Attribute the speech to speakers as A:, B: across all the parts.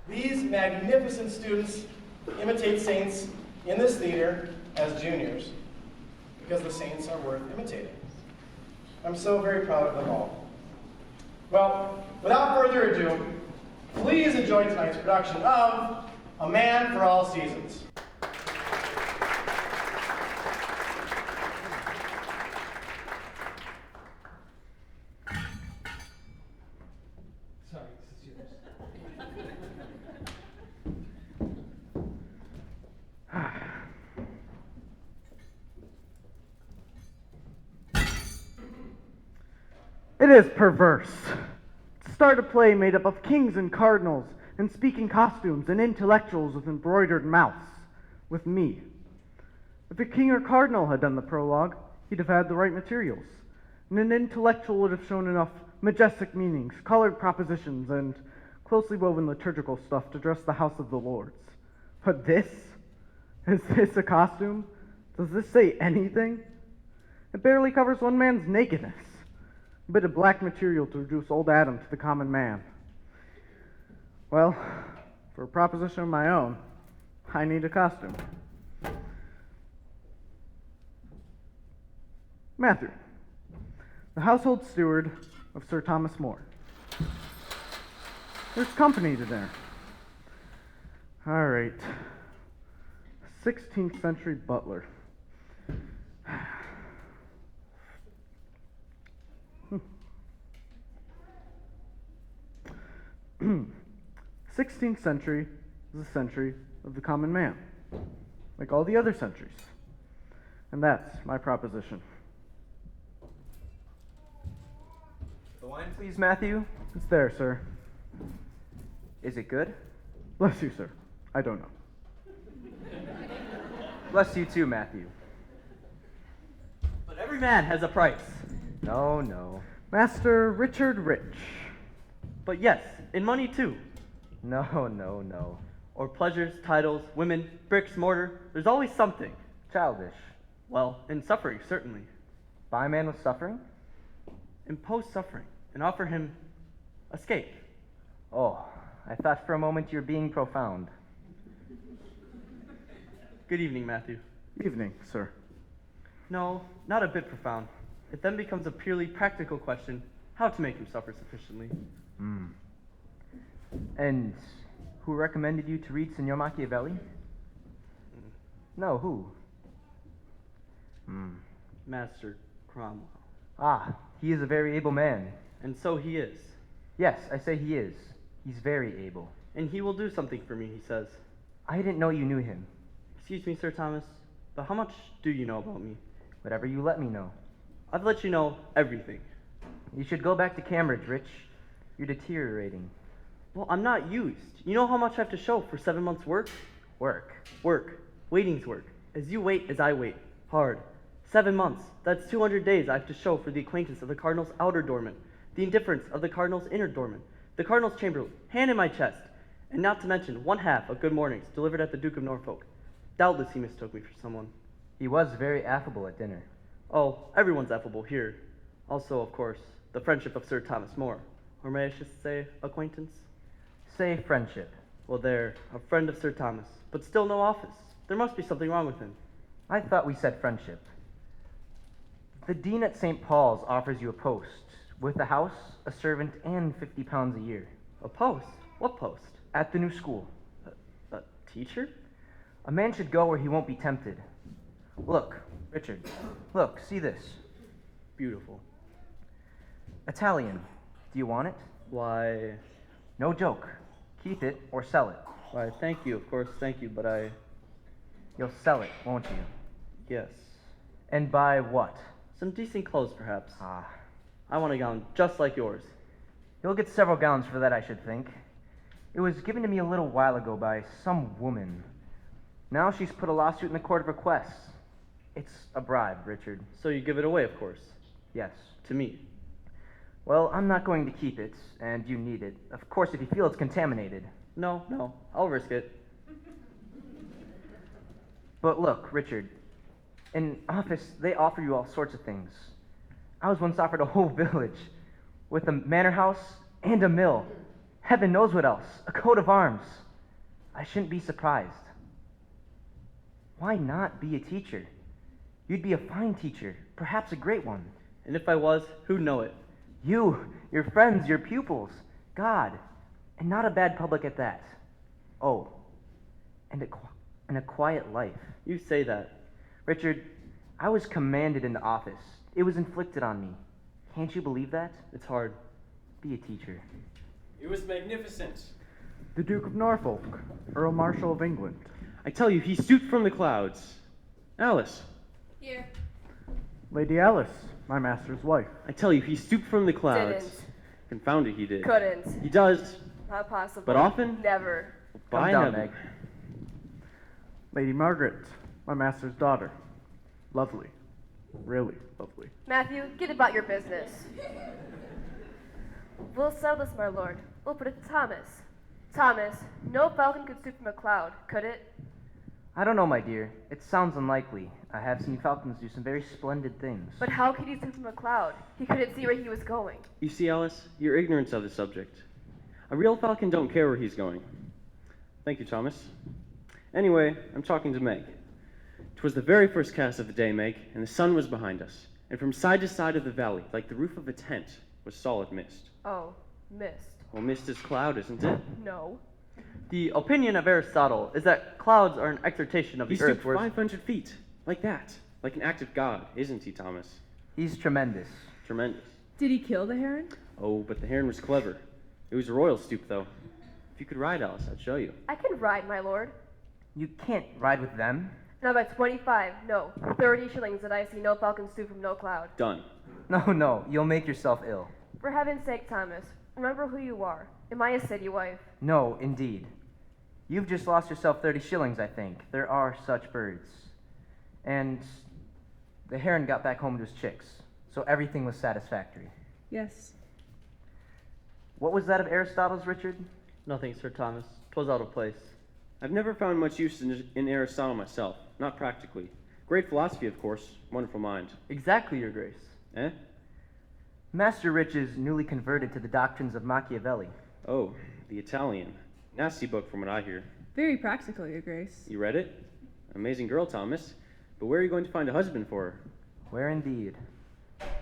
A: These magnificent students imitate saints in this theater as juniors because the saints are worth imitating. I'm so very proud of them all. Well, without further ado, please enjoy tonight's production of A Man for All Seasons.
B: It is perverse to start a play made up of kings and cardinals and speaking costumes and intellectuals with embroidered mouths, with me. If a king or cardinal had done the prologue, he'd have had the right materials, and an intellectual would have shown enough majestic meanings, colored propositions, and closely woven liturgical stuff to dress the house of the lords. But this? Is this a costume? Does this say anything? It barely covers one man's nakedness. A bit of black material to reduce old Adam to the common man. Well, for a proposition of my own, I need a costume. Matthew, the household steward of Sir Thomas More. There's company to dinner. All right. 16th century butler. 16th century is the century of the common man, like all the other centuries. And that's my proposition.
C: The wine, please, Matthew.
B: It's there, sir.
C: Is it good?
B: Bless you, sir. I don't know.
C: Bless you too, Matthew.
D: But every man has a price.
C: No, no.
B: Master Richard Rich.
D: But yes, in money too.
C: No, no, no.
D: Or pleasures, titles, women, bricks, mortar. There's always something.
C: Childish.
D: Well, in suffering, certainly.
C: Buy a man with suffering?
D: Impose suffering and offer him escape.
C: Oh, I thought for a moment you were being profound.
D: Good evening, Matthew.
B: Evening, sir.
D: No, not a bit profound. It then becomes a purely practical question, how to make him suffer sufficiently.
C: And who recommended you to read Signor Machiavelli? No, who?
D: Master Cromwell.
C: Ah, he is a very able man.
D: And so he is.
C: Yes, I say he is. He's very able.
D: And he will do something for me, he says.
C: I didn't know you knew him.
D: Excuse me, Sir Thomas, but how much do you know about me?
C: Whatever you let me know.
D: I've let you know everything.
C: You should go back to Cambridge, Rich. You're deteriorating.
D: Well, I'm not used. You know how much I have to show for 7 months' work?
C: Work.
D: Work. Waiting's work. As you wait, as I wait. Hard. 7 months. That's 200 days I have to show for the acquaintance of the cardinal's outer dormant, the indifference of the cardinal's inner dormant, the cardinal's chamberlain, hand in my chest, and not to mention 1/2 of good mornings delivered at the Duke of Norfolk. Doubtless he mistook me for someone.
C: He was very affable at dinner.
D: Oh, everyone's affable here. Also, of course, the friendship of Sir Thomas More. Or may I just say acquaintance?
C: Say friendship.
D: Well, there, a friend of Sir Thomas, but still no office. There must be something wrong with him.
C: I thought we said friendship. The dean at St. Paul's offers you a post, with a house, a servant, and £50 a year.
D: A post? What post?
C: At the new school.
D: A teacher?
C: A man should go where he won't be tempted. Look, Richard, look, see this.
D: Beautiful.
C: Italian. Do you want it?
D: Why,
C: No joke. Keep it or sell it.
D: thank you, of course, thank you, but
C: You'll sell it, won't you?
D: yes.
C: And buy what?
D: Some decent clothes, perhaps.
C: Ah,
D: I want a gown just like yours.
C: you'll get several gowns for that, I should think. It was given to me a little while ago by some woman. Now she's put a lawsuit in the court of requests. It's a bribe, Richard.
D: So you give it away, of course.
C: Yes.
D: To me.
C: Well, I'm not going to keep it, and you need it. Of course, if you feel it's contaminated.
D: No, I'll risk it.
C: But look, Richard, in office, they offer you all sorts of things. I was once offered a whole village with a manor house and a mill. Heaven knows what else. A coat of arms. I shouldn't be surprised. Why not be a teacher? You'd be a fine teacher, perhaps a great one.
D: And if I was, who'd know it?
C: You, your friends, your pupils, God, and not a bad public at that. Oh, and a quiet life.
D: You say that.
C: Richard, I was commanded into office. It was inflicted on me. Can't you believe that?
D: It's hard.
C: Be a teacher.
E: It was magnificent.
B: The Duke of Norfolk, Earl Marshal of England.
E: I tell you, he stooped from the clouds. Alice,
F: Here.
B: Lady Alice, my master's wife.
E: I tell you, he stooped from the clouds.
F: Didn't.
E: Confound it, he did.
F: Couldn't.
E: He does,
F: Not possible.
E: but often,
F: Never.
E: by
C: down,
E: heaven.
C: Meg.
B: Lady Margaret, my master's daughter. Lovely. Really lovely.
F: Matthew, get about your business. We'll settle this, my lord. We'll put it to Thomas. Thomas, no falcon could stoop from a cloud, could it?
C: I don't know, my dear. It sounds unlikely. I have seen falcons do some very splendid things.
F: But how could he stoop from a cloud? He couldn't see where he was going.
E: You see, Alice, your ignorance of the subject. A real falcon don't care where he's going. Thank you, Thomas. Anyway, I'm talking to Meg. 'Twas the very first cast of the day, Meg, and the sun was behind us. And from side to side of the valley, like the roof of a tent, was solid mist.
F: Oh, mist.
E: Well, mist is cloud, isn't it?
F: No.
D: The opinion of Aristotle is that clouds are an exertion of
E: He
D: the earth,
E: stooped
D: whereas
E: 500 feet, like that. Like an act of God, isn't he, Thomas?
C: He's tremendous.
E: Tremendous.
G: Did he kill the heron?
E: Oh, but the heron was clever. It was a royal stoop, though. If you could ride, Alice, I'd show you.
F: I can ride, my lord.
C: You can't ride with them.
F: Now by 25, no, 30 shillings that I see no falcon stoop from no cloud.
E: Done.
C: No, you'll make yourself ill.
F: For heaven's sake, Thomas, remember who you are. Am I a city wife?
C: No, indeed. You've just lost yourself 30 shillings, I think. There are such birds. And the heron got back home to his chicks, so everything was satisfactory.
G: Yes.
C: What was that of Aristotle's, Richard?
D: nothing, Sir Thomas. 'Twas out of place.
E: I've never found much use in Aristotle myself, not practically. Great philosophy, of course, wonderful mind.
D: Exactly, Your Grace.
E: Eh?
C: Master Rich is newly converted to the doctrines of Machiavelli.
E: Oh, the Italian. Nasty book from what I hear.
G: Very practical, Your Grace.
E: You read it? Amazing girl, Thomas. But where are you going to find a husband for her?
C: Where indeed?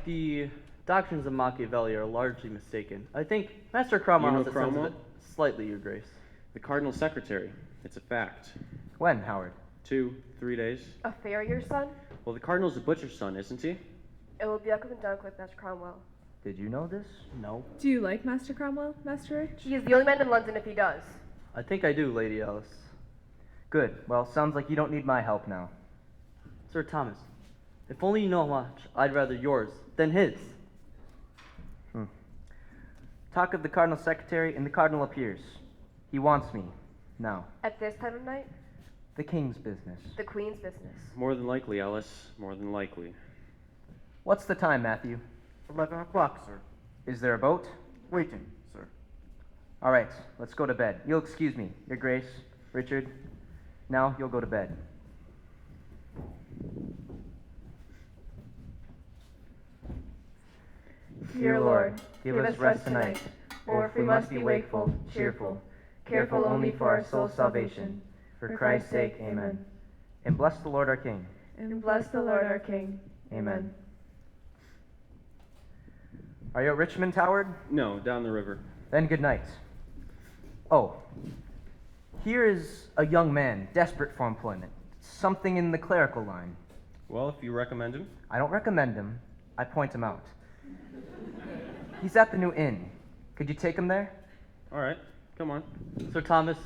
D: The doctrines of Machiavelli are largely mistaken. I think Master Cromwell
E: You know
D: has a sense of
E: Cromwell?
D: it slightly, Your Grace.
E: The cardinal secretary. It's a fact.
C: When, Howard?
E: 2, 3 days.
F: A farrier's son?
E: Well, the cardinal's a butcher's son, isn't he?
F: It will be up and done with Master Cromwell.
C: Did you know this?
D: No.
G: Do you like Master Cromwell, Master Rich?
F: He is the only man in London if he does.
D: I think I do, Lady Alice.
C: Good. Well, sounds like you don't need my help now.
D: Sir Thomas, if only you know how much I'd rather yours than his.
C: Talk of the cardinal secretary, and the cardinal appears. He wants me. Now.
F: At this time of night,
C: The king's business.
F: the Queen's business.
E: More than likely, Alice. More than likely.
C: What's the time, Matthew?
B: 11 o'clock, sir.
C: Is there a boat?
B: Waiting, sir.
C: All right, let's go to bed. You'll excuse me, Your Grace, Richard. Now you'll go to bed.
F: Dear Lord,
C: give us rest tonight, or if we must be wakeful, cheerful, careful only for our soul's salvation. For Christ's sake, amen. And bless the Lord our King.
G: And bless the Lord our King.
C: Amen. Are you at Richmond, Howard?
E: No, down the river.
C: Then good night. Oh, here is a young man desperate for employment. Something in the clerical line.
E: Well, if you recommend him.
C: I don't recommend him. I point him out. He's at the new inn. Could you take him there?
E: All right, come on.
D: Sir Thomas,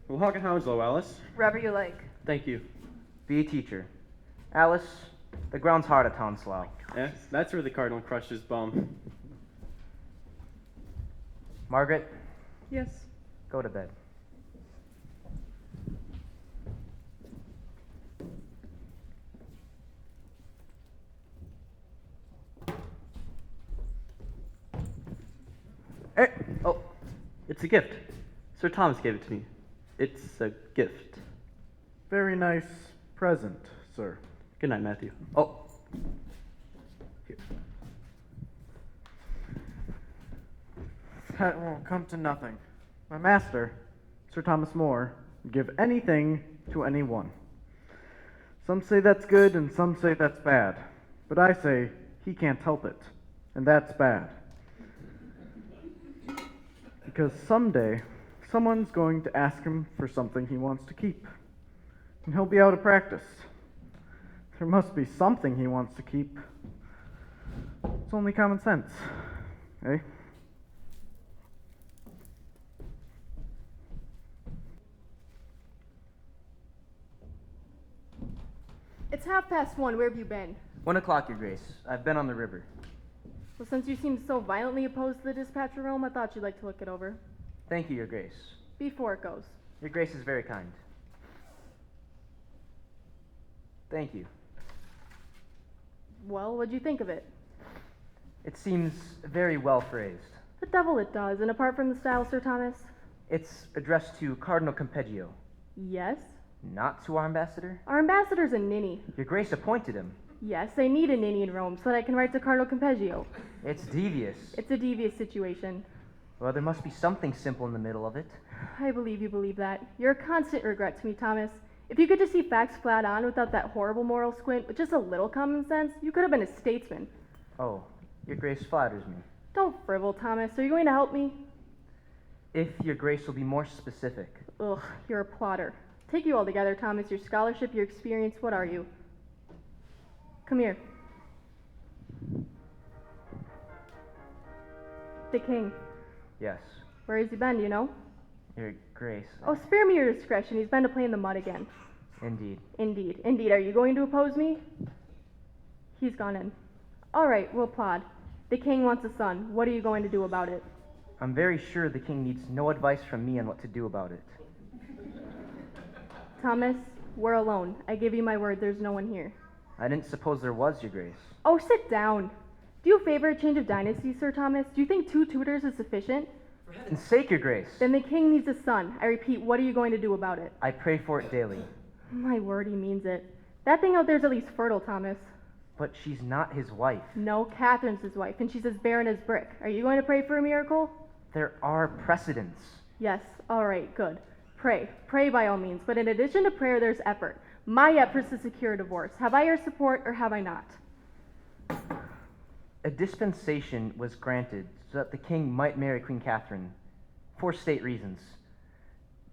E: We'll hawk at Hounslow, Alice.
F: Wherever you like.
D: thank you.
C: Be a teacher. Alice, the ground's hard at Hounslow.
E: Eh, that's where the cardinal crushed his bum.
C: Margaret,
G: Yes.
C: go to bed.
D: Eh, oh, it's a gift. Sir Thomas gave it to me. It's a gift.
B: Very nice present, sir.
D: Good night, Matthew. Oh, here.
B: That won't come to nothing. My master, Sir Thomas More, would give anything to anyone. Some say that's good and some say that's bad. But I say he can't help it, and that's bad. Because someday, someone's going to ask him for something he wants to keep, and he'll be out of practice. There must be something he wants to keep. It's only common sense, eh?
H: It's 1:30. Where have you been?
C: 1 o'clock, Your Grace. I've been on the river.
H: Well, since you seem so violently opposed to the dispatch of Rome, I thought you'd like to look it over.
C: Thank you, Your Grace.
H: Before it goes.
C: Your Grace is very kind. Thank you.
H: Well, what'd you think of it?
C: It seems very well phrased.
H: The devil it does, and apart from the style, Sir Thomas?
C: It's addressed to Cardinal Campeggio,
H: Yes.
C: not to our ambassador.
H: Our ambassador's a ninny.
C: Your Grace appointed him.
H: Yes, they need a ninny in Rome so that I can write to Cardinal Campeggio.
C: It's devious.
H: It's a devious situation.
C: Well, there must be something simple in the middle of it.
H: I believe you believe that. You're a constant regret to me, Thomas. If you could just see facts flat on without that horrible moral squint, with just a little common sense, you could have been a statesman.
C: Oh, Your Grace flatters me.
H: Don't frivol, Thomas. Are you going to help me?
C: If Your Grace will be more specific.
H: Ugh, you're a plotter. Take you all together, Thomas. Your scholarship, your experience, what are you? Come here. The king.
C: Yes.
H: Where has he been, do you know?
C: Your Grace.
H: Oh, spare me your discretion. He's been to play in the mud again.
C: Indeed.
H: Indeed. Indeed. Are you going to oppose me? He's gone in. All right, we'll plod. The king wants a son. What are you going to do about it?
C: I'm very sure the king needs no advice from me on what to do about it.
H: Thomas, we're alone. I give you my word, there's no one here.
C: I didn't suppose there was, Your Grace.
H: Oh, sit down. Do you favor a change of dynasty, Sir Thomas? Do you think 2 tutors is sufficient?
C: For heaven's sake, Your Grace.
H: Then the king needs a son. I repeat, what are you going to do about it?
C: I pray for it daily.
H: My word, he means it. That thing out there's at least fertile, Thomas.
C: But she's not his wife.
H: No, Catherine's his wife, and she's as barren as brick. Are you going to pray for a miracle?
C: There are precedents.
H: Yes, all right, good. Pray. Pray by all means. But in addition to prayer, there's effort. My efforts to secure a divorce. Have I your support or have I not?
C: A dispensation was granted so that the king might marry Queen Catherine for state reasons.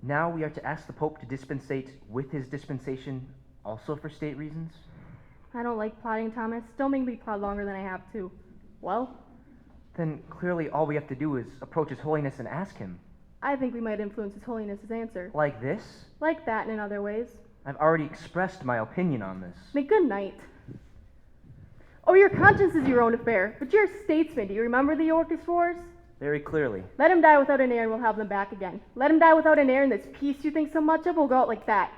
C: Now we are to ask the Pope to dispensate with his dispensation also for state reasons?
H: I don't like plotting, Thomas. Don't make me plot longer than I have to. Well,
C: Then clearly all we have to do is approach His Holiness and ask him.
H: I think we might influence His Holiness's answer.
C: Like this?
H: Like that and in other ways.
C: I've already expressed my opinion on this.
H: May good night. Oh, your conscience is your own affair, but you're a statesman. Do you remember the Yorkist Wars?
C: Very clearly.
H: Let him die without an heir and we'll have them back again. Let him die without an heir and this peace you think so much of will go out like that.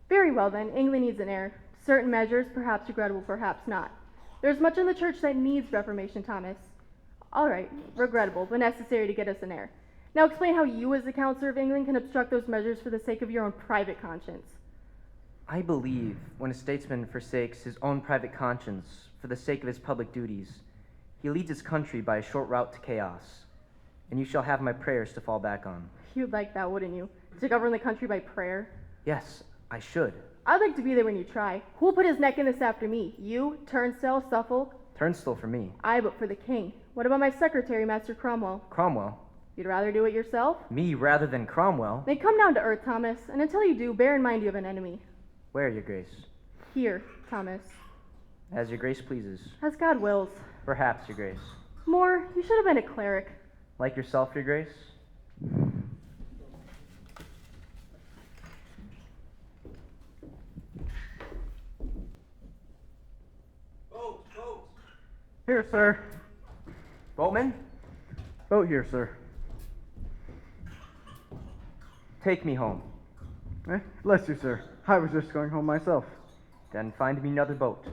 H: Very well then, England needs an heir. Certain measures, perhaps regrettable, perhaps not. There's much in the church that needs reformation, Thomas. All right, regrettable, but necessary to get us an heir. Now explain how you as the Counselor of England can obstruct those measures for the sake of your own private conscience.
C: I believe when a statesman forsakes his own private conscience for the sake of his public duties, he leads his country by a short route to chaos. And you shall have my prayers to fall back on.
H: You'd like that, wouldn't you? To govern the country by prayer?
C: Yes, I should.
H: I'd like to be there when you try. Who'll put his neck in this after me? You, Turnstile, Suffolk?
C: Turnstile for me.
H: I, but for the king. What about my secretary, Master Cromwell?
C: Cromwell.
H: You'd rather do it yourself?
C: Me rather than Cromwell.
H: Then come down to earth, Thomas, and until you do, bear in mind you have an enemy.
C: Where, Your Grace?
H: Here, Thomas.
C: As Your Grace pleases.
H: As God wills.
C: Perhaps, Your Grace.
H: More, you should have been a cleric.
C: Like yourself, Your Grace?
B: Here, sir.
C: Boatman,
B: Boat here, sir.
C: take me home.
B: Bless you, sir. I was just going home myself.
C: Then find me another boat.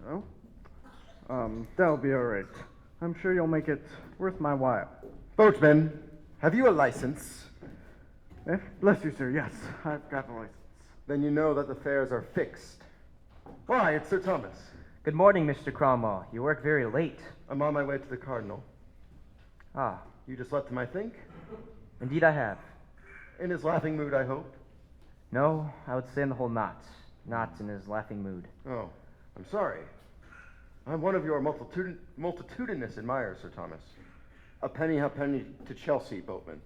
B: Oh? That'll be all right. I'm sure you'll make it worth my while.
I: Boatman, have you a license?
B: Bless you, sir. Yes, I've got a license.
I: Then you know that the fares are fixed. Why, it's Sir Thomas.
C: Good morning, Mr. Cromwell. You work very late.
I: I'm on my way to the Cardinal.
C: Ah,
I: You just left him, I think?
C: Indeed I have.
I: In his laughing mood, I hope?
C: No, I would say in the whole not in his laughing mood.
I: Oh, I'm sorry. I'm one of your multitudinous admirers, Sir Thomas. A penny halfpenny to Chelsea, boatman.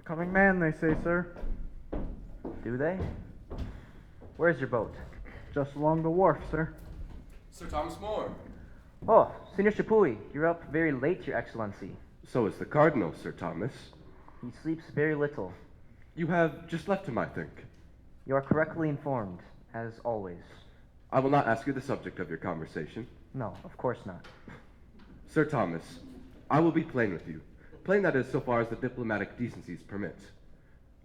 B: Coming man, they say, sir.
C: Do they? Where's your boat?
B: Just along the wharf, sir.
J: Sir Thomas More.
C: Oh, Senor Chapui, you're up very late, Your Excellency.
J: So is the Cardinal, Sir Thomas.
C: He sleeps very little.
J: You have just left him, I think.
C: You are correctly informed, as always.
J: I will not ask you the subject of your conversation.
C: No, of course not.
J: Sir Thomas, I will be plain with you. Plain, that is, so far as the diplomatic decencies permit.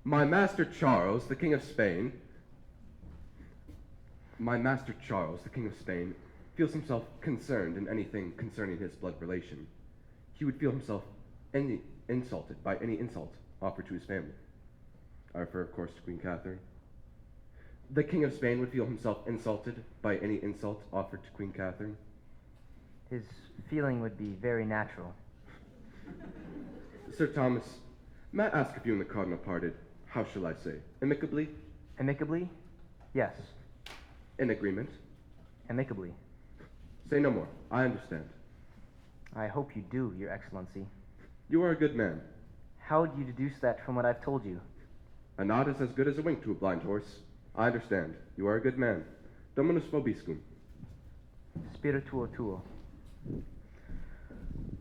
J: My master Charles, the King of Spain, feels himself concerned in anything concerning his blood relation. He would feel himself insulted by any insult offered to his family. I refer, of course, to Queen Catherine. The King of Spain would feel himself insulted by any insult offered to Queen Catherine.
C: His feeling would be very natural.
J: Sir Thomas, may I ask if you and the Cardinal parted, how shall I say, amicably?
C: Amicably? Yes.
J: In agreement?
C: Amicably.
J: Say no more. I understand.
C: I hope you do, Your Excellency.
J: You are a good man.
C: How would you deduce that from what I've told you?
J: A nod is as good as a wink to a blind horse. I understand. You are a good man. Dominus vobiscum.
C: Spirituo tuo.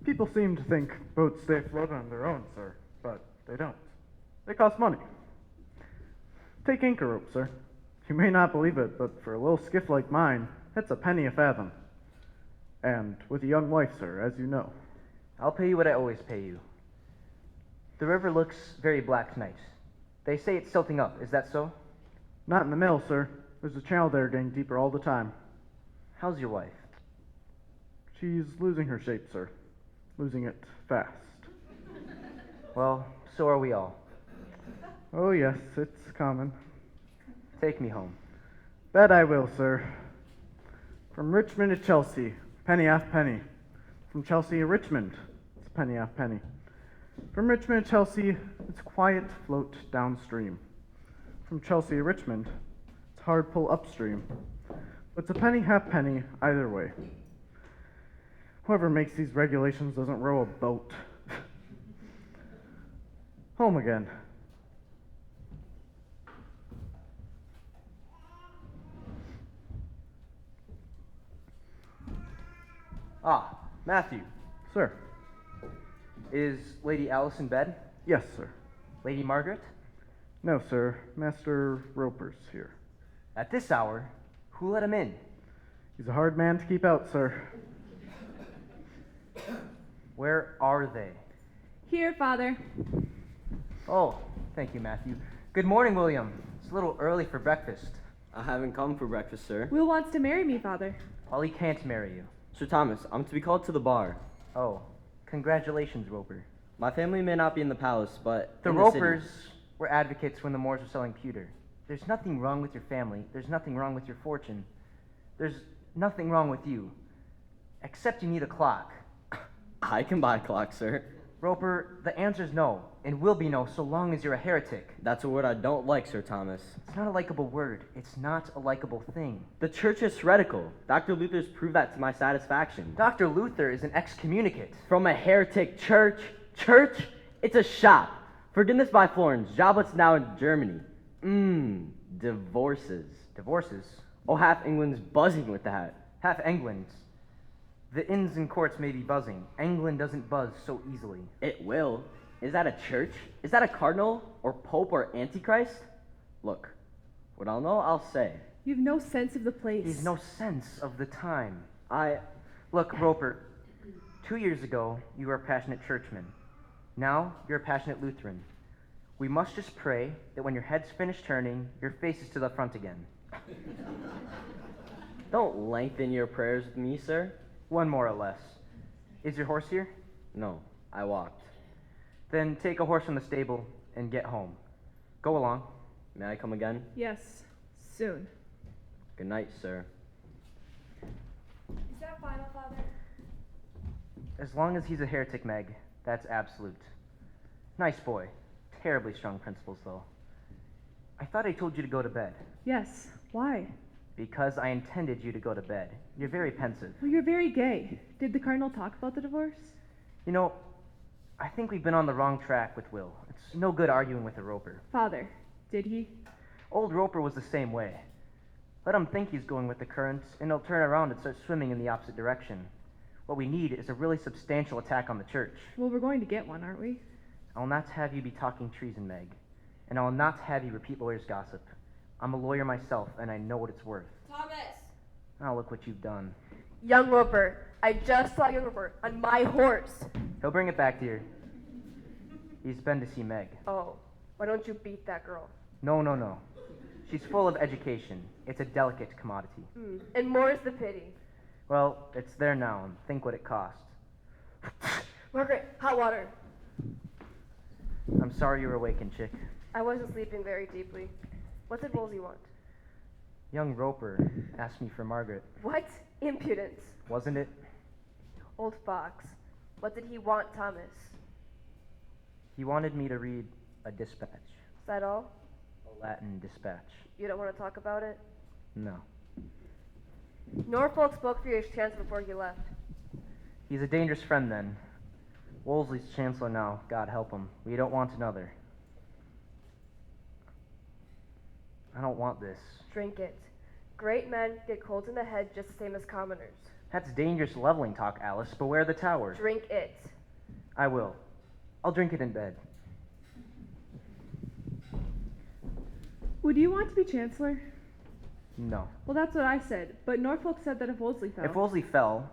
B: People seem to think boats stay afloat on their own, sir, but they don't. They cost money. Take anchor rope, sir. You may not believe it, but for a little skiff like mine, that's a penny a fathom. And with a young wife, sir, as you know.
C: I'll pay you what I always pay you. The river looks very black tonight. They say it's silting up. Is that so?
B: Not in the mill, sir. There's a channel there getting deeper all the time.
C: How's your wife?
B: She's losing her shape, sir. Losing it fast.
C: Well, so are we all.
B: Oh, yes, it's common.
C: Take me home.
B: That I will, sir. From Richmond to Chelsea, penny half penny. From Chelsea to Richmond, it's penny half penny. From Richmond to Chelsea, it's quiet float downstream. From Chelsea to Richmond, it's hard pull upstream. But it's a penny half penny either way. Whoever makes these regulations doesn't row a boat. Home again.
C: Ah, Matthew.
B: Sir.
C: Is Lady Alice in bed?
B: Yes, sir.
C: Lady Margaret?
B: No, sir. Master Roper's here.
C: At this hour? Who let him in?
B: He's a hard man to keep out, sir.
C: Where are they?
G: Here, Father.
C: Oh, thank you, Matthew. Good morning, William. It's a little early for breakfast.
D: I haven't come for breakfast, sir.
G: Will wants to marry me, Father.
C: Well, he can't marry you.
D: Sir Thomas, I'm to be called to the bar.
C: Oh, congratulations, Roper.
D: My family may not be in the palace, but
C: The
D: in
C: Ropers
D: city.
C: were advocates when the Moors were selling pewter. There's nothing wrong with your family. There's nothing wrong with your fortune. There's nothing wrong with you. Except you need a clock.
D: I can buy a clock, sir.
C: Roper, the answer's no, and will be no so long as you're a heretic.
D: That's a word I don't like, Sir Thomas.
C: It's not a likable word. It's not a likable thing.
D: The church is heretical. Dr. Luther's proved that to my satisfaction.
C: Dr. Luther is an excommunicate.
D: From a heretic church? Church? It's a shop. Forgiveness by Florence. Jobless now in Germany. Divorces.
C: Divorces?
D: Oh, half England's buzzing with that.
C: Half England's. The inns and courts may be buzzing. England doesn't buzz so easily.
D: It will. Is that a church? Is that a cardinal? Or pope or antichrist? Look, what I'll know, I'll say.
G: You've no sense of the place.
C: He's no sense of the time.
D: I...
C: Look, Roper, 2 years ago, you were a passionate churchman. Now, you're a passionate Lutheran. We must just pray that when your head's finished turning, your face is to the front again.
D: Don't lengthen your prayers with me, sir.
C: One more or less. Is your horse here?
D: No, I walked.
C: Then take a horse from the stable and get home. Go along.
D: May I come again?
G: Yes, soon.
D: Good night, sir.
F: Is that final, Father?
C: As long as he's a heretic, Meg, that's absolute. Nice boy. Terribly strong principles, though. I thought I told you to go to bed.
G: Yes. Why?
C: Because I intended you to go to bed. You're very pensive.
G: Well, you're very gay. Did the cardinal talk about the divorce?
C: You know, I think we've been on the wrong track with Will. It's no good arguing with a Roper.
G: Father, did he?
C: Old Roper was the same way. Let him think he's going with the current, and he'll turn around and start swimming in the opposite direction. What we need is a really substantial attack on the church.
G: Well, we're going to get one, aren't we?
C: I'll not have you be talking treason, Meg. And I'll not have you repeat lawyers' gossip. I'm a lawyer myself, and I know what it's worth.
F: Thomas!
C: Now look what you've done.
F: Young Roper. I just saw young Roper on my horse.
C: He'll bring it back, dear. He's been to see Meg.
F: Oh, why don't you beat that girl?
C: No. She's full of education. It's a delicate commodity.
F: And more's the pity.
C: Well, it's there now, and think what it cost.
F: Margaret, hot water.
C: I'm sorry you were awakened, chick.
F: I wasn't sleeping very deeply. What did Woolsey want?
C: Young Roper asked me for Margaret.
F: What? Impudence.
C: Wasn't it?
F: Old fox. What did he want, Thomas?
C: He wanted me to read a dispatch.
F: Is that all?
C: A Latin dispatch.
F: You don't want to talk about it?
C: No.
F: Norfolk spoke for your chancellor before he left.
C: He's a dangerous friend then. Wolsey's chancellor now, God help him. We don't want another. I don't want this.
F: Drink it. Great men get colds in the head just the same as commoners.
C: That's dangerous leveling talk, Alice. Beware the tower.
F: Drink it.
C: I will. I'll drink it in bed.
G: Would you want to be chancellor?
C: No.
G: Well, that's what I said. But Norfolk said that if Wolsey fell.
C: If Wolsey fell,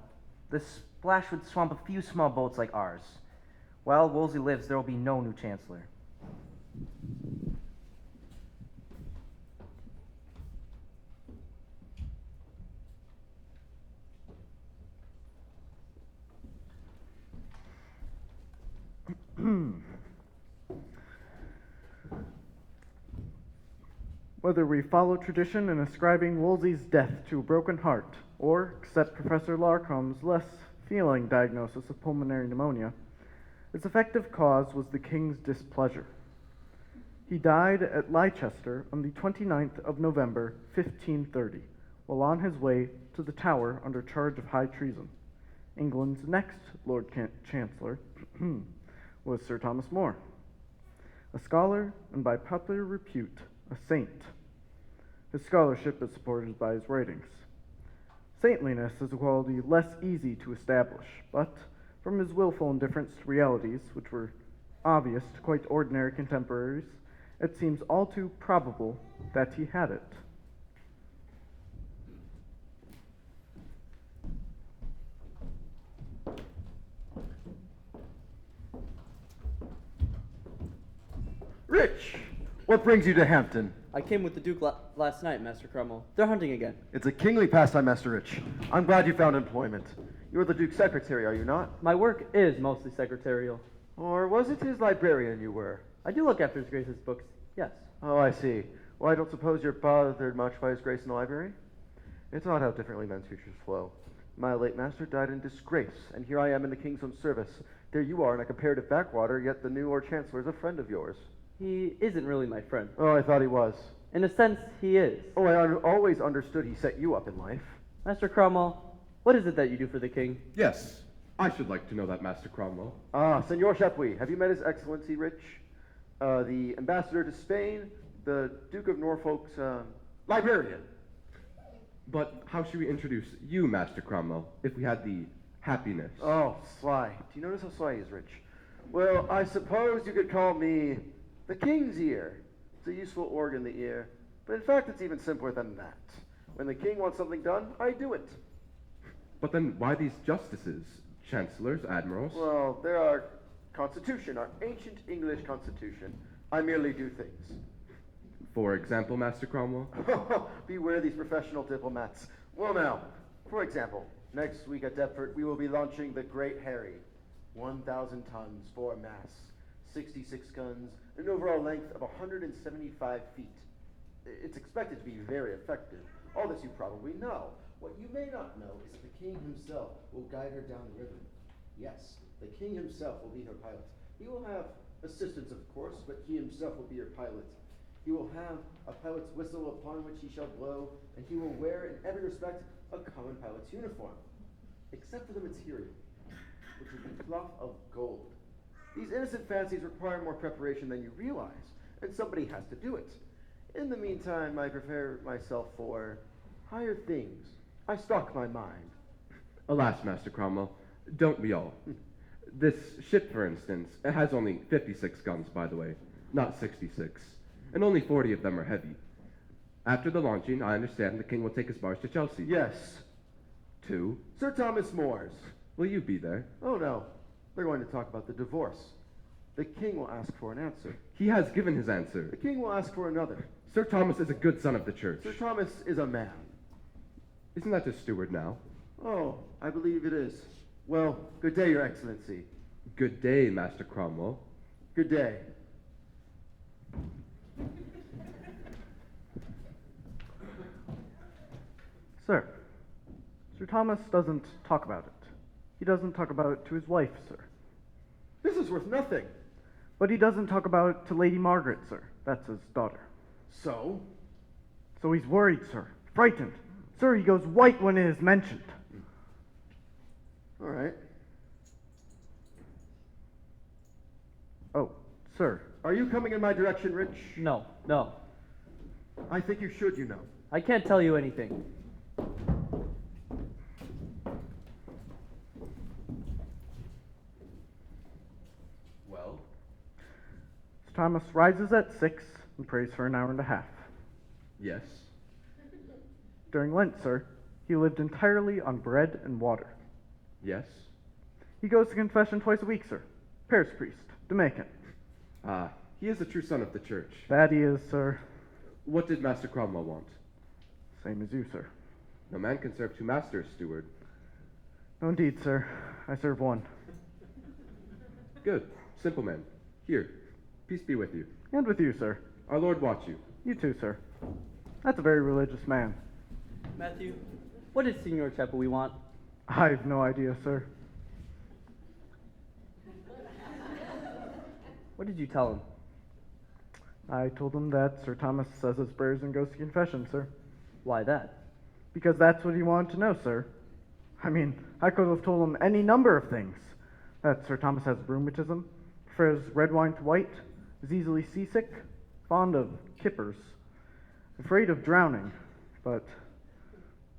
C: the splash would swamp a few small boats like ours. While Wolsey lives, there will be no new chancellor.
B: Whether we follow tradition in ascribing Wolsey's death to a broken heart, or accept Professor Larcom's less feeling diagnosis of pulmonary pneumonia, its effective cause was the king's displeasure. He died at Leicester on the 29th of November, 1530, while on his way to the Tower under charge of high treason. England's next Lord Chancellor was Sir Thomas More, a scholar and by popular repute, a saint. His scholarship is supported by his writings. Saintliness is a quality less easy to establish, but from his willful indifference to realities, which were obvious to quite ordinary contemporaries, it seems all too probable that he had it.
I: Rich! What brings you to Hampton?
D: I came with the Duke last night, Master Cromwell. They're hunting again.
I: It's a kingly pastime, Master Rich. I'm glad you found employment. You're the Duke's secretary, are you not?
D: My work is mostly secretarial.
I: Or was it his librarian you were?
D: I do look after His Grace's books, yes.
I: Oh, I see. Well, I don't suppose you're bothered much by His Grace in the library? It's odd how differently men's futures flow. My late master died in disgrace, and here I am in the king's own service. There you are in a comparative backwater, yet the new Lord Chancellor is a friend of yours.
D: He isn't really my friend.
I: Oh, I thought he was.
D: In a sense, he is.
I: Oh, I always understood he set you up in life.
D: Master Cromwell, what is it that you do for the king?
J: Yes, I should like to know that, Master Cromwell.
I: Ah, Senor Chapuis, have you met His Excellency Rich? The ambassador to Spain, the Duke of Norfolk's librarian.
J: But how should we introduce you, Master Cromwell, if we had the happiness?
I: Oh, sly. Do you notice how sly he is, Rich? Well, I suppose you could call me the king's ear. It's a useful organ, the ear. But in fact, it's even simpler than that. When the king wants something done, I do it.
J: But then why these justices, chancellors, admirals?
I: Well, they're our constitution, our ancient English constitution. I merely do things.
J: For example, Master Cromwell?
I: Beware these professional diplomats. Well now, for example, next week at Deptford, we will be launching the Great Harry. 1,000 tons, 4 masts, 66 guns, an overall length of 175 feet. It's expected to be very effective. All this you probably know. What you may not know is that the king himself will guide her down the river. Yes, the king himself will be her pilot. He will have Assistants, of course, but he himself will be your pilot. He will have a pilot's whistle upon which he shall blow, and he will wear in every respect a common pilot's uniform, except for the material, which will be cloth of gold. These innocent fancies require more preparation than you realize, and somebody has to do it. In the meantime, I prepare myself for higher things. I stock my mind.
J: Alas, Master Cromwell, don't we all? This ship, for instance, it has only 56 guns, by the way, not 66, and only 40 of them are heavy. After the launching, I understand the king will take his barge to Chelsea.
I: Yes.
J: To?
I: Sir Thomas More's.
J: Will you be there?
I: Oh, no. They're going to talk about the divorce. The king will ask for an answer.
J: He has given his answer.
I: The king will ask for another.
J: Sir Thomas is a good son of the church.
I: Sir Thomas is a man.
J: Isn't that just steward now?
I: Oh, I believe it is. Well, good day, Your Excellency.
J: Good day, Master Cromwell.
I: Good day.
B: Sir, Sir Thomas doesn't talk about it. He doesn't talk about it to his wife, sir.
I: This is worth nothing.
B: But he doesn't talk about it to Lady Margaret, sir. That's his daughter.
I: So?
B: So he's worried, sir. Frightened. Sir, he goes white when it is mentioned.
I: All right.
B: Oh, sir.
I: Are you coming in my direction, Rich?
D: No, no.
I: I think you should, you know.
D: I can't tell you anything.
J: Well?
B: Sir Thomas rises at 6 and prays for an hour and a half.
J: Yes.
B: During Lent, sir, he lived entirely on bread and water.
J: Yes.
B: He goes to confession twice a week, sir. Parish priest, Dominican.
J: Ah, he is a true son of the church.
B: That he is, sir.
J: What did Master Cromwell want?
B: Same as you, sir.
J: No man can serve two masters, steward.
B: No, indeed, sir. I serve one.
J: Good. Simple man. Here. Peace be with you.
B: And with you, sir.
J: Our Lord watch you.
B: You too, sir. That's a very religious man.
D: Matthew, what is Signor Chapel we want?
B: I've no idea, sir.
D: What did you tell him?
B: I told him that Sir Thomas says his prayers and goes to confession, sir.
D: Why that?
B: Because that's what he wanted to know, sir. I mean, I could have told him any number of things. That Sir Thomas has rheumatism, prefers red wine to white, is easily seasick, fond of kippers, afraid of drowning, but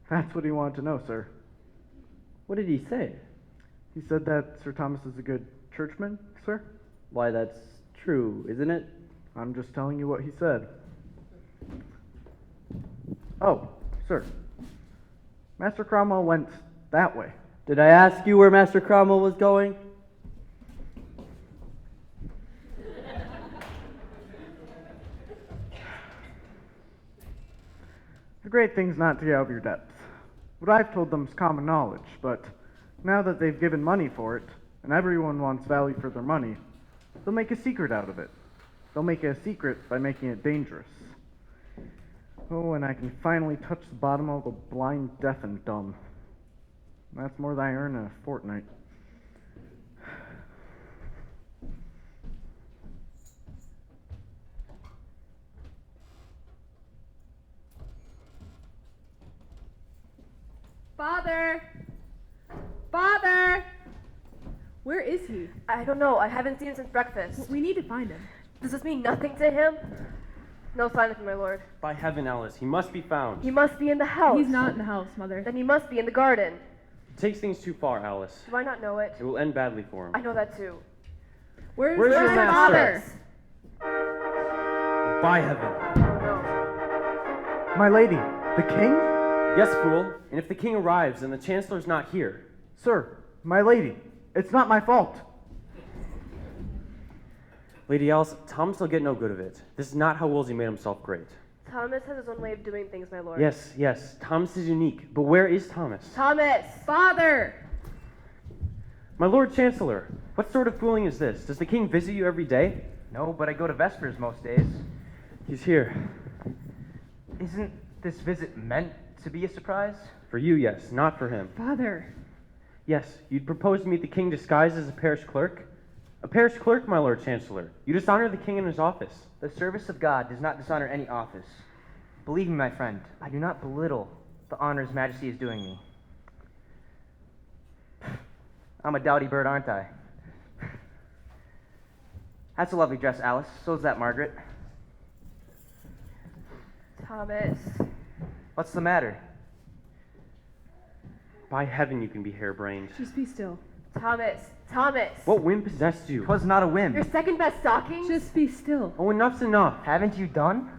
B: that's what he wanted to know, sir.
D: What did he say?
B: He said that Sir Thomas is a good churchman, sir.
D: Why, that's true, isn't it?
B: I'm just telling you what he said. Oh, sir. Master Cromwell went that way.
D: Did I ask you where Master Cromwell was going?
B: The great thing's not to get out of your depth. What I've told them is common knowledge, but now that they've given money for it, and everyone wants value for their money, they'll make a secret out of it. They'll make it a secret by making it dangerous. Oh, and I can finally touch the bottom of the blind, deaf, and dumb. That's more than I earn in a fortnight.
G: Father! Father! Where is he?
F: I don't know. I haven't seen him since breakfast.
G: We need to find him.
F: Does this mean nothing to him? No sign of him, my lord.
E: By heaven, Alice, he must be found.
F: He must be in the house.
G: He's not in the house, Mother.
F: Then he must be in the garden.
E: He takes things too far, Alice.
F: Do I not know it?
E: It will end badly for him.
F: I know that too.
G: Where's
E: your
G: my
E: master?
G: father?
E: By heaven.
F: No.
B: My lady, the king?
E: Yes, fool. And if the king arrives and the chancellor's not here,
B: Sir, my lady, it's not my fault.
E: Lady Alice, Thomas will get no good of it. This is not how Wolsey made himself great.
F: Thomas has his own way of doing things, my lord.
E: Yes, yes, Thomas is unique. But where is Thomas?
F: Thomas!
G: Father!
E: My Lord Chancellor, what sort of fooling is this? Does the king visit you every day?
C: No, but I go to Vespers most days.
E: He's here.
C: Isn't this visit meant to be a surprise?
E: For you, yes, not for him.
G: Father!
E: Yes, you'd propose to meet the king disguised as a parish clerk? A parish clerk, my Lord Chancellor. You dishonor the king in his office.
C: The service of God does not dishonor any office. Believe me, my friend, I do not belittle the honor His Majesty is doing me. I'm a dowdy bird, aren't I? That's a lovely dress, Alice. So's that, Margaret.
F: Thomas.
C: What's the matter?
E: By heaven, you can be harebrained.
G: Just be still.
F: Thomas. Thomas.
E: What whim possessed you?
C: 'Twas not a whim.
F: Your second best stockings?
G: Just be still.
E: Oh, enough's enough.
C: Haven't you done?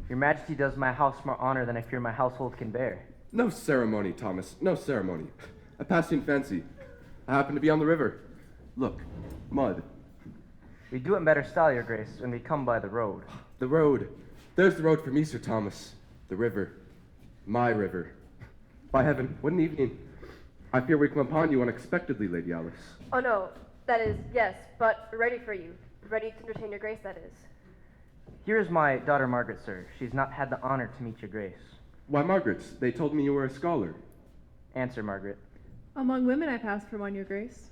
C: Your Majesty does my house more honor than I fear my household can bear.
J: No ceremony, Thomas, no ceremony. A passing fancy. I happen to be on the river. Look, mud.
C: We do it in better style, Your Grace, when we come by the road.
J: The road. There's the road for me, Sir Thomas. The river. My river. By heaven, what an evening. I fear we come upon you unexpectedly, Lady Alice.
F: Oh no, that is, yes, but ready for you. Ready to entertain your grace, that is.
C: Here is my daughter Margaret, sir. She's not had the honor to meet your grace.
J: Why, Margaret, they told me you were a scholar.
C: Answer, Margaret.
G: Among women I passed for one, your grace.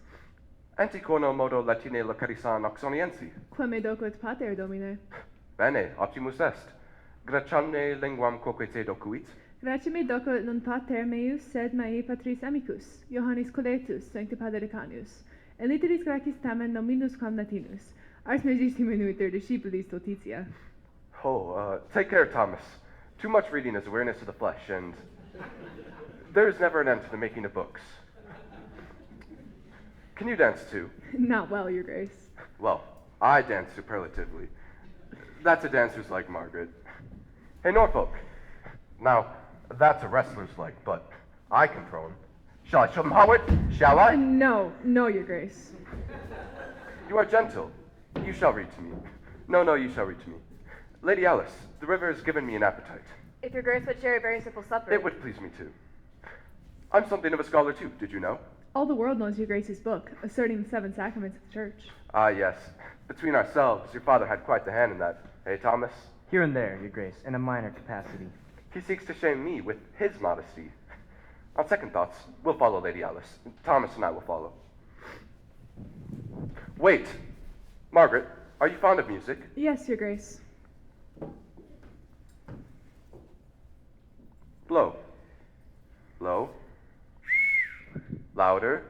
J: Antiquono modo latine locarisan oxoniensi.
G: Quem docet pater, domine.
J: Bene, optimus est. Gratiane linguam quoque te docuit.
G: Gratia me docet non pater meus, sed mei patris amicus, Johannes Coletus, sancti pater decanius. Et literis gratis tamen nominus quam latinus. Ars magistime nuiter discipulis Totitia.
J: Oh, take care, Thomas. Too much reading is weariness of the flesh, and there is never an end to the making of books. Can you dance too?
G: Not well, your grace.
J: Well, I dance superlatively. That's a dancer's like, Margaret. Hey, Norfolk. Now, that's a wrestler's like, but I can throw him. Shall I show him how it? Shall I?
G: No, your grace.
J: You are gentle. You shall read to me. No, you shall read to me. Lady Alice, the river has given me an appetite.
F: If your grace would share a very simple supper.
J: It would please me too. I'm something of a scholar too, did you know?
G: All the world knows your grace's book, asserting the 7 sacraments of the church.
J: Ah, yes. Between ourselves, your father had quite the hand in that. Hey, Thomas?
C: Here and there, Your Grace, in a minor capacity.
J: He seeks to shame me with his modesty. On second thoughts, we'll follow Lady Alice. Thomas and I will follow. Wait! Margaret, are you fond of music?
G: Yes, your grace.
J: Blow. Low. Louder.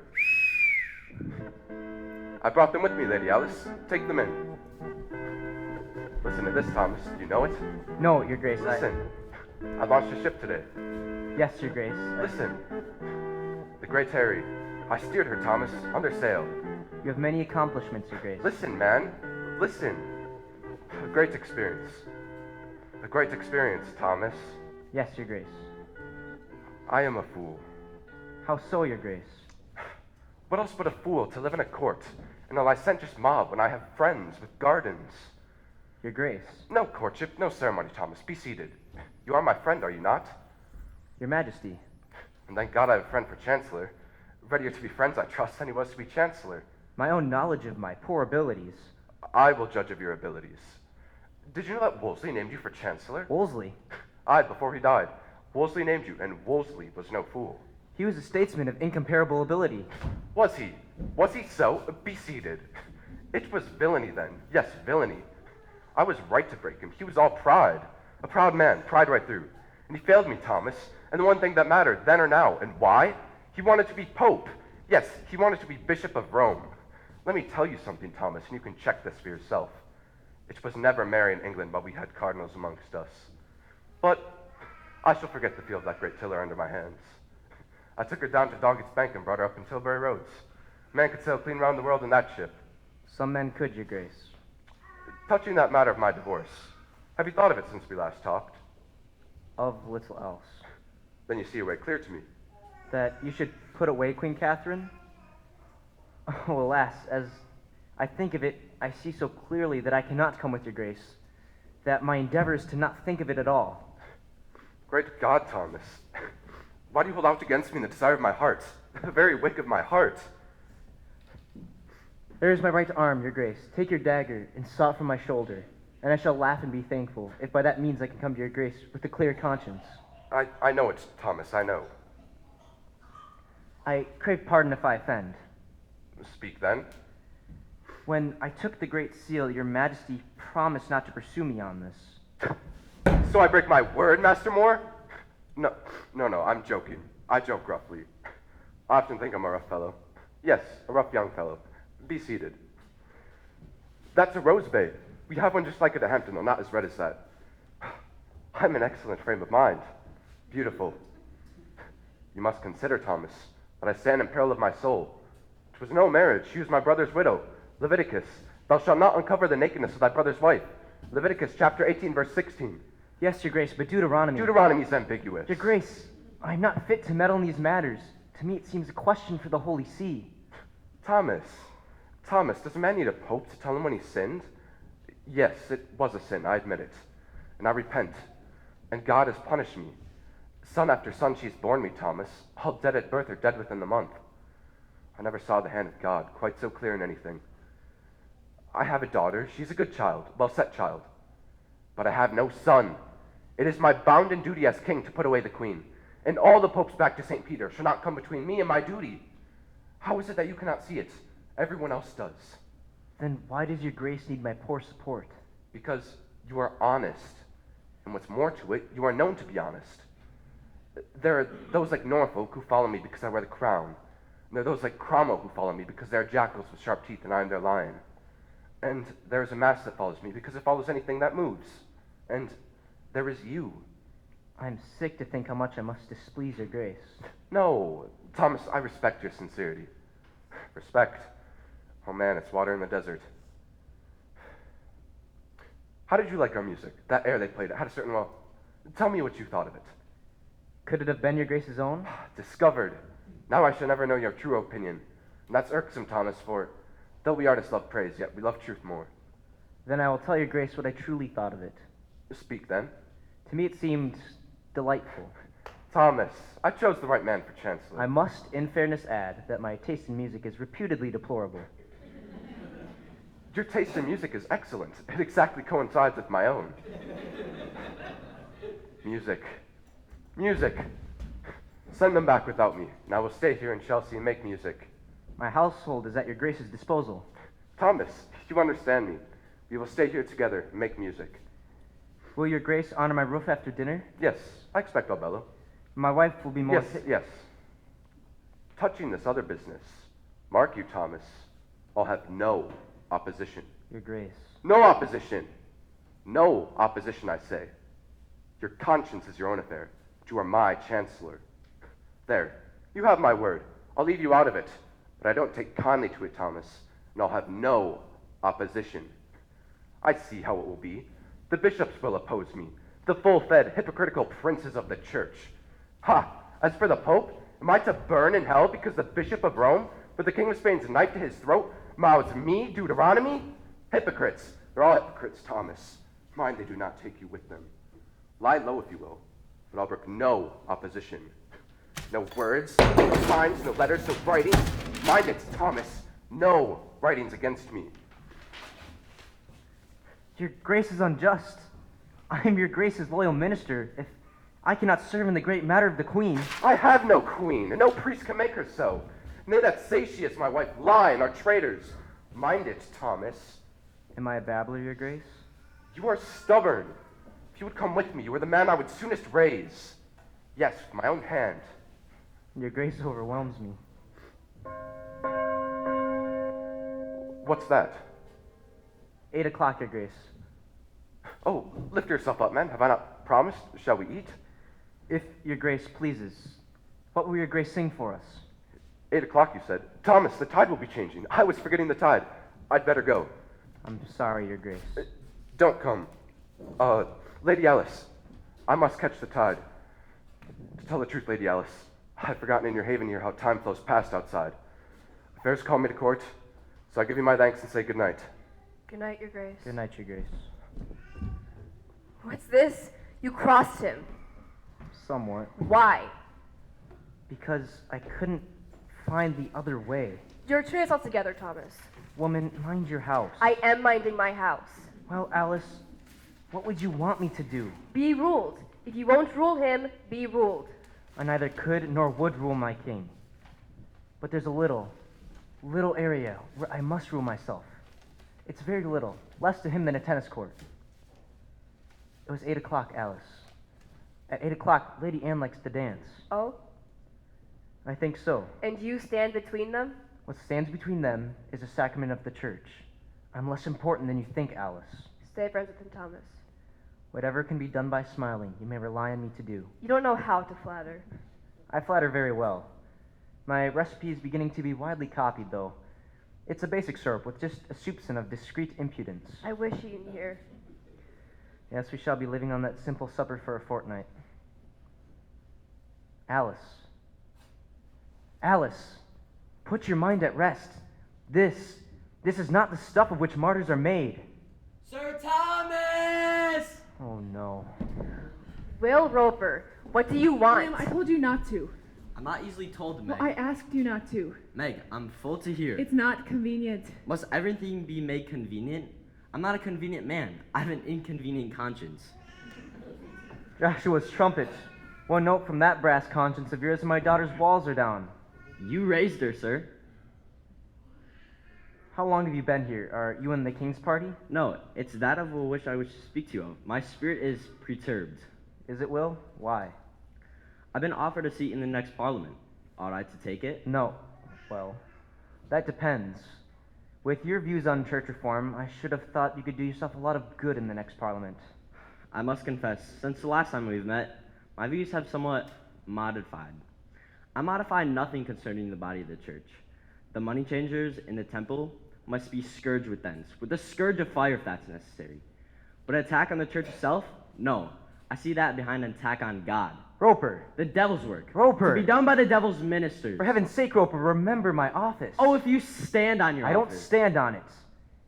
J: I brought them with me, Lady Alice. Take them in. Listen to this, Thomas. Do you know it?
C: No, Your Grace,
J: Listen. I launched a ship today.
C: Yes, Your Grace.
J: Listen. The Great Harry. I steered her, Thomas, under sail.
C: You have many accomplishments, Your Grace.
J: Listen, man. Listen. A great experience. A great experience, Thomas.
C: Yes, Your Grace.
J: I am a fool.
C: How so, Your Grace?
J: What else but a fool to live in a court in a licentious mob when I have friends with gardens?
C: Your Grace.
J: No courtship, no ceremony, Thomas. Be seated. You are my friend, are you not?
C: Your Majesty.
J: And thank God I have a friend for Chancellor. Readier to be friends, I trust, than he was to be Chancellor.
C: My own knowledge of my poor abilities.
J: I will judge of your abilities. Did you know that Wolsey named you for Chancellor?
C: Wolsey?
J: Aye, before he died. Wolsey named you, and Wolsey was no fool.
C: He was a statesman of incomparable ability.
J: Was he? Was he so? Be seated. It was villainy then. Yes, villainy. I was right to break him. He was all pride. A proud man, pride right through. And he failed me, Thomas. And the one thing that mattered, then or now. And why? He wanted to be Pope. Yes, he wanted to be Bishop of Rome. Let me tell you something, Thomas, and you can check this for yourself. It was never merry in England while we had cardinals amongst us. But I shall forget the feel of that great tiller under my hands. I took her down to Doggett's Bank and brought her up in Tilbury Roads. Man could sail clean round the world in that ship.
C: Some men could, Your Grace.
J: Touching that matter of my divorce, have you thought of it since we last talked?
C: Of little else.
J: Then you see a way clear to me.
C: That you should put away Queen Catherine? Oh, alas, as I think of it, I see so clearly that I cannot come with Your Grace, that my endeavor is to not think of it at all.
J: Great God, Thomas. Why do you hold out against me in the desire of my heart, the very wick of my heart?
C: There is my right arm, Your Grace. Take your dagger and saw it from my shoulder. and I shall laugh and be thankful, if by that means I can come to your grace with a clear conscience.
J: I know it, Thomas, I know.
C: I crave pardon if I offend.
J: Speak then.
C: When I took the Great Seal, your Majesty promised not to pursue me on this.
J: So I break my word, Master Moore? No, I'm joking. I joke roughly. I often think I'm a rough fellow. Yes, a rough young fellow. Be seated. That's a rose bay. We have one just like it at Hampton, though not as red as that. I'm in excellent frame of mind. Beautiful. You must consider, Thomas, that I stand in peril of my soul. 'Twas no marriage. She was my brother's widow. Leviticus, thou shalt not uncover the nakedness of thy brother's wife. Leviticus chapter 18, verse 16.
C: Yes, your grace, but Deuteronomy...
J: Deuteronomy's ambiguous.
C: Your grace, I am not fit to meddle in these matters. To me it seems a question for the Holy See.
J: Thomas, does a man need a pope to tell him when he sinned? Yes, it was a sin, I admit it. And I repent. And God has punished me. Son after son she's borne me, Thomas, all dead at birth or dead within the month. I never saw the hand of God quite so clear in anything. I have a daughter. She's a good child, well-set child. But I have no son. It is my bounden duty as king to put away the queen, and all the popes back to St. Peter shall not come between me and my duty. How is it that you cannot see it? Everyone else does.
C: Then why does your grace need my poor support?
J: Because you are honest. And what's more to it, you are known to be honest. There are those like Norfolk who follow me because I wear the crown. And there are those like Cromwell who follow me because they are jackals with sharp teeth and I am their lion. And there is a mass that follows me because it follows anything that moves. And there is you.
C: I'm sick to think how much I must displease your grace.
J: No, Thomas, I respect your sincerity. Respect. Oh man, it's water in the desert. How did you like our music? That air they played, it had a certain, well, tell me what you thought of it.
C: Could it have been your grace's own?
J: Discovered. Now I shall never know your true opinion. And that's irksome, Thomas, for though we artists love praise, yet we love truth more.
C: Then I will tell your grace what I truly thought of it.
J: Speak then.
C: To me it seemed delightful.
J: Thomas, I chose the right man for chancellor.
C: I must, in fairness, add that my taste in music is reputedly deplorable.
J: Your taste in music is excellent. It exactly coincides with my own. Music. Send them back without me, and I will stay here in Chelsea and make music.
C: My household is at your grace's disposal.
J: Thomas, you understand me. We will stay here together and make music.
C: Will your grace honor my roof after dinner?
J: Yes, I expect I'll bellow.
C: My wife will be more...
J: Yes. Touching this other business, mark you, Thomas, I'll have no opposition.
C: Your grace.
J: No opposition. No opposition, I say. Your conscience is your own affair, but you are my chancellor. There, you have my word. I'll leave you out of it, but I don't take kindly to it, Thomas, and I'll have no opposition. I see how it will be. The bishops will oppose me, the full-fed, hypocritical princes of the church. Ha! As for the Pope, am I to burn in hell because the Bishop of Rome, with the King of Spain's knife to his throat, mouths me Deuteronomy? Hypocrites. They're all hypocrites, Thomas. Mind they do not take you with them. Lie low if you will, but I'll brook no opposition. No words, no signs, no letters, no writings. Mind it, Thomas. No writings against me.
C: Your grace is unjust. I am your grace's loyal minister. If I cannot serve in the great matter of the queen...
J: I have no queen, and no priest can make her so. And they that say she is my wife lie and are traitors. Mind it, Thomas.
C: Am I a babbler, your grace?
J: You are stubborn. If you would come with me, you are the man I would soonest raise. Yes, with my own hand.
C: Your grace overwhelms me.
J: What's that?
C: 8 o'clock, your grace.
J: Oh, lift yourself up, man. Have I not promised? Shall we eat?
C: If your grace pleases, what will your grace sing for us?
J: 8 o'clock, you said. Thomas, the tide will be changing. I was forgetting the tide. I'd better go.
C: I'm sorry, your grace.
J: Don't come. Lady Alice, I must catch the tide. To tell the truth, Lady Alice, I've forgotten in your haven here how time flows past outside. Affairs call me to court, so I give you my thanks and say good night.
F: Good night, your grace.
C: Good night, your grace.
F: What's this? You crossed him.
C: Somewhat.
F: Why?
C: Because I couldn't find the other way.
F: You're turning us all together, Thomas.
C: Woman, mind your house.
F: I am minding my house.
C: Well, Alice, What would you want me to do?
F: Be ruled. If you won't rule him, be ruled.
C: I neither could nor would rule my king. But there's a little area where I must rule myself. It's very little, less to him than a tennis court. It was 8 o'clock, Alice. At 8 o'clock, Lady Anne likes to dance.
F: Oh?
C: I think so.
F: And you stand between them?
C: What stands between them is the sacrament of the church. I'm less important than you think, Alice.
F: Stay friends with him, Thomas.
C: Whatever can be done by smiling, you may rely on me to do.
F: You don't know how to flatter.
C: I flatter very well. My recipe is beginning to be widely copied, though. It's a basic syrup with just a soupçon of discreet impudence.
F: I wish you knew here.
C: Yes, we shall be living on that simple supper for a fortnight. Alice. Alice, put your mind at rest. This is not the stuff of which martyrs are made.
K: Sir Thomas!
C: Oh, no.
F: Will Roper, what do you want?
G: William, I told you not to.
K: I'm not easily told, Meg.
G: Well, I asked you not to.
K: Meg, I'm full to hear.
G: It's not convenient.
K: Must everything be made convenient? I'm not a convenient man. I have an inconvenient conscience.
C: Joshua's trumpet. One note from that brass conscience of yours and my daughter's walls are down.
K: You raised her, sir.
C: How long have you been here? Are you in the king's party?
K: No, it's that of which I wish to speak to you of. My spirit is perturbed.
C: Is it, Will? Why?
K: I've been offered a seat in the next parliament. Ought I to take it?
C: No. Well, that depends. With your views on church reform, I should have thought you could do yourself a lot of good in the next parliament.
K: I must confess, since the last time we've met, my views have somewhat modified. I modify nothing concerning the body of the church. The money changers in the temple must be scourged with thence, with a scourge of fire if that's necessary. But an attack on the church itself? No. I see that behind an attack on God.
C: Roper!
K: The devil's work.
C: Roper!
K: To be done by the devil's ministers.
C: For heaven's sake, Roper, remember my office.
K: Oh, if you stand on your
C: I don't
K: office.
C: stand on it.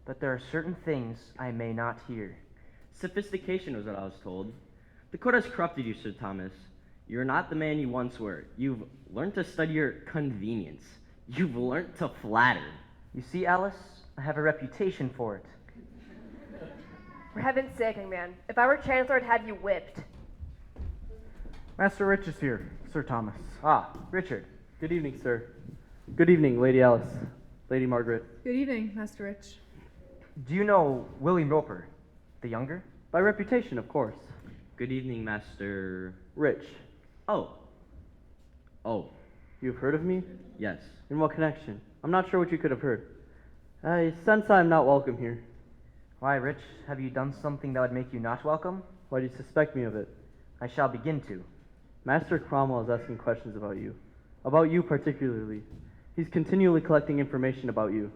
C: But there are certain things I may not hear.
K: Sophistication was what I was told. The court has corrupted you, Sir Thomas. You're not the man you once were. You've learned to study your convenience. You've learned to flatter.
C: You see, Alice, I have a reputation for it.
F: For heaven's sake, young man, if I were chancellor, I'd have you whipped.
B: Master Rich is here, Sir Thomas.
C: Ah, Richard.
D: Good evening, sir. Good evening, Lady Alice. Lady Margaret.
G: Good evening, Master Rich.
C: Do you know William Roper, the younger?
D: By reputation, of course.
K: Good evening, Master...
D: Rich.
K: Oh.
D: You've heard of me?
K: Yes.
D: In what connection? I'm not sure what you could have heard. I sense I'm not welcome here.
C: Why, Rich, have you done something that would make you not welcome?
D: Why do you suspect me of it?
C: I shall begin to.
D: Master Cromwell is asking questions about you. About you particularly. He's continually collecting information about you.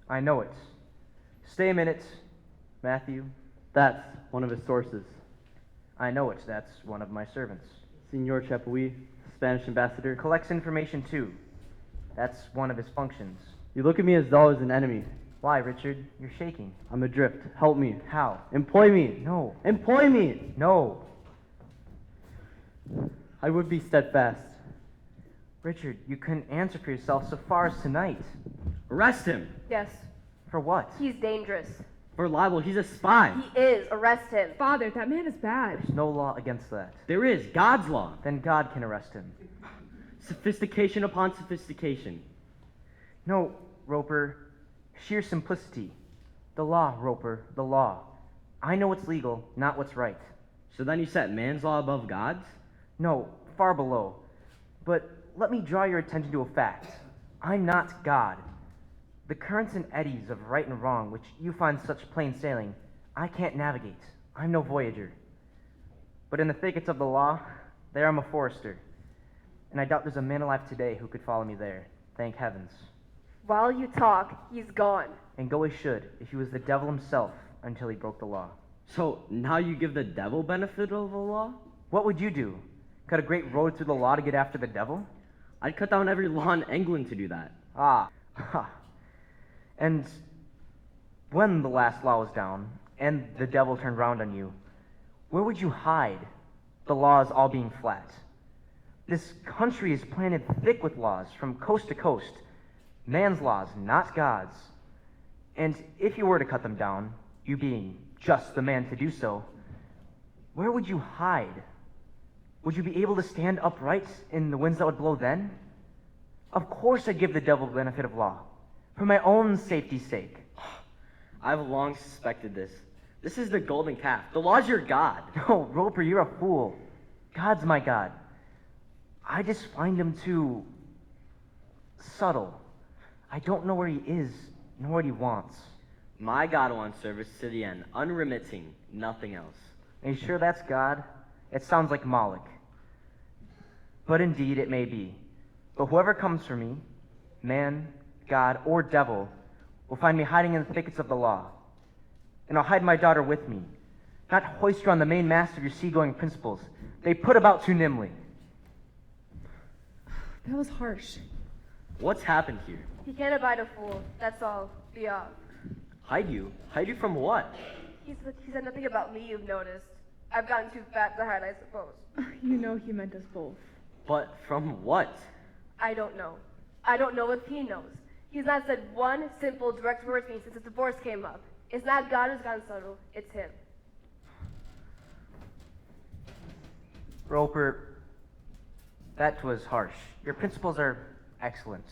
C: I know it. Stay a minute, Matthew.
D: That's one of his sources.
C: I know it. That's one of my servants.
D: Senor Chapuis, Spanish ambassador.
C: Collects information too. That's one of his functions.
D: You look at me as though I was an enemy.
C: Why, Richard? You're shaking.
D: I'm adrift. Help me.
C: How?
D: Employ me.
C: No.
D: Employ me.
C: No.
D: I would be steadfast.
C: Richard, you couldn't answer for yourself so far as tonight.
K: Arrest him.
F: Yes,
C: For what?
F: he's dangerous.
K: For libel, he's a spy.
F: He is. Arrest him.
G: Father, that man is bad.
C: There's no law against that.
K: There is God's law.
C: Then God can arrest him.
K: Sophistication upon sophistication.
C: No, Roper. Sheer simplicity. The law, Roper, the law. I know what's legal, not what's right.
K: So then you set man's law above God's?
C: No, far below. But let me draw your attention to a fact. I'm not God. The currents and eddies of right and wrong, which you find such plain sailing, I can't navigate. I'm no voyager. But in the thickets of the law, there I'm a forester. And I doubt there's a man alive today who could follow me there. Thank heavens.
F: While you talk, he's gone.
C: And go he should, if he was the devil himself, until he broke the law.
K: So now you give the devil benefit of the law?
C: What would you do? Cut a great road through the law to get after the devil?
K: I'd cut down every law in England to do that.
C: Ah, ha. And when the last law was down, and the devil turned round on you, where would you hide, the laws all being flat? This country is planted thick with laws from coast to coast. Man's laws, not God's. And if you were to cut them down, you being just the man to do so, Where would you hide? Would you be able to stand upright in the winds that would blow then? Of course I'd give the devil the benefit of law, for my own safety's sake.
K: I've long suspected this. This is the golden calf. The law's your god.
C: No, Roper, you're a fool. God's my God. I just find him too subtle. I don't know where he is, nor what he wants.
K: My God wants service to the end, unremitting, nothing else.
C: Are you sure that's God? It sounds like Moloch. But indeed it may be. But whoever comes for me, man, God, or devil, will find me hiding in the thickets of the law. And I'll hide my daughter with me, not hoist her on the main mast of your seagoing principles. They put about too nimbly.
G: That was harsh.
K: What's happened here?
F: He can't abide a fool. That's all. Be off.
K: Hide you? Hide you from what?
F: He said nothing about me, you've noticed. I've gotten too fat to hide, I suppose.
G: You know he meant us both.
K: But from what?
F: I don't know. I don't know if he knows. He's not said one simple, direct word to me since the divorce came up. It's not God who's gone subtle, it's him.
C: Roper, that was harsh. Your principles are excellent.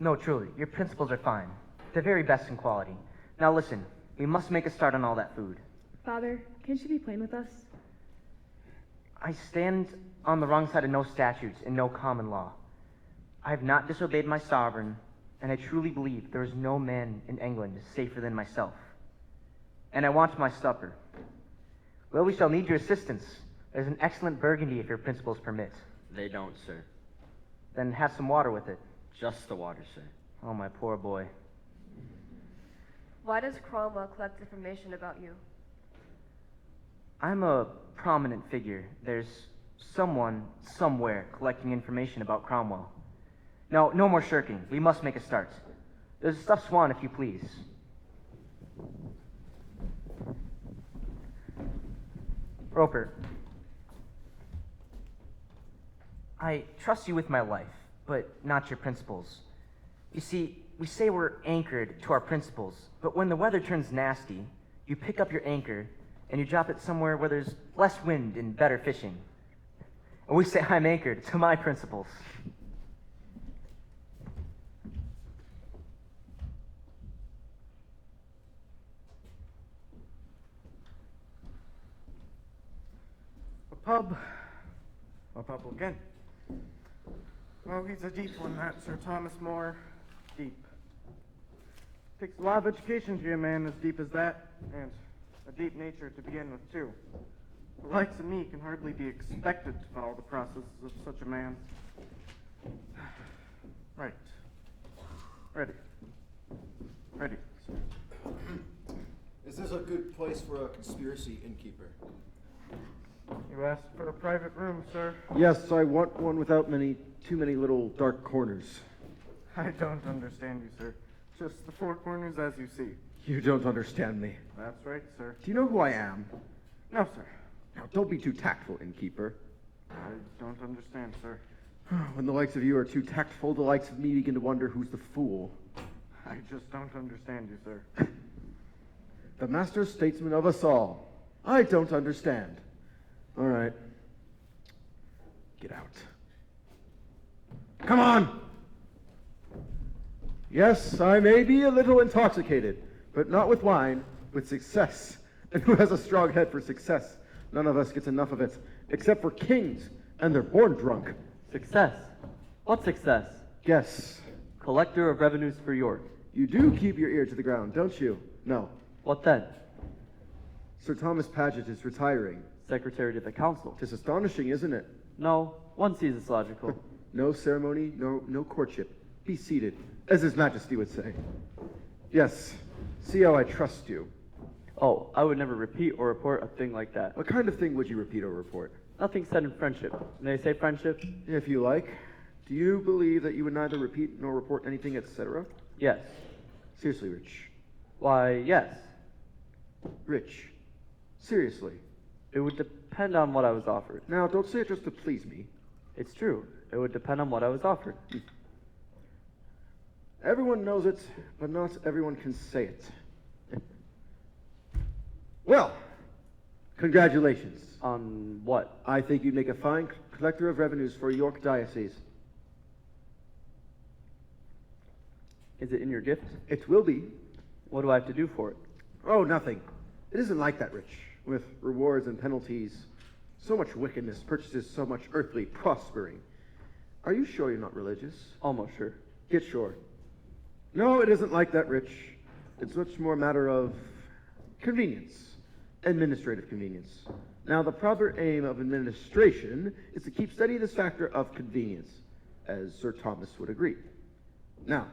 C: No, truly, your principles are fine. The very best in quality. Now listen, we must make a start on all that food.
G: Father, can't you be plain with us?
C: I stand on the wrong side of no statutes and no common law. I have not disobeyed my sovereign, and I truly believe there is no man in England safer than myself. And I want my supper. Well, we shall need your assistance. There's an excellent burgundy if your principles permit.
K: They don't, sir.
C: Then have some water with it.
K: Just the water, sir.
C: Oh, my poor boy.
F: Why does Cromwell collect information about you?
C: I'm a prominent figure. There's someone, somewhere, collecting information about Cromwell. No, no more shirking. We must make a start. There's a stuffed swan, if you please. Roper, I trust you with my life, but not your principles. You see, we say we're anchored to our principles, but when the weather turns nasty, you pick up your anchor and you drop it somewhere where there's less wind and better fishing. And we say I'm anchored to my principles.
B: A pub again. Oh, he's a deep one, that Sir Thomas More. Deep. Takes a lot of education to be a man as deep as that, and a deep nature to begin with, too. The likes of me can hardly be expected to follow the processes of such a man. Right. Ready. Ready, sir.
I: Is this a good place for a conspiracy, innkeeper?
B: You asked for a private room, sir.
I: Yes, I want one without too many little dark corners.
B: I don't understand you, sir. Just the four corners as you see.
I: You don't understand me.
B: That's right, sir.
I: Do you know who I am?
B: No, sir.
I: Now, don't be too tactful, innkeeper.
B: I don't understand, sir.
I: When the likes of you are too tactful, the likes of me begin to wonder who's the fool.
B: I just don't understand you, sir.
I: The master statesman of us all. I don't understand. All right. Get out. Come on! Yes, I may be a little intoxicated, but not with wine, with success. And who has a strong head for success? None of us gets enough of it, except for kings, and they're born drunk.
D: Success? What success?
I: Guess.
D: Collector of revenues for York.
I: You do keep your ear to the ground, don't you? No.
D: What then?
I: Sir Thomas Paget is retiring.
D: Secretary to the council.
I: 'Tis astonishing, isn't it?
D: No, one sees it's logical.
I: No ceremony, no courtship. Be seated, as His Majesty would say. Yes, see how I trust you.
D: Oh, I would never repeat or report a thing like that.
I: What kind of thing would you repeat or report?
D: Nothing said in friendship. May I say friendship?
I: If you like. Do you believe that you would neither repeat nor report anything, etc.?
D: Yes.
I: Seriously, Rich.
D: Why, yes.
I: Rich. Seriously.
D: It would depend on what I was offered.
I: Now, don't say it just to please me.
D: It's true. It would depend on what I was offered.
I: Everyone knows it, but not everyone can say it. Well, Congratulations.
D: On what?
I: I think you'd make a fine collector of revenues for York Diocese.
D: Is it in your gift?
I: It will be.
D: What do I have to do for it?
I: Oh, nothing. It isn't like that, Rich. With rewards and penalties, so much wickedness purchases so much earthly prospering. Are you sure you're not religious?
D: Almost sure.
I: Get sure. No, it isn't like that, Rich. It's much more a matter of convenience. Administrative convenience. Now, the proper aim of administration is to keep steady this factor of convenience, as Sir Thomas would agree. Now,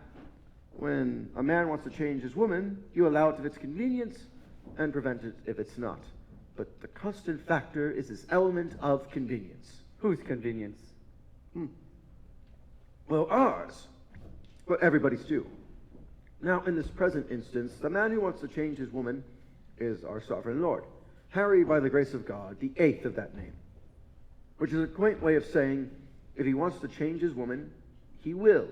I: when a man wants to change his woman, you allow it if it's convenience and prevent it if it's not. But the constant factor is this element of convenience.
D: Whose convenience?
I: Well, ours. But everybody's too. Now, in this present instance, the man who wants to change his woman is our sovereign Lord, Harry, by the grace of God, the 8th of that name, which is a quaint way of saying if he wants to change his woman, he will.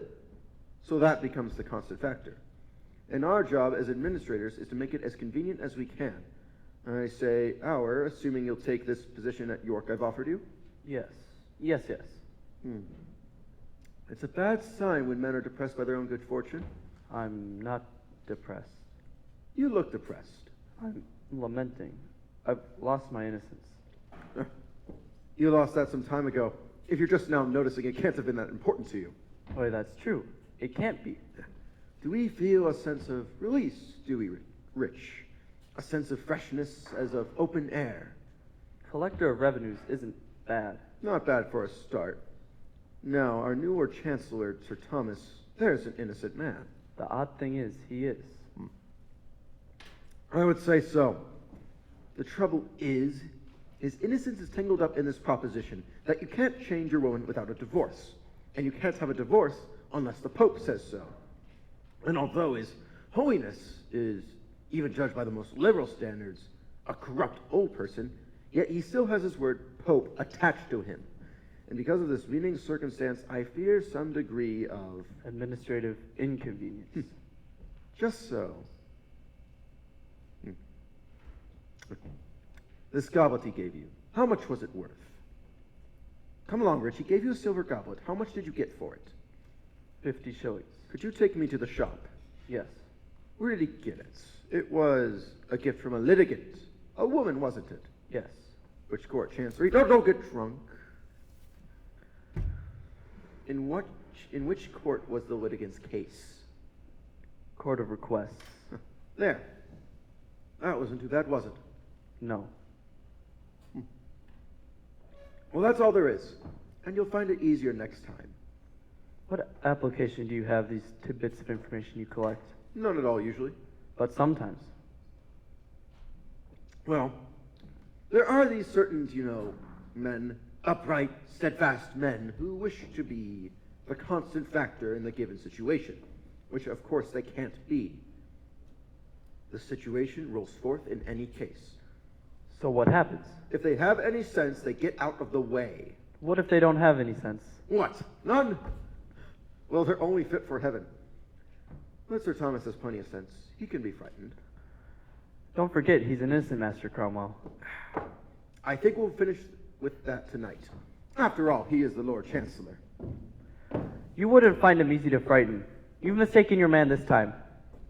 I: So that becomes the constant factor. And our job as administrators is to make it as convenient as we can. I say our, assuming you'll take this position at York I've offered you.
D: Yes. Yes.
I: It's a bad sign when men are depressed by their own good fortune.
D: I'm not depressed.
I: You look depressed.
D: I'm lamenting. I've lost my innocence.
I: You lost that some time ago. If you're just now noticing, it can't have been that important to you.
D: Why, that's true. It can't be.
I: Do we feel a sense of release, do we, Rich? A sense of freshness as of open air?
D: Collector of revenues isn't bad.
I: Not bad for a start. Now, our new Lord Chancellor, Sir Thomas, there's an innocent man.
D: The odd thing is, he is.
I: I would say so. The trouble is, his innocence is tangled up in this proposition that you can't change your woman without a divorce. And you can't have a divorce unless the Pope says so. And although His Holiness is, even judged by the most liberal standards, a corrupt old person, yet he still has his word Pope attached to him. And because of this meaning circumstance, I fear some degree of
D: administrative inconvenience.
I: Just so. This goblet he gave you, how much was it worth? Come along, Rich. He gave you a silver goblet. How much did you get for it?
D: 50 shillings.
I: Could you take me to the shop?
D: Yes.
I: Where did he get it? It was a gift from a litigant. A woman, wasn't it?
D: Yes.
I: Which court? Chancery? Don't get drunk. In which court was the litigant's case?
D: Court of requests.
I: There. That wasn't too bad, was it?
D: No.
I: Well, that's all there is. And you'll find it easier next time.
D: What application do you have these tidbits of information you collect?
I: None at all, usually.
D: But sometimes.
I: Well, there are these certain, men, upright, steadfast men, who wish to be the constant factor in the given situation, which of course they can't be. The situation rolls forth in any case.
D: So what happens?
I: If they have any sense, they get out of the way.
D: What if they don't have any sense?
I: What? None? Well, they're only fit for heaven. But Sir Thomas has plenty of sense. He can be frightened.
D: Don't forget, he's an innocent, Master Cromwell.
I: I think we'll finish with that tonight. After all, he is the Lord Chancellor.
D: You wouldn't find him easy to frighten. You've mistaken your man this time.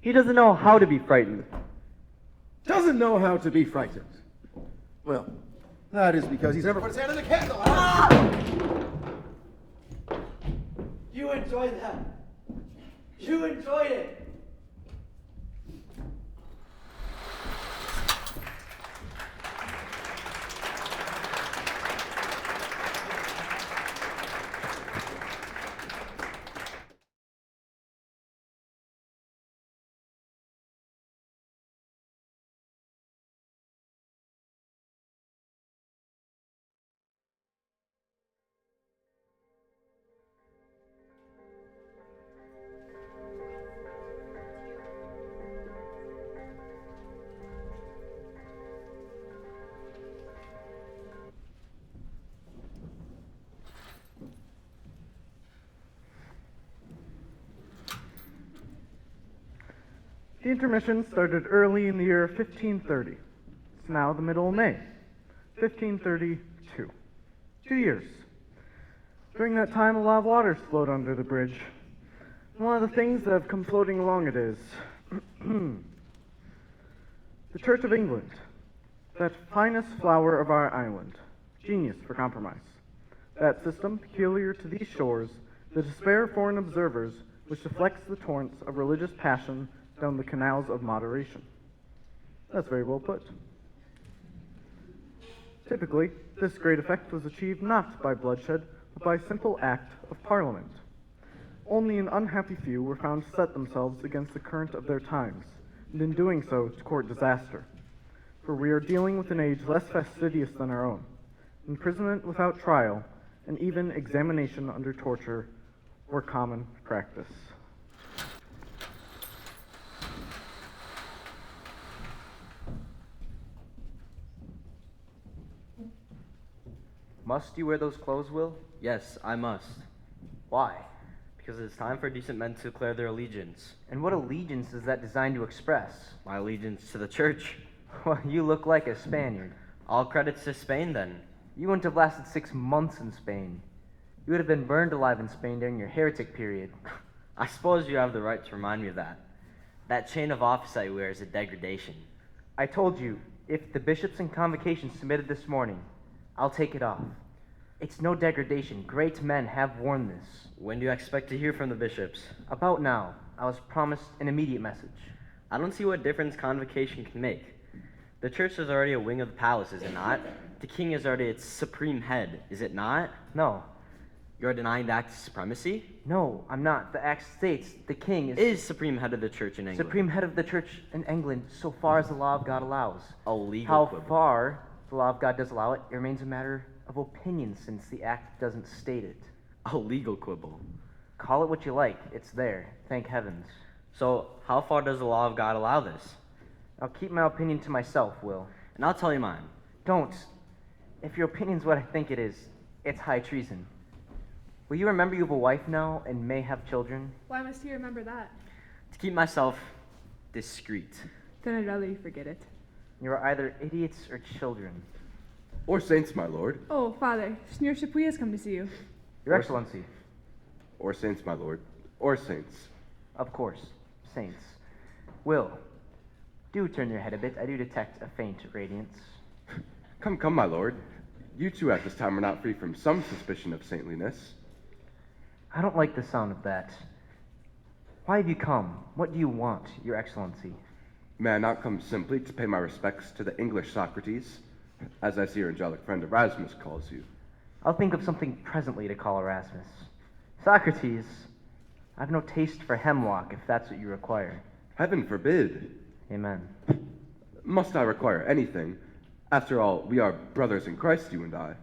D: He doesn't know how to be frightened.
I: Doesn't know how to be frightened. Well, that is because he's never put his hand in a candle.
B: You enjoyed that. You enjoyed it. The intermission started early in the year 1530. It's now the middle of May. 1532. 2 years. During that time, a lot of waters flowed under the bridge. And one of the things that have come floating along it is the Church of England, that finest flower of our island, genius for compromise. That system, peculiar to these shores, the despair of foreign observers, which deflects the torrents of religious passion down the canals of moderation. That's very well put. Typically, this great effect was achieved not by bloodshed, but by simple act of Parliament. Only an unhappy few were found to set themselves against the current of their times, and in doing so to court disaster. For we are dealing with an age less fastidious than our own. Imprisonment without trial, and even examination under torture, were common practice.
C: Must you wear those clothes, Will?
K: Yes, I must.
C: Why?
K: Because it's time for decent men to declare their allegiance.
C: And what allegiance is that designed to express?
K: My allegiance to the church.
C: Well, you look like a Spaniard.
K: All credits to Spain, then.
C: You wouldn't have lasted 6 months in Spain. You would have been burned alive in Spain during your heretic period.
K: I suppose you have the right to remind me of that. That chain of office I wear is a degradation.
C: I told you, if the bishops and convocations submitted this morning, I'll take it off. It's no degradation. Great men have worn this.
K: When do you expect to hear from the bishops?
C: About now. I was promised an immediate message.
K: I don't see what difference convocation can make. The church is already a wing of the palace, is it not? The king is already its supreme head, is it not?
C: No.
K: You're denying the Act of supremacy?
C: No, I'm not. The Act states the king
K: Is supreme head of the church in England.
C: supreme head of the church in England so far as the law of God allows.
K: A legal
C: How
K: quibble.
C: far the law of God does allow it, it remains a matter of opinion since the Act doesn't state it.
K: A legal quibble.
C: Call it what you like. It's there. Thank heavens.
K: So, how far does the law of God allow this?
C: I'll keep my opinion to myself, Will.
K: And I'll tell you mine.
C: Don't. If your opinion's what I think it is, it's high treason. Will you remember you have a wife now and may have children?
G: Why must you remember that?
K: To keep myself discreet.
G: Then I'd rather you forget it.
C: You are either idiots or children.
J: Or saints, my lord.
G: Oh, Father, Sr. Chapuis has come to see you.
C: Your Excellency.
J: Or saints, my lord. Or saints.
C: Of course. Saints. Will, do turn your head a bit. I do detect a faint radiance.
J: Come, come, my lord. You two at this time are not free from some suspicion of saintliness.
C: I don't like the sound of that. Why have you come? What do you want, Your Excellency?
J: May I not come simply to pay my respects to the English Socrates, as I see your angelic friend Erasmus calls you?
C: I'll think of something presently to call Erasmus. Socrates, I've no taste for hemlock, if that's what you require.
J: Heaven forbid.
C: Amen.
J: Must I require anything? After all, we are brothers in Christ, you and I.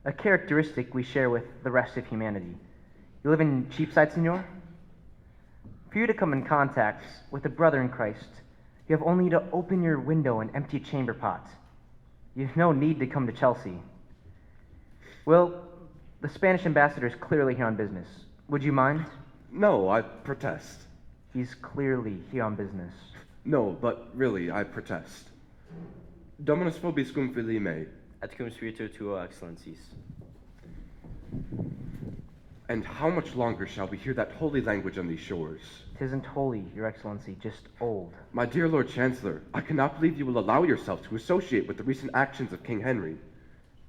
C: A characteristic we share with the rest of humanity. You live in Cheapside, senor? For you to come in contact with a brother in Christ, you have only to open your window and empty a chamber pot. You have no need to come to Chelsea. Well, the Spanish ambassador is clearly here on business. Would you mind?
J: No, I protest.
C: He's clearly here on business.
J: No, but really, I protest. Dominus vobiscum filime.
K: Et cum spiritu tuo, excellencies.
J: And how much longer shall we hear that holy language on these shores?
C: 'Tisn't holy, Your Excellency, just old.
J: My dear Lord Chancellor, I cannot believe you will allow yourself to associate with the recent actions of King Henry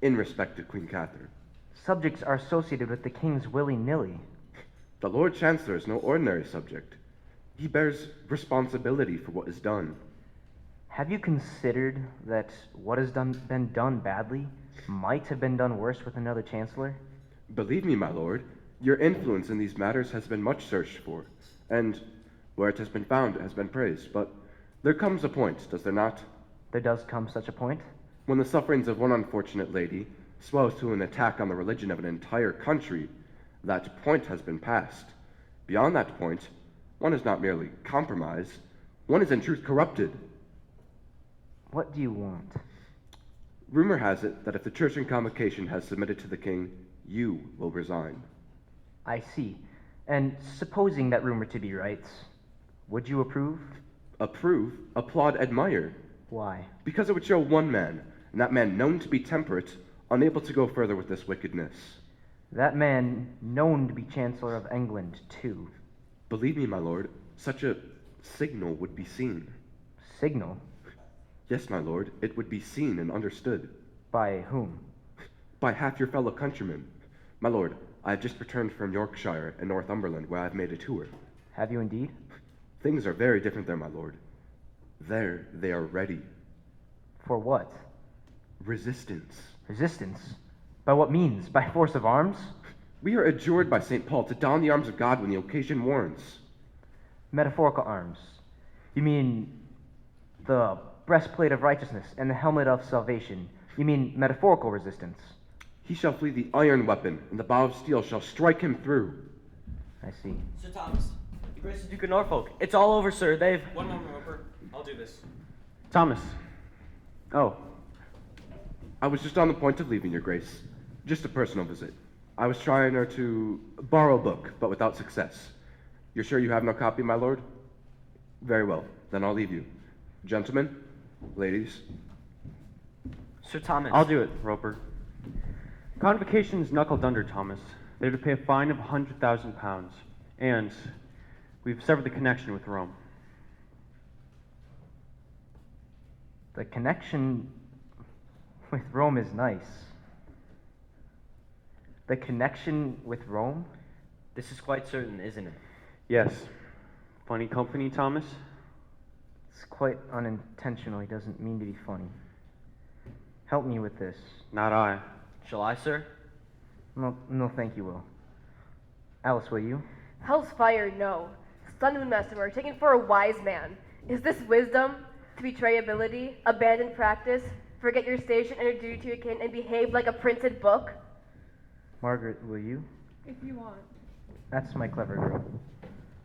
J: in respect to Queen Catherine.
C: Subjects are associated with the king's willy-nilly.
J: The Lord Chancellor is no ordinary subject. He bears responsibility for what is done.
C: Have you considered that what has been done badly might have been done worse with another chancellor?
J: Believe me, my lord, your influence in these matters has been much searched for, and where it has been found, it has been praised. But there comes a point, does there not?
C: There does come such a point.
J: When the sufferings of one unfortunate lady swells to an attack on the religion of an entire country, that point has been passed. Beyond that point, one is not merely compromised, one is in truth corrupted.
C: What do you want?
J: Rumor has it that if the church in convocation has submitted to the king, you will resign.
C: I see. And supposing that rumor to be right, would you approve?
J: Approve, applaud, admire.
C: Why?
J: Because it would show one man, and that man known to be temperate, unable to go further with this wickedness.
C: That man known to be Chancellor of England, too.
J: Believe me, my lord, such a signal would be seen.
C: Signal?
J: Yes, my lord, it would be seen and understood.
C: By whom?
J: By half your fellow countrymen. My lord, I have just returned from Yorkshire and Northumberland, where I have made a tour.
C: Have you indeed?
J: Things are very different there, my lord. There, they are ready.
C: For what?
J: Resistance.
C: Resistance? By what means? By force of arms?
J: We are adjured by St. Paul to don the arms of God when the occasion warrants.
C: Metaphorical arms. You mean the breastplate of righteousness and the helmet of salvation. You mean metaphorical resistance.
J: He shall flee the iron weapon, and the bow of steel shall strike him through.
C: I see.
K: Sir Thomas, the Grace of Duke of Norfolk. It's all over, sir. They've...
E: One moment, Roper. I'll do this. Thomas. Oh.
J: I was just on the point of leaving, your grace. Just a personal visit. I was trying to borrow a book, but without success. You're sure you have no copy, my lord? Very well, then I'll leave you. Gentlemen, ladies.
K: Sir Thomas.
E: I'll do it, Roper. Convocation's knuckled under, Thomas. They're to pay a fine of 100,000 pounds. And we've severed the connection with Rome.
C: The connection with Rome is nice. The connection with Rome?
K: This is quite certain, isn't it?
E: Yes. Funny company, Thomas?
C: It's quite unintentional. He doesn't mean to be funny. Help me with this.
E: Not I.
K: Shall I, sir?
C: No, thank you, Will. Alice, will you?
F: Hell's fire, no. Sun Moon Messenger, taken for a wise man. Is this wisdom? To betray ability, abandon practice, forget your station and your duty to your kin, and behave like a printed book?
C: Margaret, will you?
G: If you want.
C: That's my clever girl.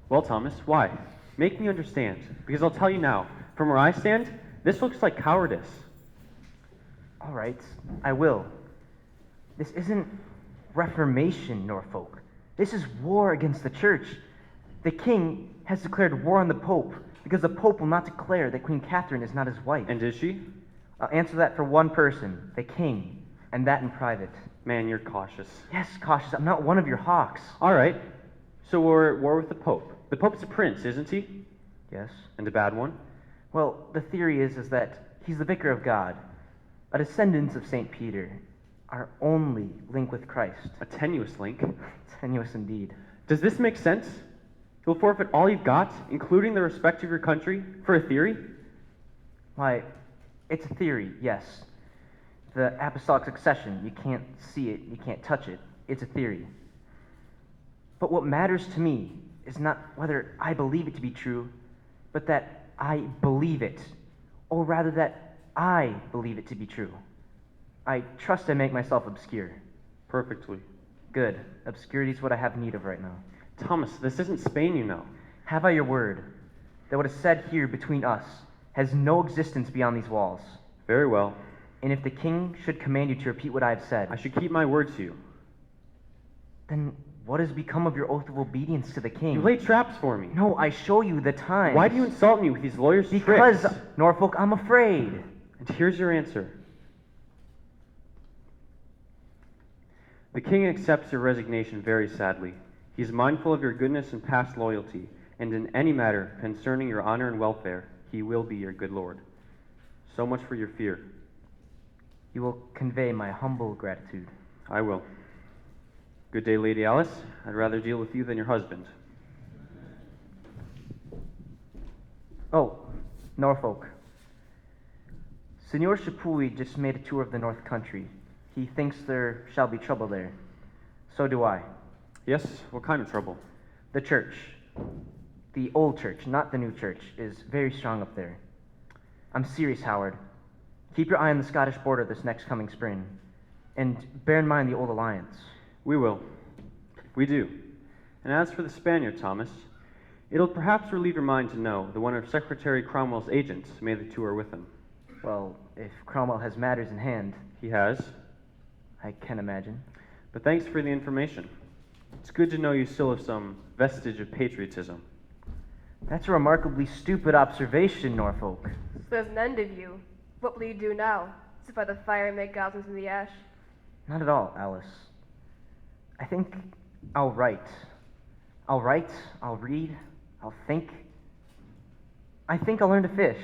E: Well, Thomas, why? Make me understand. Because I'll tell you now, from where I stand, this looks like cowardice.
C: All right, I will. This isn't Reformation, Norfolk. This is war against the church. The king has declared war on the Pope because the Pope will not declare that Queen Catherine is not his wife.
E: And is she?
C: I'll answer that for one person, the king, and that in private.
E: Man, you're cautious.
C: Yes, cautious. I'm not one of your hawks.
E: All right. So we're at war with the Pope. The Pope's a prince, isn't he?
C: Yes.
E: And a bad one?
C: Well, the theory is that he's the vicar of God, a descendant of St. Peter, our only link with Christ.
E: A tenuous link.
C: Tenuous indeed.
E: Does this make sense? You'll forfeit all you've got, including the respect of your country, for a theory?
C: Why, it's a theory, yes. The apostolic succession, you can't see it, you can't touch it. It's a theory. But what matters to me is not whether I believe it to be true, but that I believe it, or rather that I believe it to be true. I trust I make myself obscure.
E: Perfectly.
C: Good. Obscurity is what I have need of right now.
E: Thomas, this isn't Spain, you know.
C: Have I your word that what is said here between us has no existence beyond these walls?
E: Very well.
C: And if the king should command you to repeat what I have said,
E: I should keep my word to you.
C: then what has become of your oath of obedience to the king?
E: You lay traps for me.
C: No, I show you the time.
E: Why do you insult me with these lawyers'
C: Because,
E: tricks?
C: Norfolk, I'm afraid.
E: And here's your answer. The king accepts your resignation very sadly. He is mindful of your goodness and past loyalty, and in any matter concerning your honor and welfare, he will be your good lord. So much for your fear.
C: You will convey my humble gratitude.
E: I will. Good day, Lady Alice. I'd rather deal with you than your husband.
C: Oh, Norfolk. Signor Chapui just made a tour of the North Country. He thinks there shall be trouble there. So do I.
E: Yes? What kind of trouble?
C: The church, the old church, not the new church, is very strong up there. I'm serious, Howard. Keep your eye on the Scottish border this next coming spring, and bear in mind the old alliance.
E: We will. We do. And as for the Spaniard, Thomas, it'll perhaps relieve your mind to know that one of Secretary Cromwell's agents made the tour with him.
C: Well, if Cromwell has matters in hand.
E: He has.
C: I can imagine.
E: But thanks for the information. It's good to know you still have some vestige of patriotism.
C: That's a remarkably stupid observation, Norfolk.
F: So there's an end of you. What will you do now? Sit by the fire and make goblins in the ash.
C: Not at all, Alice. I think I'll write. I'll write, I'll read, I'll think. I think I'll learn to fish.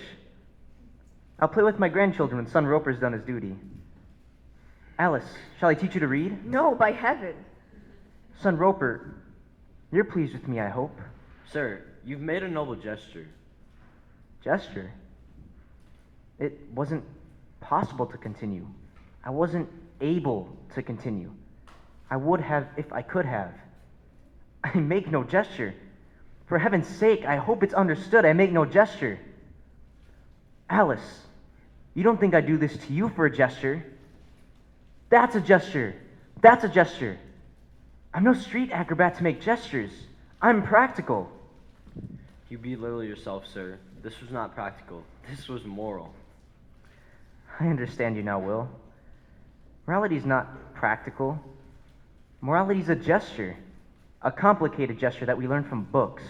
C: I'll play with my grandchildren when son Roper's done his duty. Alice, shall I teach you to read?
F: No, by heaven.
C: Son Roper, you're pleased with me, I hope.
K: Sir, you've made a noble gesture.
C: Gesture? It wasn't possible to continue. I wasn't able to continue. I would have if I could have. I make no gesture. For heaven's sake, I hope it's understood. I make no gesture. Alice, you don't think I do this to you for a gesture? That's a gesture. That's a gesture. I'm no street acrobat to make gestures. I'm practical.
K: You belittle yourself, sir. This was not practical. This was moral.
C: I understand you now, Will. Morality's not practical. Morality's a gesture. A complicated gesture that we learn from books.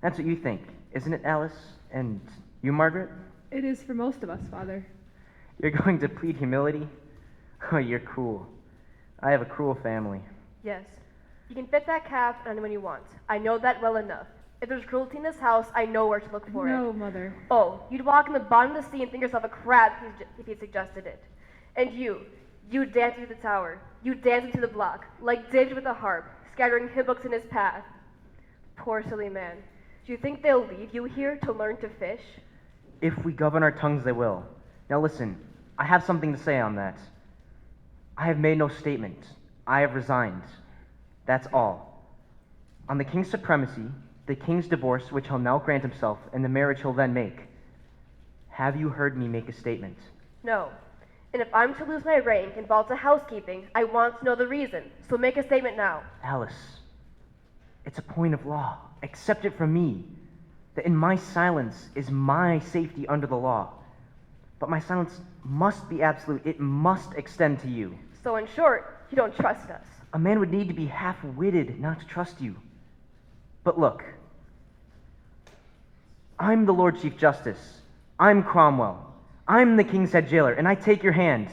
C: That's what you think, isn't it, Alice? And you, Margaret?
G: It is for most of us, Father.
C: You're going to plead humility? Oh, you're cruel. I have a cruel family.
F: Yes. You can fit that cap on anyone you want. I know that well enough. If there's cruelty in this house, I know where to look for it.
G: No, Mother.
F: Oh, you'd walk in the bottom of the sea and think yourself a crab if you suggested it. And you dance into the tower. You dance into the block, like David with a harp, scattering hymn books in his path. Poor silly man. Do you think they'll leave you here to learn to fish?
C: If we govern our tongues, they will. Now listen, I have something to say on that. I have made no statement. I have resigned. That's all. On the king's supremacy, the king's divorce, which he'll now grant himself, and the marriage he'll then make. Have you heard me make a statement?
F: No. And if I'm to lose my rank and fall to housekeeping, I want to know the reason. So make a statement now.
C: Alice, it's a point of law. Accept it from me. That in my silence is my safety under the law. But my silence must be absolute. It must extend to you.
F: So in short, you don't trust us.
C: A man would need to be half-witted not to trust you. But look, I'm the Lord Chief Justice. I'm Cromwell. I'm the king's head jailer, and I take your hand,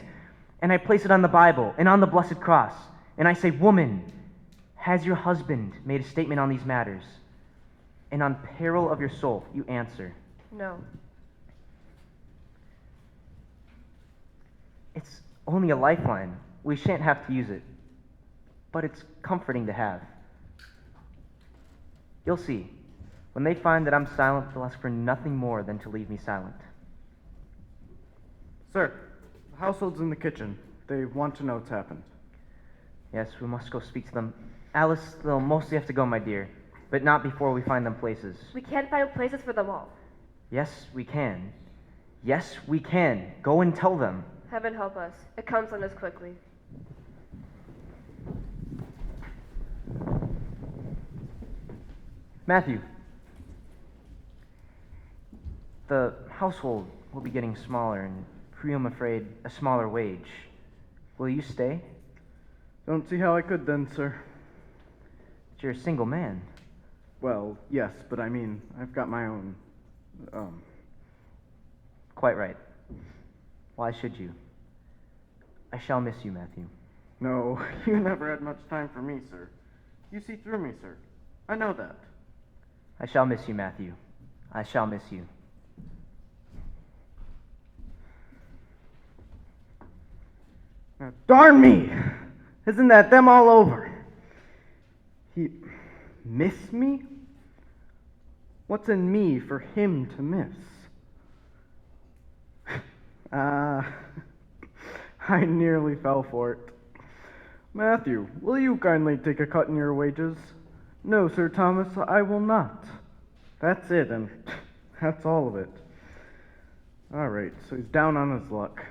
C: and I place it on the Bible and on the blessed cross, and I say, woman, has your husband made a statement on these matters? And on peril of your soul, you answer.
F: No.
C: It's only a lifeline. We shan't have to use it. But it's comforting to have. You'll see. When they find that I'm silent, they'll ask for nothing more than to leave me silent.
B: Sir, the household's in the kitchen. They want to know what's happened.
C: Yes, we must go speak to them. Alice, they'll mostly have to go, my dear, but not before we find them places.
F: We can't find places for them all.
C: Yes, we can. Yes, we can. Go and tell them.
F: Heaven help us. It comes on us quickly.
C: Matthew, the household will be getting smaller, and for you, I'm afraid, a smaller wage. Will you stay?
B: Don't see how I could then, sir.
C: But you're a single man.
B: Well, yes, but I mean, I've got my own,
C: Quite right. Why should you? I shall miss you, Matthew.
B: No, you never had much time for me, sir. You see through me, sir. I know that.
C: I shall miss you, Matthew. I shall miss you.
B: Now, darn me! Isn't that them all over? He miss me? What's in me for him to miss? I nearly fell for it. Matthew, will you kindly take a cut in your wages? No, Sir Thomas, I will not. That's it, and that's all of it. All right, so he's down on his luck.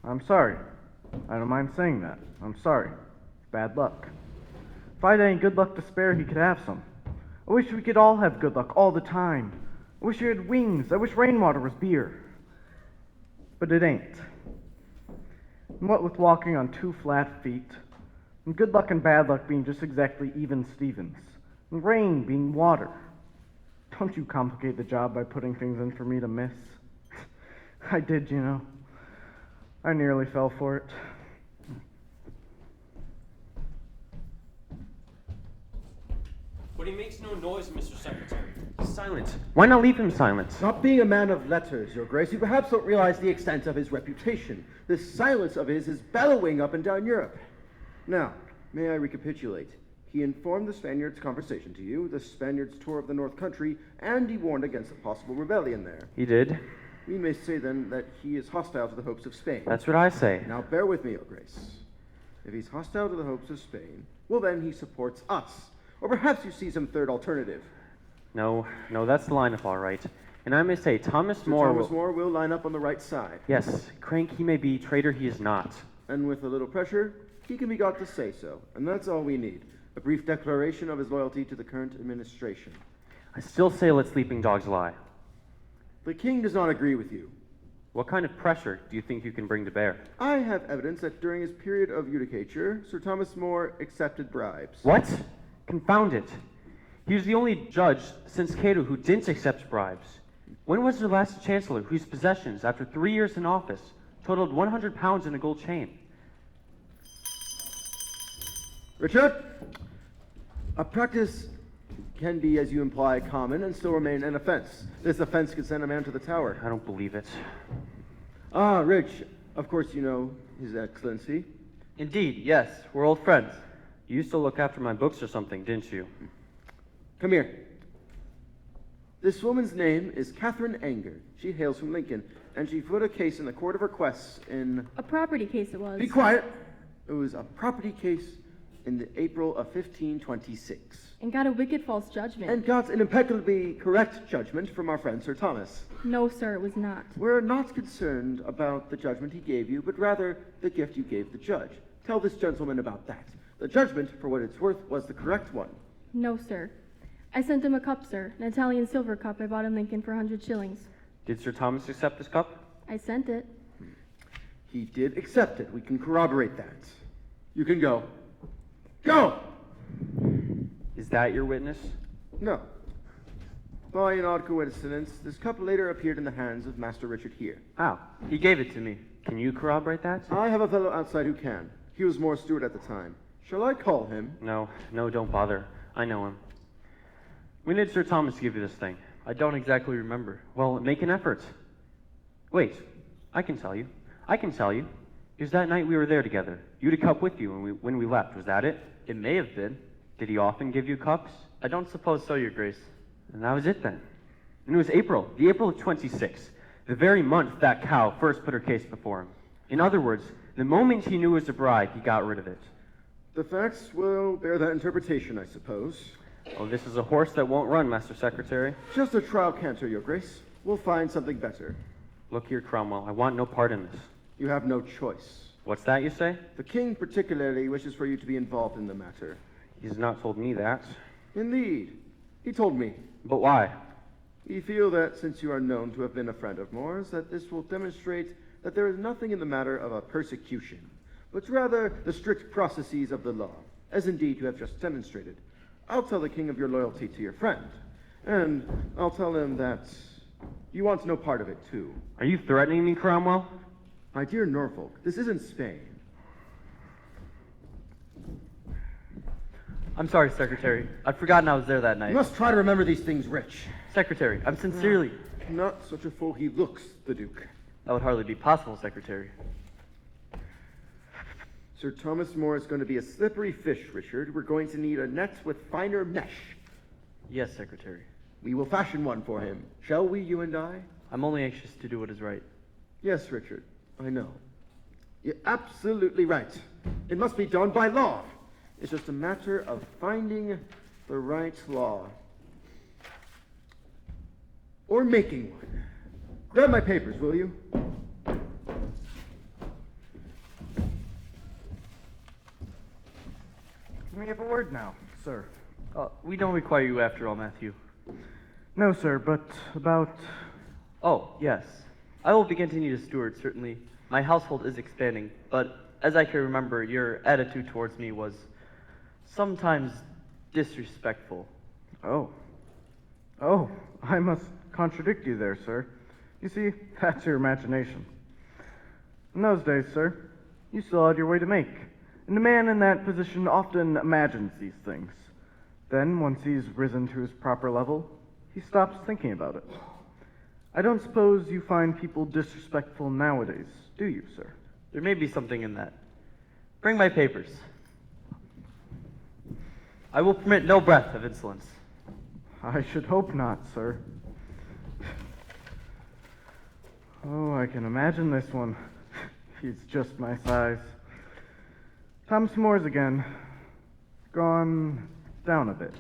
B: I'm sorry. I don't mind saying that. I'm sorry. Bad luck. If I'd any good luck to spare, he could have some. I wish we could all have good luck all the time. I wish we had wings. I wish rainwater was beer. But it ain't. And what with walking on 2 flat feet, and good luck and bad luck being just exactly even Stevens, and rain being water. Don't you complicate the job by putting things in for me to miss. I did, you know. I nearly fell for it.
E: But he makes no noise, Mr. Secretary. He's silent. Why not leave him silent?
I: Not being a man of letters, Your Grace, you perhaps don't realize the extent of his reputation. This silence of his is bellowing up and down Europe. Now, may I recapitulate? He informed the Spaniards' conversation to you, the Spaniards' tour of the North Country, and he warned against a possible rebellion there.
E: He did.
I: We may say, then, that he is hostile to the hopes of Spain.
E: That's what I say.
I: Now, bear with me, Your Grace. If he's hostile to the hopes of Spain, well, then he supports us. Or perhaps you see some third alternative.
E: No, that's the lineup, all right. And I may say, Thomas More
I: Thomas More will line up on the right side.
E: Yes, crank he may be, traitor he is not.
I: And with a little pressure, he can be got to say so. And that's all we need. A brief declaration of his loyalty to the current administration.
E: I still say let sleeping dogs lie.
I: The king does not agree with you.
E: What kind of pressure do you think you can bring to bear?
I: I have evidence that during his period of judicature, Sir Thomas More accepted bribes.
E: What? Confound it. He was the only judge since Cato who didn't accept bribes. When was the last chancellor whose possessions, after 3 years in office, totaled 100 pounds in a gold chain?
I: Richard, a practice can be, as you imply, common and still remain an offense. This offense could send a man to the tower.
E: I don't believe it.
I: Ah, Rich, of course you know His Excellency.
D: Indeed, yes. We're old friends.
E: You used to look after my books or something, didn't you?
I: Come here. This woman's name is Catherine Anger. She hails from Lincoln, and she put a case in the Court of Requests in...
H: A property case it was.
I: Be quiet! It was a property case in the April of 1526.
H: And got a wicked false judgment.
I: And got an impeccably correct judgment from our friend Sir Thomas.
H: No, sir, it was not.
I: We're not concerned about the judgment he gave you, but rather the gift you gave the judge. Tell this gentleman about that. The judgment, for what it's worth, was the correct one.
H: No, sir. I sent him a cup, sir. An Italian silver cup I bought in Lincoln for 100 shillings.
E: Did Sir Thomas accept this cup?
H: I sent it.
I: He did accept it. We can corroborate that. You can go. Go!
E: Is that your witness?
I: No. By an odd coincidence, this cup later appeared in the hands of Master Richard here.
E: How?
D: He gave it to me.
E: Can you corroborate that?
I: I have a fellow outside who can. He was more steward at the time. Shall I call him?
E: No, don't bother. I know him. When did Sir Thomas give you this thing?
D: I don't exactly remember.
E: Well, make an effort. Wait, I can tell you. It was that night we were there together. You had a cup with you when we left. Was that it?
D: It may have been.
E: Did he often give you cups?
D: I don't suppose so, Your Grace.
E: And that was it then. And it was the April of 26, the very month that cow first put her case before him. In other words, the moment he knew it was a bribe, he got rid of it.
I: The facts will bear that interpretation, I suppose.
E: Oh, this is a horse that won't run, Master Secretary.
I: Just a trial canter, Your Grace. We'll find something better.
E: Look here, Cromwell, I want no part in this.
I: You have no choice.
E: What's that you say?
I: The king particularly wishes for you to be involved in the matter.
E: He's not told me that.
I: Indeed. He told me.
E: But why?
I: We feel that since you are known to have been a friend of Moore's, that this will demonstrate that there is nothing in the matter of a persecution, but rather the strict processes of the law, as indeed you have just demonstrated. I'll tell the king of your loyalty to your friend, and I'll tell him that you want no part of it, too.
E: Are you threatening me, Cromwell?
I: My dear Norfolk, this isn't Spain.
D: I'm sorry, Secretary. I'd forgotten I was there that night.
I: You must try to remember these things, Rich.
D: Secretary, I'm sincerely...
I: Not such a fool he looks, the Duke.
D: That would hardly be possible, Secretary.
I: Sir Thomas More is going to be a slippery fish, Richard. We're going to need a net with finer mesh.
D: Yes, Secretary.
I: We will fashion one for him. Shall we, you and I?
D: I'm only anxious to do what is right.
I: Yes, Richard. I know. You're absolutely right. It must be done by law. It's just a matter of finding the right law. Or making one. Grab my papers, will you?
B: Can we have a word now, sir?
D: We don't require you after all, Matthew.
B: No, sir, but about...
D: Oh, yes. I will be continuing to steward, certainly. My household is expanding, but as I can remember, your attitude towards me was sometimes disrespectful.
B: Oh, I must contradict you there, sir. You see, that's your imagination. In those days, sir, you still had your way to make, and a man in that position often imagines these things. Then, once he's risen to his proper level, he stops thinking about it. I don't suppose you find people disrespectful nowadays, do you, sir?
D: There may be something in that. Bring my papers. I will permit no breath of insolence.
B: I should hope not, sir. Oh, I can imagine this one. He's just my size. Thomas Moore's again. Gone down a bit.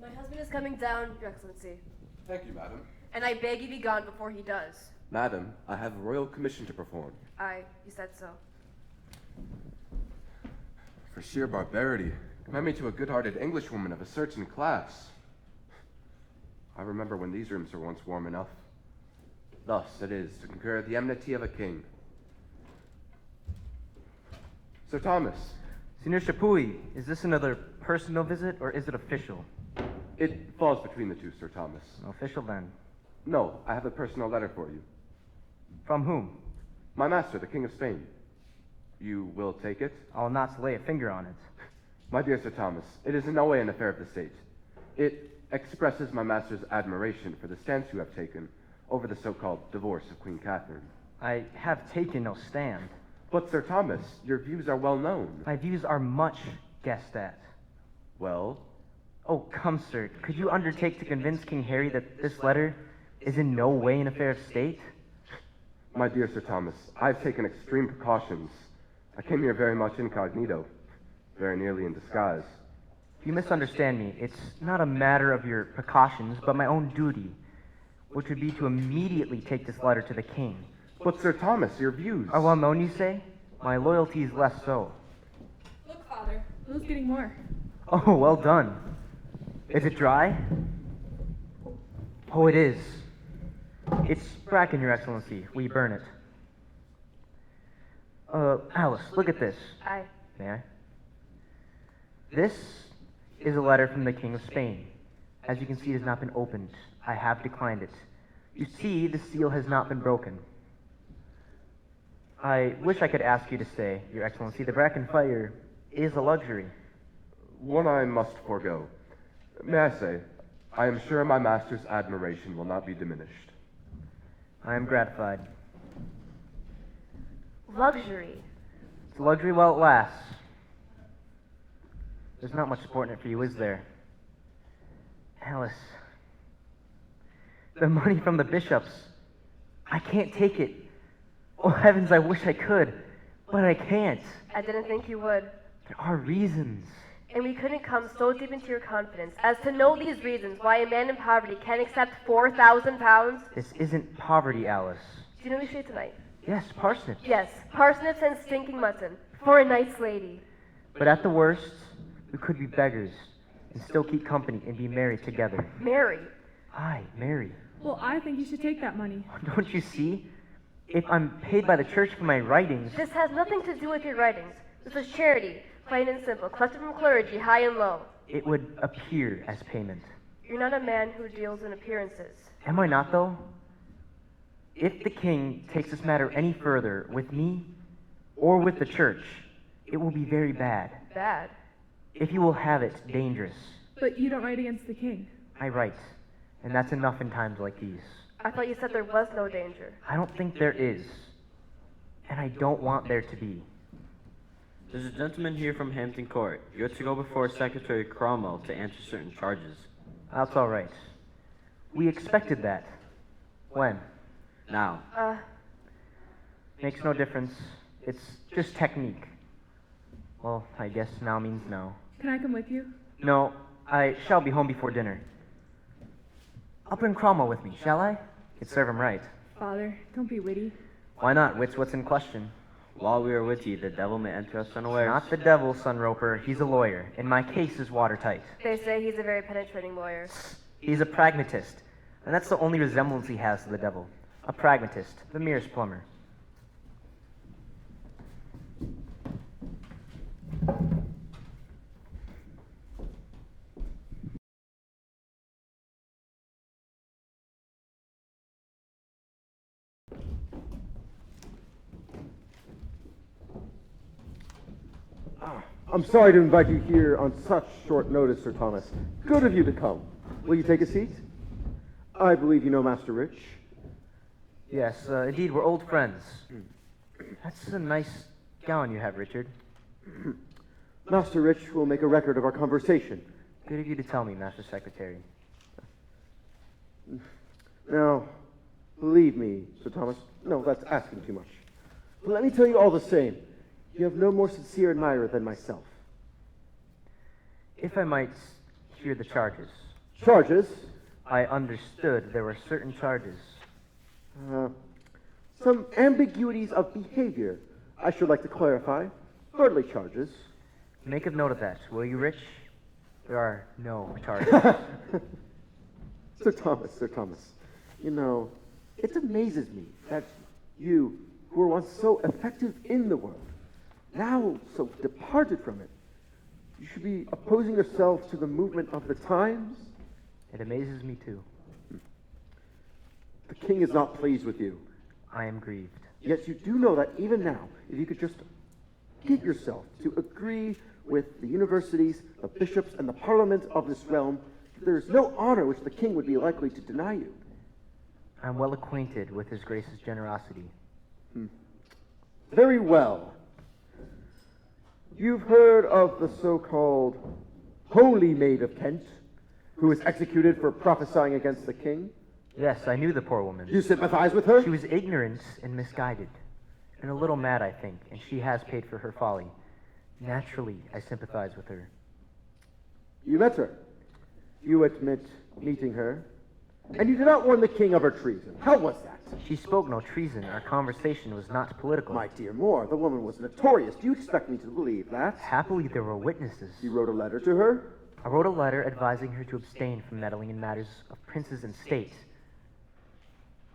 F: My husband is coming down, Your Excellency,
J: Thank you, madam.
F: and I beg you be gone before he does.
J: Madam, I have a royal commission to perform.
F: You said so.
J: For sheer barbarity, commend me to a good-hearted Englishwoman of a certain class. I remember when these rooms were once warm enough. Thus it is to concur the enmity of a king. Sir Thomas.
C: Senor Chapuis, is this another personal visit or is it official?
J: It falls between the two, Sir Thomas.
C: Official then.
J: No, I have a personal letter for you.
C: From whom?
J: My master, the King of Spain. You will take it?
C: I'll not lay a finger on it.
J: My dear Sir Thomas, it is in no way an affair of the state. It expresses my master's admiration for the stance you have taken over the so-called divorce of Queen Catherine.
C: I have taken no stand.
J: But, Sir Thomas, your views are well known.
C: My views are much guessed at.
J: Well?
C: Oh, come, sir. Could you undertake to convince King Harry that this letter is in no way an affair of state?
J: My dear Sir Thomas, I've taken extreme precautions. I came here very much incognito, very nearly in disguise.
C: You misunderstand me. It's not a matter of your precautions, but my own duty, which would be to immediately take this letter to the king.
J: But, Sir Thomas, your views
C: are well known, you say? My loyalty is less so.
G: Look, Father, Will's getting more.
C: Oh, well done. Is it dry? Oh, it is. It's bracken, Your Excellency. We burn it. Alice, look at this. May I? This is a letter from the King of Spain. As you can see, it has not been opened. I have declined it. You see, the seal has not been broken. I wish I could ask you to stay, Your Excellency. The bracken fire is a luxury.
J: One I must forego. May I say, I am sure my master's admiration will not be diminished.
C: I am gratified.
F: Luxury.
C: It's a luxury while it lasts. There's not much support in it for you, is there? Alice. The money from the bishops. I can't take it. Oh, heavens, I wish I could. But I can't.
F: I didn't think you would.
C: There are reasons.
F: And we couldn't come so deep into your confidence as to know these reasons why a man in poverty can't accept 4,000 pounds.
C: This isn't poverty, Alice.
F: Do you know what we should eat tonight?
C: Yes, parsnips.
F: Yes, parsnips and stinking mutton. For a nice lady.
C: But at the worst, we could be beggars and still keep company and be married together.
F: Marry?
C: Aye, marry.
G: Well, I think you should take that money.
C: Don't you see? If I'm paid by the church for my writings...
F: This has nothing to do with your writings. This is charity, plain and simple, collected from clergy, high and low.
C: It would appear as payment.
F: You're not a man who deals in appearances.
C: Am I not, though? If the king takes this matter any further with me or with the church, it will be very bad.
F: Bad?
C: If you will have it, dangerous.
G: But you don't write against the king.
C: I write, and that's enough in times like these.
F: I thought you said there was no danger.
C: I don't think there is, and I don't want there to be.
K: There's a gentleman here from Hampton Court. You're to go before Secretary Cromwell to answer certain charges.
C: That's all right. We expected that. When?
K: Now.
C: Makes no difference. It's just technique. Well, I guess now means no.
G: Can I come with you?
C: No, I shall be home before dinner. I'll bring Cromwell with me, shall I? Could serve him right.
G: Father, don't be witty.
C: Why not? What's in question?
K: While we are witty, the devil may enter us unawares.
C: Not the devil, son Roper. He's a lawyer, and my case is watertight.
F: They say he's a very penetrating lawyer.
C: He's a pragmatist, and that's the only resemblance he has to the devil. A pragmatist, the merest plumber.
I: I'm sorry to invite you here on such short notice, Sir Thomas. Good of you to come. Will you take a seat? I believe you know Master Rich.
C: Yes, indeed, we're old friends. That's a nice gown you have, Richard.
I: Master Rich will make a record of our conversation.
C: Good of you to tell me, Master Secretary.
I: Now, believe me, Sir Thomas, no, that's asking too much. But let me tell you all the same, you have no more sincere admirer than myself.
C: If I might hear the charges.
I: Charges?
C: I understood there were certain charges.
I: Some ambiguities of behavior I should like to clarify. Hardly charges.
C: Make a note of that, will you, Rich? There are no charges.
I: Sir Thomas, you know, it amazes me that you, who were once so effective in the world, now so departed from it, you should be opposing yourself to the movement of the times.
C: It amazes me too.
I: The king is not pleased with you.
C: I am grieved.
I: Yet you do know that even now, if you could just get yourself to agree with the universities, the bishops, and the parliament of this realm, there is no honor which the king would be likely to deny you.
C: I'm well acquainted with His Grace's generosity.
I: Very well. You've heard of the so-called Holy Maid of Kent, who was executed for prophesying against the king?
C: Yes, I knew the poor woman.
I: You sympathize with her?
C: She was ignorant and misguided, and a little mad, I think, and she has paid for her folly. Naturally, I sympathize with her.
I: You met her. You admit meeting her. And you did not warn the king of her treason. How was that?
C: She spoke no treason. Our conversation was not political.
I: My dear Moore, the woman was notorious. Do you expect me to believe that?
C: Happily, there were witnesses.
I: You wrote a letter to her?
C: I wrote a letter advising her to abstain from meddling in matters of princes and state.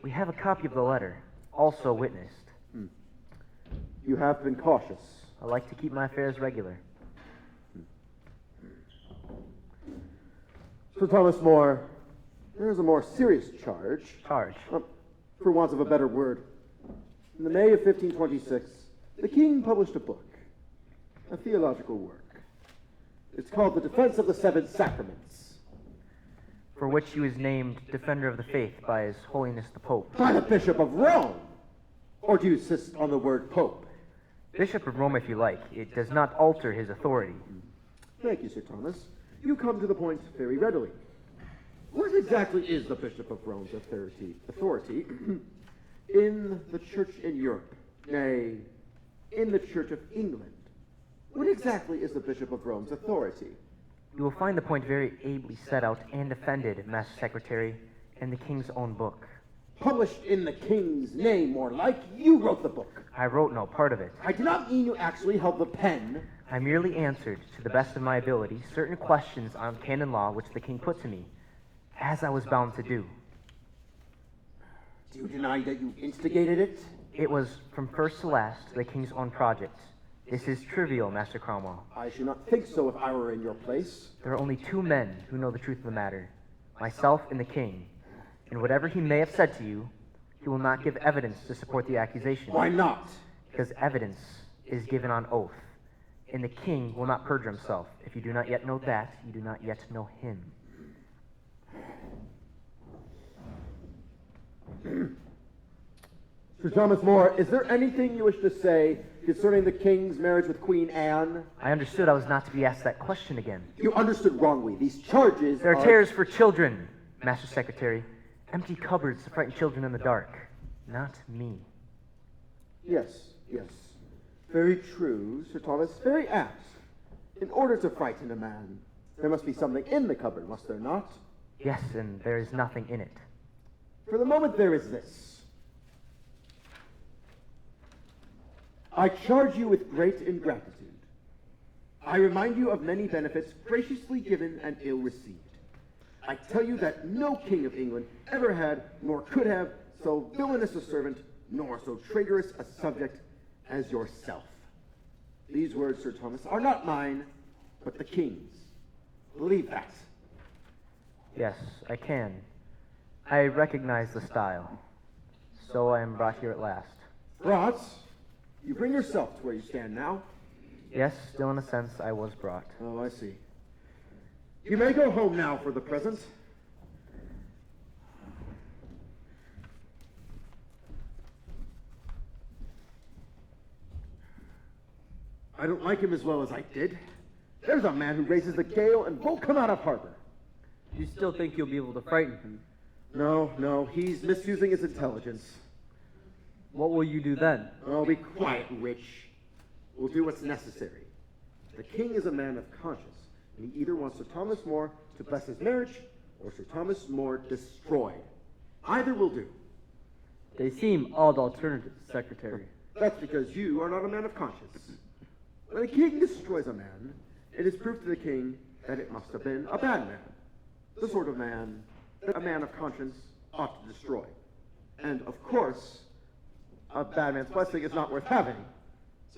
C: We have a copy of the letter, also witnessed.
I: You have been cautious.
C: I like to keep my affairs regular.
I: Sir Thomas More, there is a more serious charge.
C: Charge?
I: For want of a better word. In the May of 1526, the king published a book, a theological work. It's called The Defense of the Seven Sacraments.
C: For which he was named Defender of the Faith by His Holiness the Pope.
I: By the Bishop of Rome! Or do you insist on the word Pope?
C: Bishop of Rome, if you like. It does not alter his authority.
I: Thank you, Sir Thomas. You come to the point very readily. What exactly is the Bishop of Rome's authority in the church in Europe, nay, in the Church of England? What exactly is the Bishop of Rome's authority?
C: You will find the point very ably set out and defended, Master Secretary, in the king's own book.
I: Published in the king's name, more like. You wrote the book.
C: I wrote no part of it.
I: I do not mean you actually held the pen.
C: I merely answered, to the best of my ability, certain questions on canon law which the king put to me, as I was bound to do.
I: Do you deny that you instigated it?
C: It was, from first to last, the king's own project. This is trivial, Master Cromwell.
I: I should not think so if I were in your place.
C: There are only two men who know the truth of the matter, myself and the king. And whatever he may have said to you, he will not give evidence to support the accusation.
I: Why not?
C: Because evidence is given on oath, and the king will not perjure himself. If you do not yet know that, you do not yet know him.
I: Sir Thomas More, is there anything you wish to say concerning the king's marriage with Queen Anne?
C: I understood I was not to be asked that question again.
I: You understood wrongly. These charges
C: There are terrors for children, Master Secretary. Empty cupboards to frighten children in the dark. Not me.
I: Yes. Very true, Sir Thomas. Very apt. In order to frighten a man, there must be something in the cupboard, must there not?
C: Yes, and there is nothing in it.
I: For the moment, there is this. I charge you with great ingratitude. I remind you of many benefits graciously given and ill received. I tell you that no king of England ever had, nor could have, so villainous a servant, nor so traitorous a subject as yourself. These words, Sir Thomas, are not mine, but the king's. Believe that.
C: Yes, I can. I recognize the style. So I am brought here at last.
I: Brought? You bring yourself to where you stand now.
C: Yes, still in a sense, I was brought.
I: Oh, I see. You may go home now for the present. I don't like him as well as I did. There's a man who raises the gale and won't come out of harbor.
D: You still think you'll be able to frighten him?
I: No, he's misusing his intelligence.
D: What will you do then?
I: Oh, be quiet, Rich. We'll do what's necessary. The king is a man of conscience, and he either wants Sir Thomas More to bless his marriage, or Sir Thomas More destroyed. Either will do.
D: They seem odd alternatives, Secretary.
I: That's because you are not a man of conscience. When a king destroys a man, it is proof to the king that it must have been a bad man. The sort of man that a man of conscience ought to destroy. And, of course, a bad man's blessing is not worth having.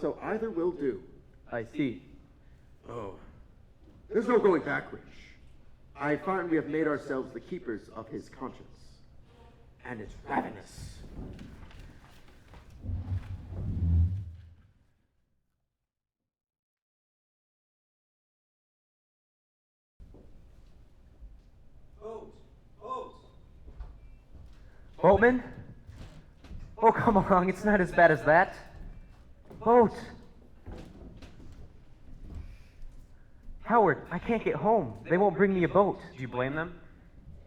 I: So either will do.
D: I see.
I: Oh, there's no going back, Rich. I find we have made ourselves the keepers of his conscience. And it's ravenous.
C: Boatman? Oh, come along, it's not as bad as that. Boat! Howard, I can't get home. They won't bring me a boat.
E: Do you blame them?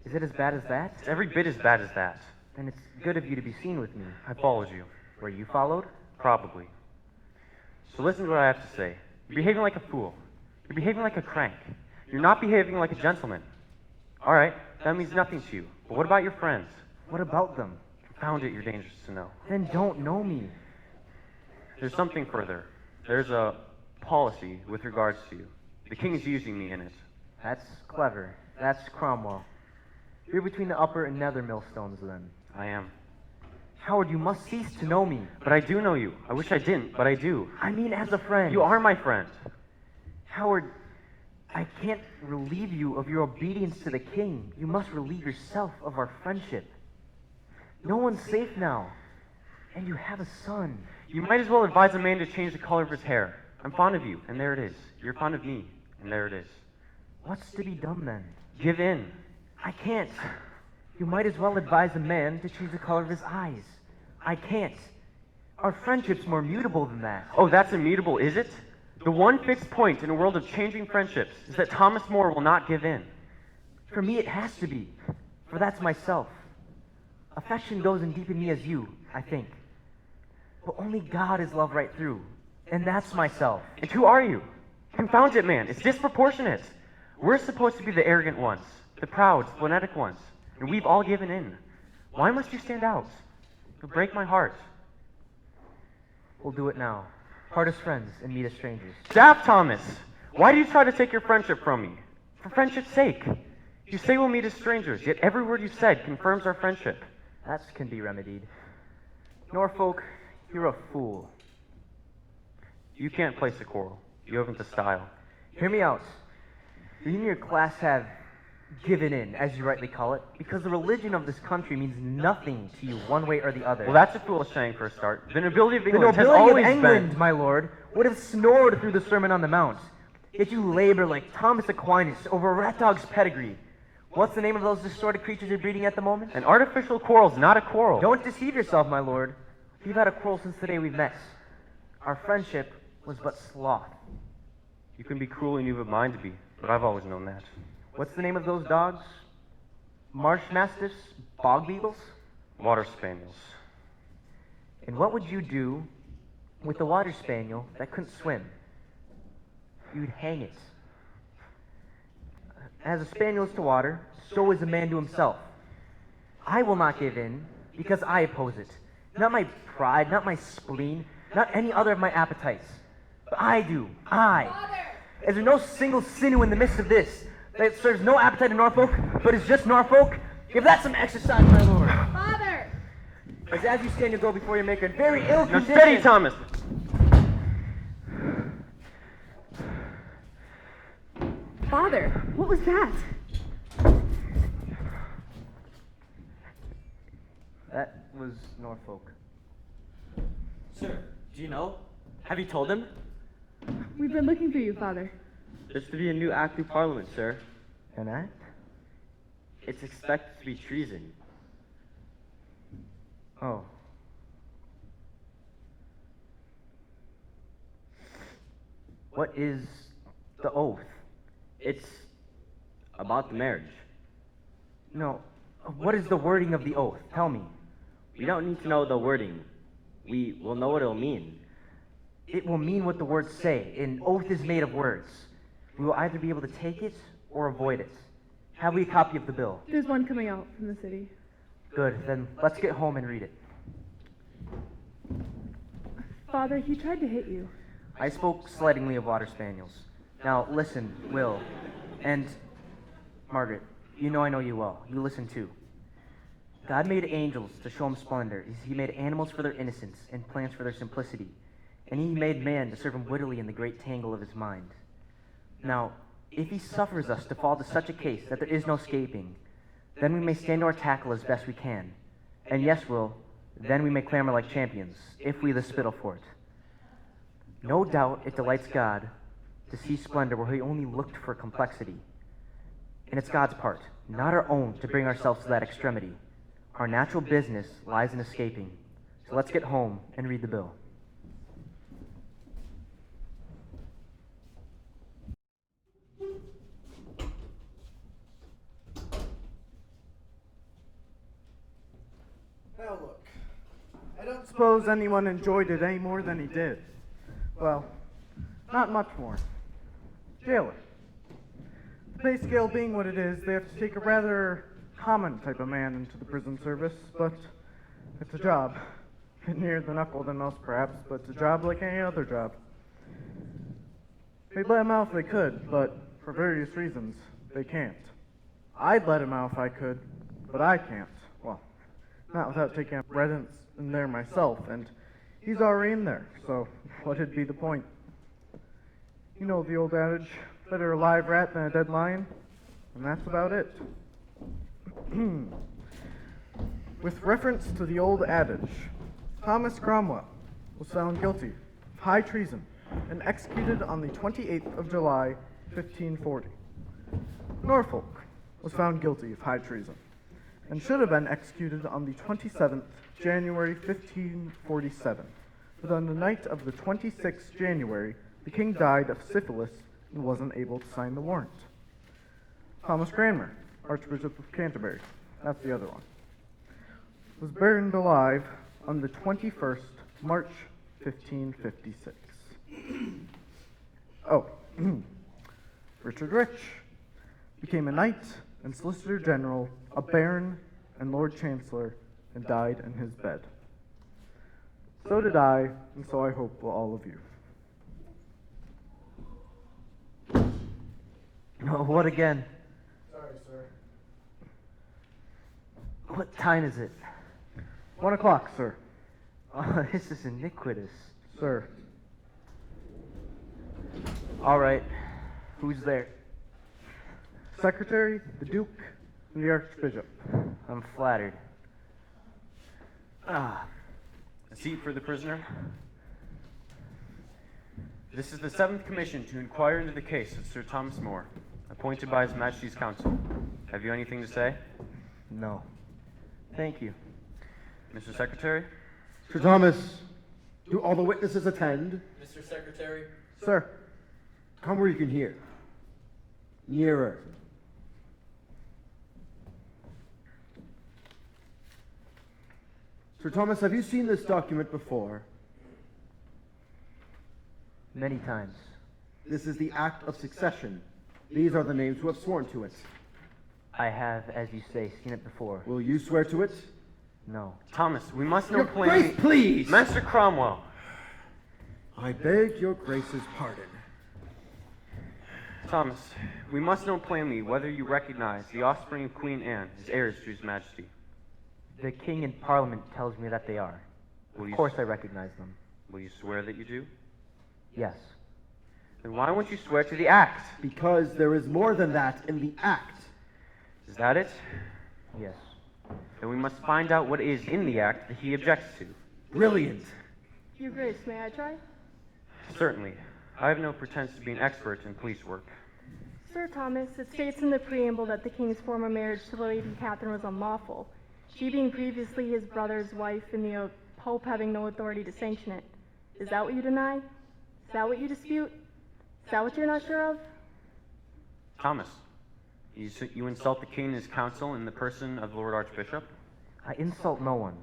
C: Is it as bad as that?
E: It's every bit as bad as that.
C: Then it's good of you to be seen with me.
E: I followed you.
C: Were you followed?
E: Probably. So listen to what I have to say. You're behaving like a fool. You're behaving like a crank. You're not behaving like a gentleman. All right, that means nothing to you. But what about your friends?
C: What about them?
E: Found it, you're dangerous to know.
C: Then don't know me.
E: There's something further. There's a policy with regards to you. The king is using me in it.
C: That's clever. That's Cromwell. You're between the upper and nether millstones, then.
E: I am.
C: Howard, you must cease to know me.
E: But I do know you. I wish I didn't, but I do.
C: I mean as a friend.
E: You are my friend.
C: Howard, I can't relieve you of your obedience to the king. You must relieve yourself of our friendship. No one's safe now. And you have a son.
E: You might as well advise a man to change the color of his hair. I'm fond of you, and there it is. You're fond of me, and there it is.
C: What's to be done then?
E: Give in.
C: I can't. You might as well advise a man to change the color of his eyes. I can't. Our friendship's more mutable than that.
E: Oh, that's immutable, is it? The one fixed point in a world of changing friendships is that Thomas More will not give in.
C: For me, it has to be. For that's myself. Affection goes in deep in me as you, I think. But only God is love right through. And that's myself.
E: And who are you? Confound it, man. It's disproportionate. We're supposed to be the arrogant ones, the proud, splenetic ones. And we've all given in. Why must you stand out? You'll break my heart.
C: We'll do it now. Part as friends and meet as strangers.
E: Daft Thomas! Why do you try to take your friendship from me? For friendship's sake. You say we'll meet as strangers, yet every word you've said confirms our friendship.
C: That can be remedied. Norfolk, you're a fool.
E: You can't place a quarrel. You haven't the style.
C: Hear me out. You and your class have given in, as you rightly call it, because the religion of this country means nothing to you one way or the other.
E: Well, that's a foolish saying for a start. The nobility of
C: The
E: England has
C: nobility
E: always
C: of England,
E: been...
C: my lord, would have snored through the Sermon on the Mount. Yet you labor like Thomas Aquinas over a rat dog's pedigree. What's the name of those distorted creatures you're breeding at the moment?
E: An artificial quarrel's not a quarrel.
C: Don't deceive yourself, my lord. We've had a quarrel since the day we've met. Our friendship was but sloth.
E: You can be cruel and you've a mind to be, but I've always known that.
C: What's the name of those dogs? Marsh mastiffs? Bog beagles?
E: Water spaniels.
C: And what would you do with the water spaniel that couldn't swim? You'd hang it. As a spaniel is to water, so is a man to himself. I will not give in because I oppose it. Not my pride, not my spleen, not any other of my appetites. But I do. I. Is there no single sinew in the midst of this that serves no appetite in Norfolk, but is just Norfolk? Give that some exercise, my lord.
F: Father!
C: As you stand, you'll go before your maker in very ill
E: Now
C: condition.
E: steady, Thomas!
G: Father, what was that?
C: That was Norfolk.
D: Sir, do you know? Have you told him?
G: We've been looking for you, Father.
K: There's to be a new act through Parliament, sir.
C: An act?
K: It's expected to be treason.
C: Oh. What is the oath?
K: It's about the marriage.
C: No. What is the wording of the oath? Tell me.
K: We don't need to know the wording. We will know what it'll mean.
C: It will mean what the words say. An oath is made of words. We will either be able to take it or avoid it. Have we a copy of the bill?
G: There's one coming out from the city.
C: Good, then let's get home and read it.
G: Father, he tried to hit you.
C: I spoke slightingly of water spaniels. Now listen, Will, and Margaret, you know I know you well. You listen too. God made angels to show him splendor. He made animals for their innocence and plants for their simplicity. And he made man to serve him wittily in the great tangle of his mind. Now, if he suffers us to fall to such a case that there is no escaping, then we may stand to our tackle as best we can. And yes, Will, then we may clamor like champions, if we the spittle for it. No doubt it delights God to see splendor where he only looked for complexity. And it's God's part, not our own, to bring ourselves to that extremity. Our natural business lies in escaping. So let's get home and read the bill.
B: Now look, I don't suppose anyone enjoyed it any more than he did. Well, not much more. Jailer. The pay scale being what it is, they have to take a rather common type of man into the prison service, but it's a job. A bit nearer the knuckle than most, perhaps, but it's a job like any other job. They'd let him out if they could, but for various reasons, they can't. I'd let him out if I could, but I can't. Well, not without taking up residence in there myself, and he's already in there, so what'd be the point? You know the old adage, better a live rat than a dead lion, and that's about it. With reference to the old adage, Thomas Cromwell was found guilty of high treason and executed on the 28th of July, 1540. Norfolk was found guilty of high treason and should have been executed on the 27th January, 1547. But on the night of the 26th January, the king died of syphilis and wasn't able to sign the warrant. Thomas Cranmer, Archbishop of Canterbury, that's the other one, was burned alive on the 21st March, 1556. Oh, Richard Rich became a knight and solicitor general, a baron and lord chancellor, and died in his bed. So did I, and so I hope will all of you.
C: Oh, what again?
B: Sorry, sir.
C: What time is it?
B: 1 o'clock, sir.
C: Oh, this is iniquitous.
B: Sir.
C: All right. Who's there?
B: Secretary, the Duke, and the Archbishop.
C: I'm flattered.
E: A seat for the prisoner. This is the 7th Commission to inquire into the case of Sir Thomas More, appointed by His Majesty's Council. Have you anything to say?
C: No. Thank you.
E: Mr. Secretary?
I: Sir Thomas, do all the witnesses attend?
L: Mr. Secretary?
B: Sir.
I: Come where you can hear. Nearer. Sir Thomas, have you seen this document before?
C: Many times.
I: This is the Act of Succession. These are the names who have sworn to it.
C: I have, as you say, seen it before.
I: Will you swear to it?
C: No.
E: Thomas, we must know
I: Your
E: plainly...
I: Grace, please!
E: Master Cromwell!
I: I beg your Grace's pardon.
E: Thomas, we must know plainly whether you recognize the offspring of Queen Anne as heirs to His Majesty.
C: The king in Parliament tells me that they are. Of course I recognize them.
E: Will you swear that you do?
C: Yes.
E: Then why won't you swear to the Act?
I: Because there is more than that in the Act.
E: Is that it?
C: Yes.
E: Then we must find out what is in the Act that he objects to.
I: Brilliant.
H: Your Grace, may I try?
E: Certainly. I have no pretense to be an expert in police work.
H: Sir Thomas, it states in the preamble that the king's former marriage to Lady Catherine was unlawful, she being previously his brother's wife and the Pope having no authority to sanction it. Is that what you deny? Is that what you dispute? Is that what you're not sure of?
E: Thomas, you insult the king and his council in the person of the Lord Archbishop?
C: I insult no one.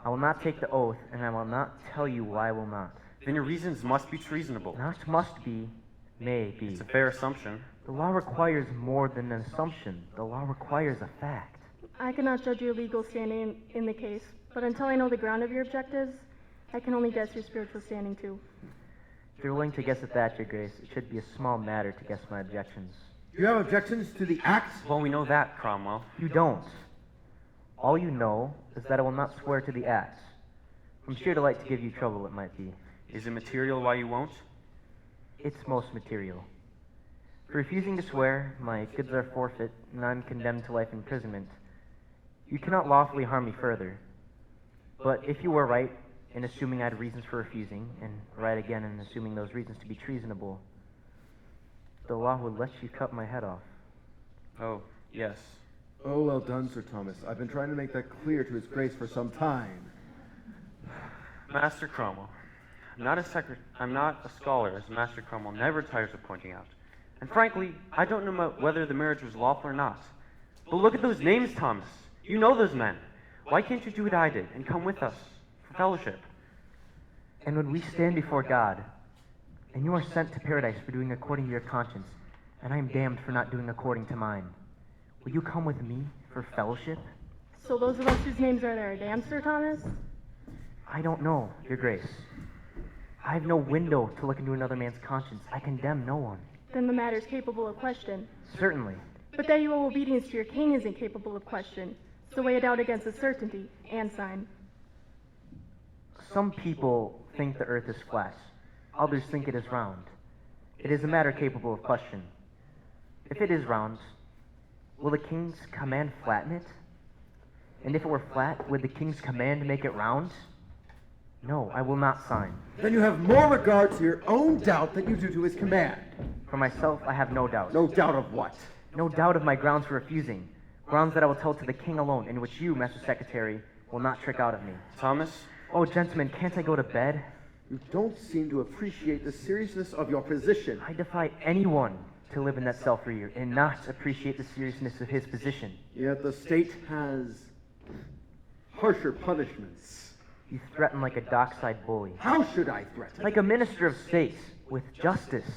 C: I will not take the oath, and I will not tell you why I will not.
E: Then your reasons must be treasonable.
C: Not must be, may be.
E: It's a fair assumption.
C: The law requires more than an assumption. The law requires a fact.
H: I cannot judge your legal standing in the case, but until I know the ground of your objectives, I can only guess your spiritual standing too.
C: If you're willing to guess at that, Your Grace, it should be a small matter to guess my objections.
L: You have objections to the act?
E: Well, we know that, Cromwell.
C: You don't. All you know is that I will not swear to the act. From sheer delight to give you trouble, it might be.
E: Is it material why you won't?
C: It's most material. For refusing to swear, my goods are forfeit, and I'm condemned to life imprisonment. You cannot lawfully harm me further. But if you were right in assuming I had reasons for refusing, and right again in assuming those reasons to be treasonable, the law would let you cut my head off.
E: Oh, yes.
L: Oh, well done, Sir Thomas. I've been trying to make that clear to His Grace for some time.
E: Master Cromwell, I'm not a scholar, as Master Cromwell never tires of pointing out. And frankly, I don't know whether the marriage was lawful or not. But look at those names, Thomas. You know those men. Why can't you do what I did and come with us for fellowship?
C: And when we stand before God, and you are sent to paradise for doing according to your conscience, and I am damned for not doing according to mine, will you come with me for fellowship?
H: So those of us whose names are there are damned, Sir Thomas?
C: I don't know, Your Grace. I have no window to look into another man's conscience. I condemn no one.
H: Then the matter is capable of question.
C: Certainly.
H: But that you owe obedience to your king isn't capable of question. So weigh it out against a certainty and sign.
C: Some people think the earth is flat. Others think it is round. It is a matter capable of question. If it is round, will the king's command flatten it? And if it were flat, would the king's command make it round? No, I will not sign.
L: Then you have more regard to your own doubt than you do to his command.
C: For myself, I have no doubt.
L: No doubt of what?
C: No doubt of my grounds for refusing. Grounds that I will tell to the king alone, and which you, Master Secretary, will not trick out of me.
E: Thomas?
C: Oh, gentlemen, can't I go to bed?
L: You don't seem to appreciate the seriousness of your position.
C: I defy anyone to live in that cell for a year and not appreciate the seriousness of his position.
L: Yet the state has harsher punishments.
C: You threaten like a dockside bully.
L: How should I threaten?
C: Like a minister of state, with justice.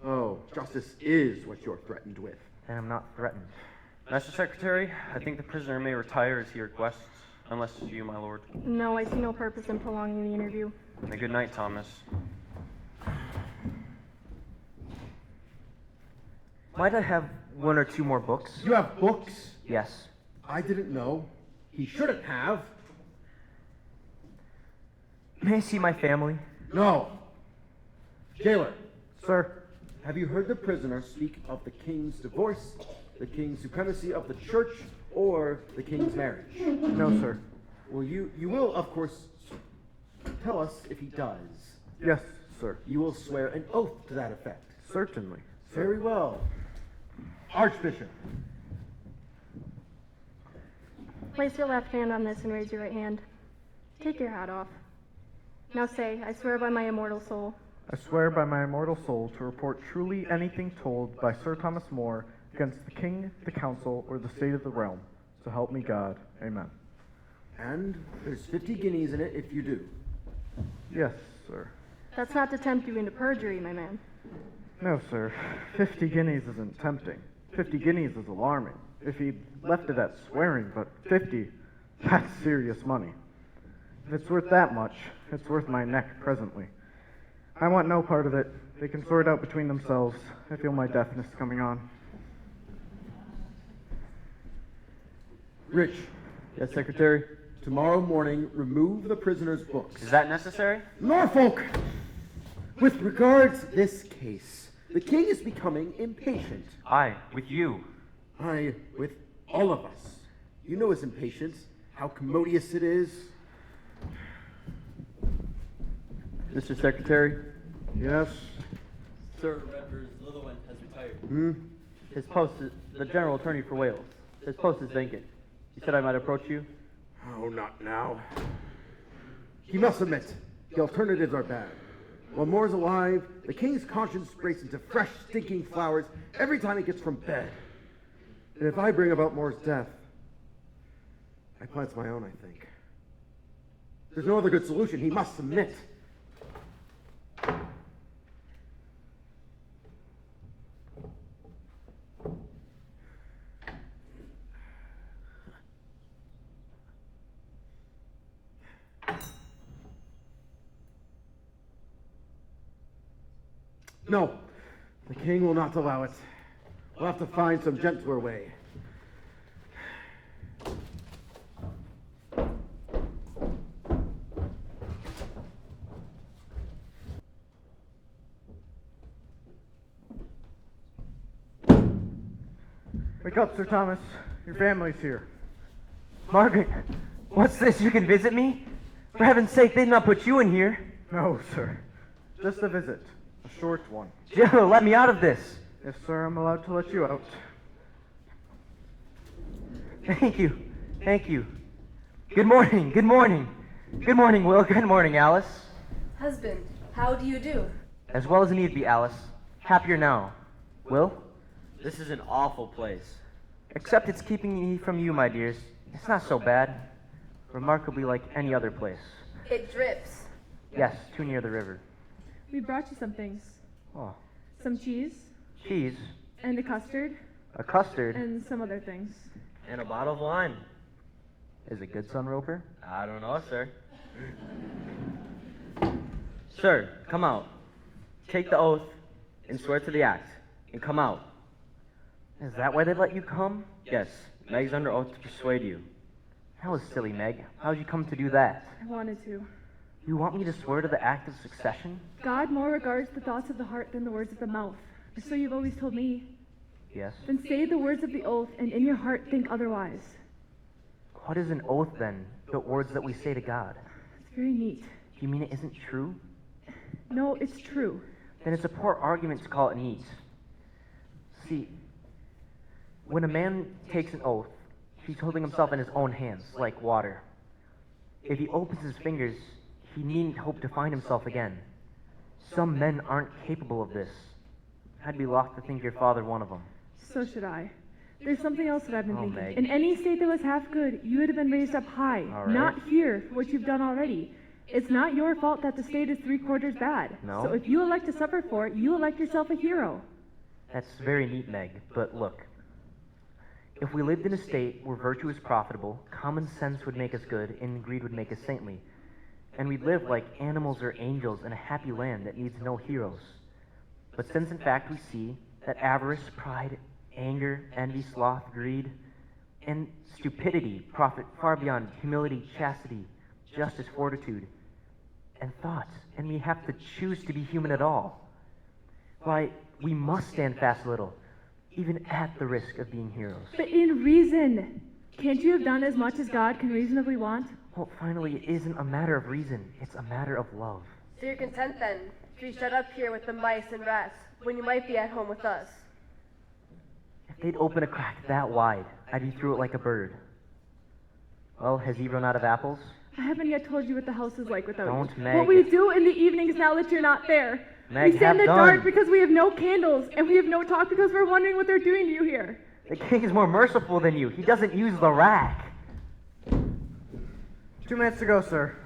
L: Oh, justice is what you're threatened with.
C: And I'm not threatened.
E: Master Secretary, I think the prisoner may retire as he requests, unless you, my lord.
H: No, I see no purpose in prolonging the interview.
E: And a good night, Thomas.
C: Might I have one or two more books?
L: You have books?
C: Yes.
L: I didn't know. He shouldn't have.
C: May I see my family?
L: No. Jailer,
C: Sir.
L: have you heard the prisoner speak of the king's divorce, the king's supremacy of the church, or the king's marriage?
B: No, sir.
L: Well, you will, of course, tell us if he does.
B: Yes, sir.
L: You will swear an oath to that effect.
B: Certainly.
L: Very well. Archbishop.
H: Place your left hand on this and raise your right hand. Take your hat off. Now say, I swear by my immortal soul.
B: I swear by my immortal soul to report truly anything told by Sir Thomas More against the king, the council, or the state of the realm. So help me God. Amen.
L: And there's 50 guineas in it if you do.
B: Yes, sir.
H: That's not to tempt you into perjury, my man.
B: No, sir. 50 guineas isn't tempting. 50 guineas is alarming. If he'd left it at swearing, but 50, that's serious money. If it's worth that much, it's worth my neck presently. I want no part of it. They can sort out between themselves. I feel my deafness coming on.
L: Rich,
E: Yes, Secretary?
L: tomorrow morning, remove the prisoner's books.
E: Is that necessary?
L: Norfolk! With regards this case, the king is becoming impatient.
E: I, with you.
L: I, with all of us. You know his impatience, how commodious it is.
E: Mr. Secretary?
B: Yes?
D: Sir, Redvers Littlewent has retired.
L: Hmm?
D: His post is the General Attorney for Wales. His post is vacant. He said I might approach you.
L: Oh, not now. He must admit, the alternatives are bad. While Moore's alive, the king's conscience breaks into fresh, stinking flowers every time he gets from bed. And if I bring about Moore's death, I plant my own, I think. There's no other good solution. He must submit. No, the king will not allow it. We'll have to find some gentler way.
B: Wake up, Sir Thomas. Your family's here.
C: Margaret, what's this? You can visit me? For heaven's sake, they'd not put you in here.
B: No, sir. Just a visit. A short one.
C: Jailer, let me out of this.
B: Yes, sir, I'm allowed to let you out.
C: Thank you. Thank you. Good morning. Good morning. Good morning, Will. Good morning, Alice.
F: Husband, how do you do?
C: As well as need be, Alice. Happier now. Will?
K: This is an awful place.
C: Except it's keeping me from you, my dears. It's not so bad. Remarkably like any other place.
F: It drips.
C: Yes, too near the river.
G: We brought you some things.
C: Oh.
G: Some cheese,
C: Cheese.
G: and a custard,
C: A custard.
G: and some other things.
K: And a bottle of wine.
C: Is it good, Son Roper?
K: I don't know, sir. Sir, come out. Take the oath and swear to the act. And come out.
C: Is that why they let you come?
K: Yes, Meg's under oath to persuade you.
C: That was silly, Meg. How'd you come to do that?
G: I wanted to.
C: You want me to swear to the act of succession?
G: God more regards the thoughts of the heart than the words of the mouth. Or so you've always told me.
C: Yes.
G: Then say the words of the oath, and in your heart think otherwise.
C: What is an oath, then, but words that we say to God?
G: It's very neat.
C: You mean it isn't true?
G: No, it's true.
C: Then it's a poor argument to call it neat. See, when a man takes an oath, he's holding himself in his own hands, like water. If he opens his fingers, he needn't hope to find himself again. Some men aren't capable of this. I'd be loth to think your father one of them.
G: So should I. There's something else that I've been
C: Oh,
G: thinking.
C: Meg.
G: In any state that was half good, you would have been raised up high,
C: All right.
G: not here for what you've done already. It's not your fault that the state is 3/4 bad.
C: No.
G: So if you elect to suffer for it, you elect yourself a hero.
C: That's very neat, Meg, but look. If we lived in a state where virtue is profitable, common sense would make us good, and greed would make us saintly. And we'd live like animals or angels in a happy land that needs no heroes. But since in fact we see that avarice, pride, anger, envy, sloth, greed, and stupidity profit far beyond humility, chastity, justice, fortitude, and thought, and we have to choose to be human at all, why, we must stand fast a little, even at the risk of being heroes.
G: But in reason, can't you have done as much as God can reasonably want?
C: Well, finally, it isn't a matter of reason, it's a matter of love.
F: So you're content then to be shut up here with the mice and rats when you might be at home with us?
C: If they'd open a crack that wide, I'd be through it like a bird. Well, has he run out of apples?
G: I haven't yet told you what the house is like without
C: Don't,
G: you.
C: Meg.
G: What we do in the evenings now that you're not there.
C: Meg,
G: we stand in the
C: have
G: dark
C: done.
G: because we have no candles, and we have no talk because we're wondering what they're doing to you here.
C: The king is more merciful than you. He doesn't use the rack.
B: 2 minutes to go, sir.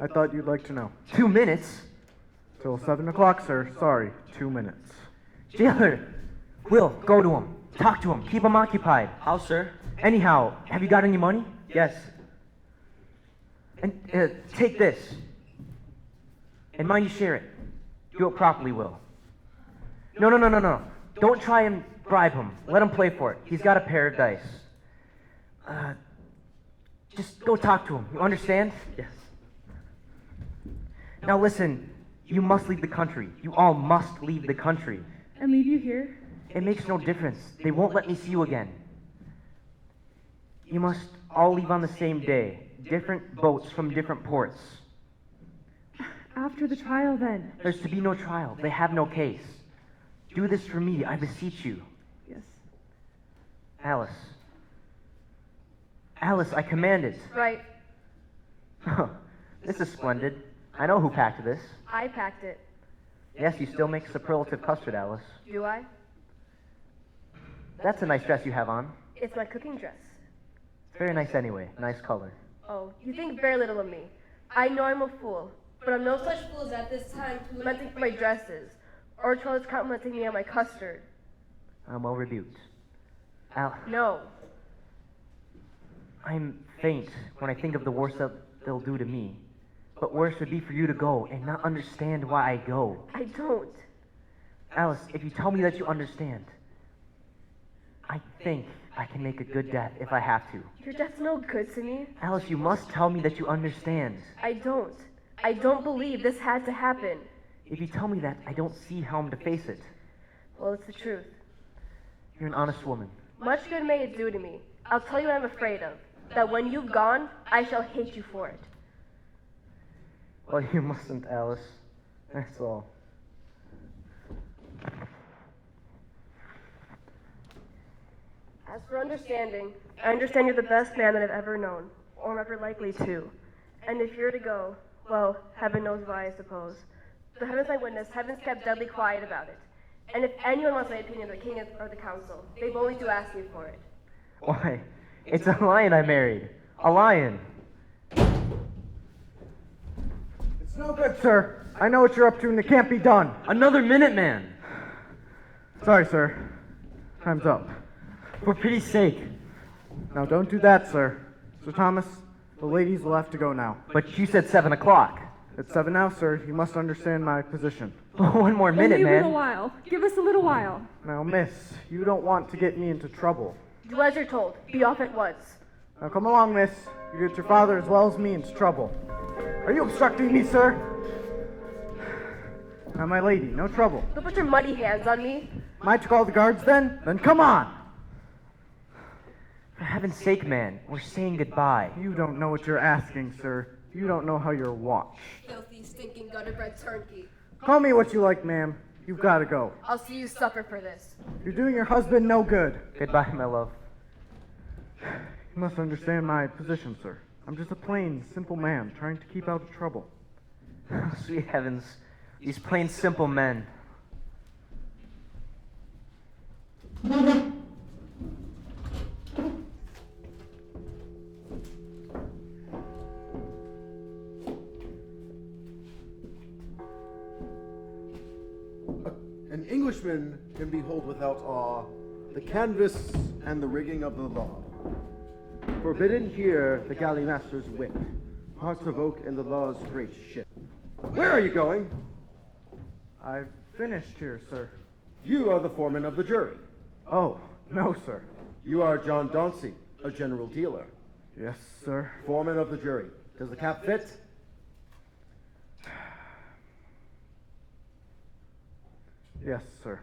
B: I thought you'd like to know.
C: 2 minutes?
B: Till 7 o'clock, sir. Sorry, 2 minutes.
C: Jailer, Will, go to him. Talk to him. Keep him occupied.
K: How, sir?
C: Anyhow, have you got any money?
K: Yes.
C: And take this. And mind you share it. Do it properly, Will. No. Don't try and bribe him. Let him play for it. He's got a pair of dice. Just go talk to him. You understand?
K: Yes.
C: Now listen, you must leave the country. You all must leave the country.
G: And leave you here?
C: It makes no difference. They won't let me see you again. You must all leave on the same day. Different boats from different ports.
G: After the trial, then.
C: There's to be no trial. They have no case. Do this for me, I beseech you.
G: Yes.
C: Alice. Alice, I command it.
F: Right.
C: This is splendid. I know who packed this.
F: I packed it.
C: Yes, you still make superlative custard, Alice.
F: Do I?
C: That's a nice dress you have on.
F: It's my cooking dress.
C: It's very nice anyway. Nice color.
F: Oh, you think very little of me. I know I'm a fool, but I'm no such fool as at this time to lamenting for my dresses, or trolls complimenting me on my custard.
C: I'm well rebuked.
F: No.
C: I'm faint when I think of the worst that they'll do to me. But worse would be for you to go and not understand why I go.
F: I don't.
C: Alice, if you tell me that you understand, I think I can make a good death if I have to.
F: Your death's no good to me.
C: Alice, you must tell me that you understand.
F: I don't. I don't believe this had to happen.
C: If you tell me that, I don't see how I'm to face it.
F: Well, it's the truth.
C: You're an honest woman.
F: Much good may it do to me. I'll tell you what I'm afraid of. That when you've gone, I shall hate you for it.
C: Well, you mustn't, Alice. That's all.
F: As for understanding, I understand you're the best man that I've ever known, or ever likely to. And if you're to go, well, heaven knows why, I suppose. The heavens my witness, heaven's kept deadly quiet about it. And if anyone wants my opinion of the king or the council, they've only to ask me for it.
C: Why, it's a lion I married. A lion.
B: It's no good, sir. I know what you're up to and it can't be done.
C: Another Minuteman.
B: Sorry, sir. Time's up.
C: For pity's sake.
B: Now, don't do that, sir. Sir Thomas, the ladies will have to go now.
C: But you said 7 o'clock.
B: It's 7 now, sir. You must understand my position.
C: One more minute,
G: Only a little
C: man.
G: while. Give us a little while.
B: Now, miss, you don't want to get me into trouble.
F: Do as you're told. Be off at once.
B: Now, come along, miss. You get your father as well as me into trouble. Are you obstructing me, sir? Now, my lady, no trouble.
F: Don't put your muddy hands on me.
B: Am I to call the guards, then? Then come on!
C: For heaven's sake, man, we're saying goodbye.
B: You don't know what you're asking, sir. You don't know how you're watched.
F: Filthy, stinking, gutter-bred turnkey.
B: Call me what you like, ma'am. You've got to go.
F: I'll see you suffer for this.
B: You're doing your husband no good.
C: Goodbye, my love.
B: You must understand my position, sir. I'm just a plain, simple man trying to keep out of trouble.
C: Sweet heavens, these plain, simple men.
I: An Englishman can behold without awe the canvas and the rigging of the law. Forbidden here the galley master's whip, hearts of oak and the law's great ship. Where are you going?
B: I've finished here, sir.
I: You are the foreman of the jury.
B: Oh, no, sir.
I: You are John Dauncey, a general dealer.
B: Yes, sir.
I: Foreman of the jury. Does the cap fit?
B: Yes, sir.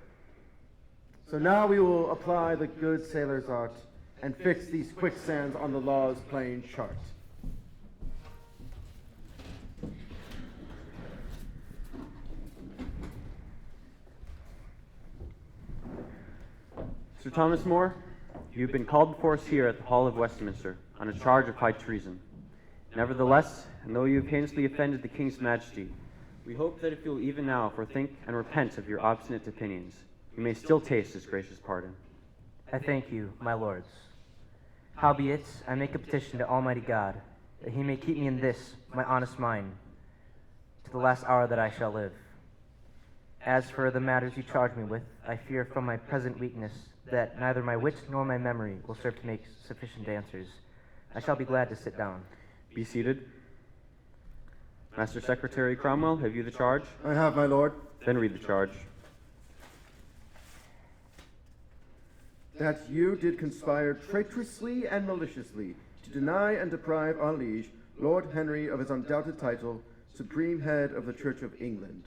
I: So now we will apply the good sailor's art and fix these quicksands on the law's plain chart.
E: Sir Thomas More, you've been called before us here at the Hall of Westminster on a charge of high treason. Nevertheless, and though you have heinously offended the King's Majesty, we hope that if you'll even now forthink and repent of your obstinate opinions, you may still taste his gracious pardon.
C: I thank you, my lords. Howbeit, I make a petition to Almighty God, that he may keep me in this, my honest mind, to the last hour that I shall live. As for the matters you charge me with, I fear from my present weakness that neither my wit nor my memory will serve to make sufficient answers. I shall be glad to sit down.
E: Be seated. Master Secretary Cromwell, have you the charge?
I: I have, my lord.
E: Then read the charge.
I: That you did conspire traitorously and maliciously to deny and deprive our liege, Lord Henry, of his undoubted title, Supreme Head of the Church of England.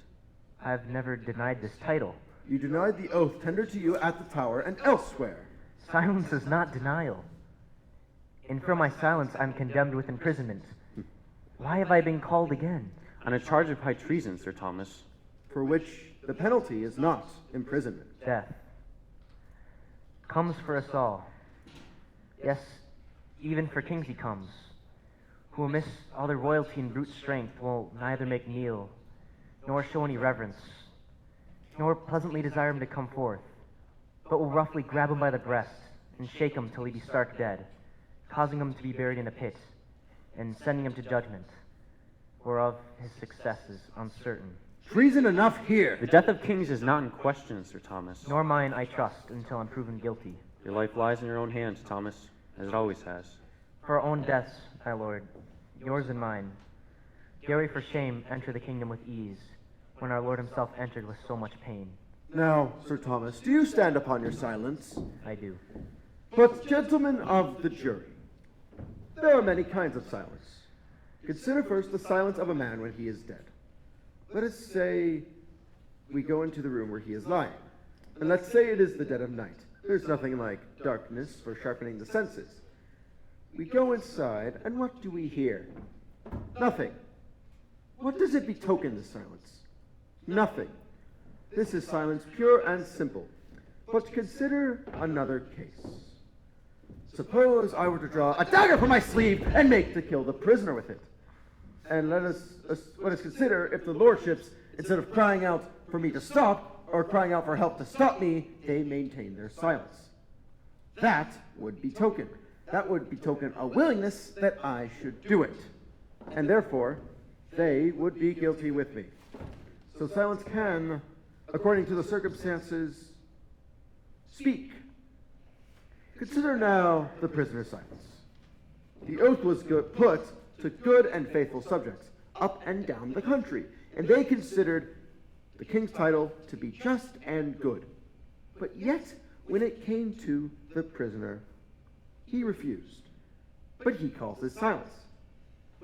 C: I've never denied this title.
I: You denied the oath tendered to you at the Tower and elsewhere.
C: Silence is not denial. And for my silence, I'm condemned with imprisonment. Why have I been called again?
E: On a charge of high treason, Sir Thomas.
L: for which the penalty is not imprisonment.
C: Death comes for us all. Yes, even for kings he comes, who amidst all their royalty and brute strength will neither make kneel, nor show any reverence, nor pleasantly desire him to come forth, but will roughly grab him by the breast and shake him till he be stark dead, causing him to be buried in a pit, and sending him to judgment, whereof his success is uncertain.
L: Treason enough here!
E: The death of kings is not in question, Sir Thomas.
C: Nor mine, I trust, until I'm proven guilty.
E: Your life lies in your own hands, Thomas, as it always has.
C: For our own deaths, my lord, yours and mine, dare we for shame enter the kingdom with ease, when our Lord himself entered with so much pain.
L: Now, Sir Thomas, do you stand upon your silence?
C: I do.
L: But, gentlemen of the jury, there are many kinds of silence. Consider first the silence of a man when he is dead. Let us say we go into the room where he is lying, and let's say it is the dead of night. There's nothing like darkness for sharpening the senses. We go inside, and what do we hear? Nothing. What does it betoken, this silence? Nothing. This is silence pure and simple. But consider another case. Suppose I were to draw a dagger from my sleeve and make to kill the prisoner with it. And let us consider if the lordships, instead of crying out for me to stop, or crying out for help to stop me, they maintain their silence. That would betoken. That would betoken a willingness that I should do it. And therefore, they would be guilty with me. So silence can, according to the circumstances, speak. Consider now the prisoner's silence. The oath was put to good and faithful subjects up and down the country, and they considered the king's title to be just and good. But yet, when it came to the prisoner, he refused. But he calls this silence.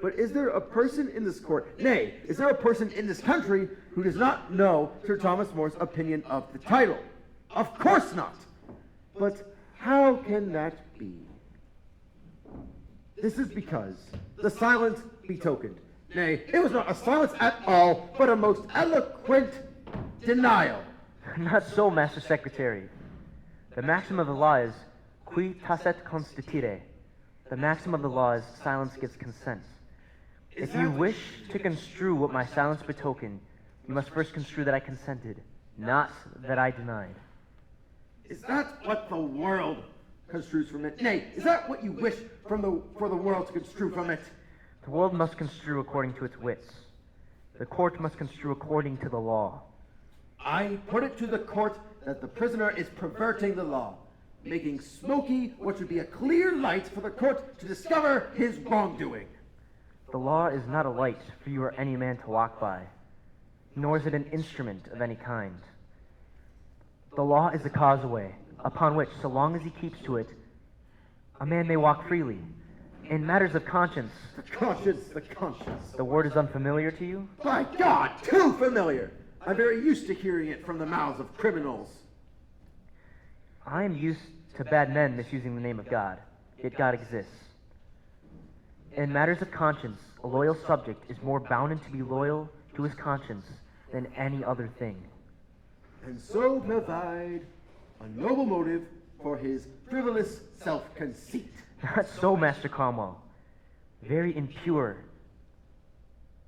L: But is there a person in this court, nay, is there a person in this country who does not know Sir Thomas More's opinion of the title? Of course not. But how can that be? This is because the silence betokened. Nay, it was not a silence at all, but a most eloquent denial.
C: Not so, Master Secretary. The maxim of the law is qui tacet constituere. The maxim of the law is silence gives consent. If you wish to construe what my silence betokened, you must first construe that I consented, not that I denied.
L: Is that what the world construes from it? Nay, is that what you wish for the world to construe from it?
C: The world must construe according to its wits. The court must construe according to the law.
L: I put it to the court that the prisoner is perverting the law, making smoky what should be a clear light for the court to discover his wrongdoing.
C: The law is not a light for you or any man to walk by, nor is it an instrument of any kind. The law is a causeway, upon which, so long as he keeps to it, a man may walk freely. In matters of conscience...
L: The conscience.
C: The word is unfamiliar to you?
L: By God, too familiar! I'm very used to hearing it from the mouths of criminals.
C: I am used to bad men misusing the name of God, yet God exists. In matters of conscience, a loyal subject is more bounden to be loyal to his conscience than any other thing.
L: And so provide a noble motive for his frivolous self-conceit.
C: Not so, Master Cromwell. Very impure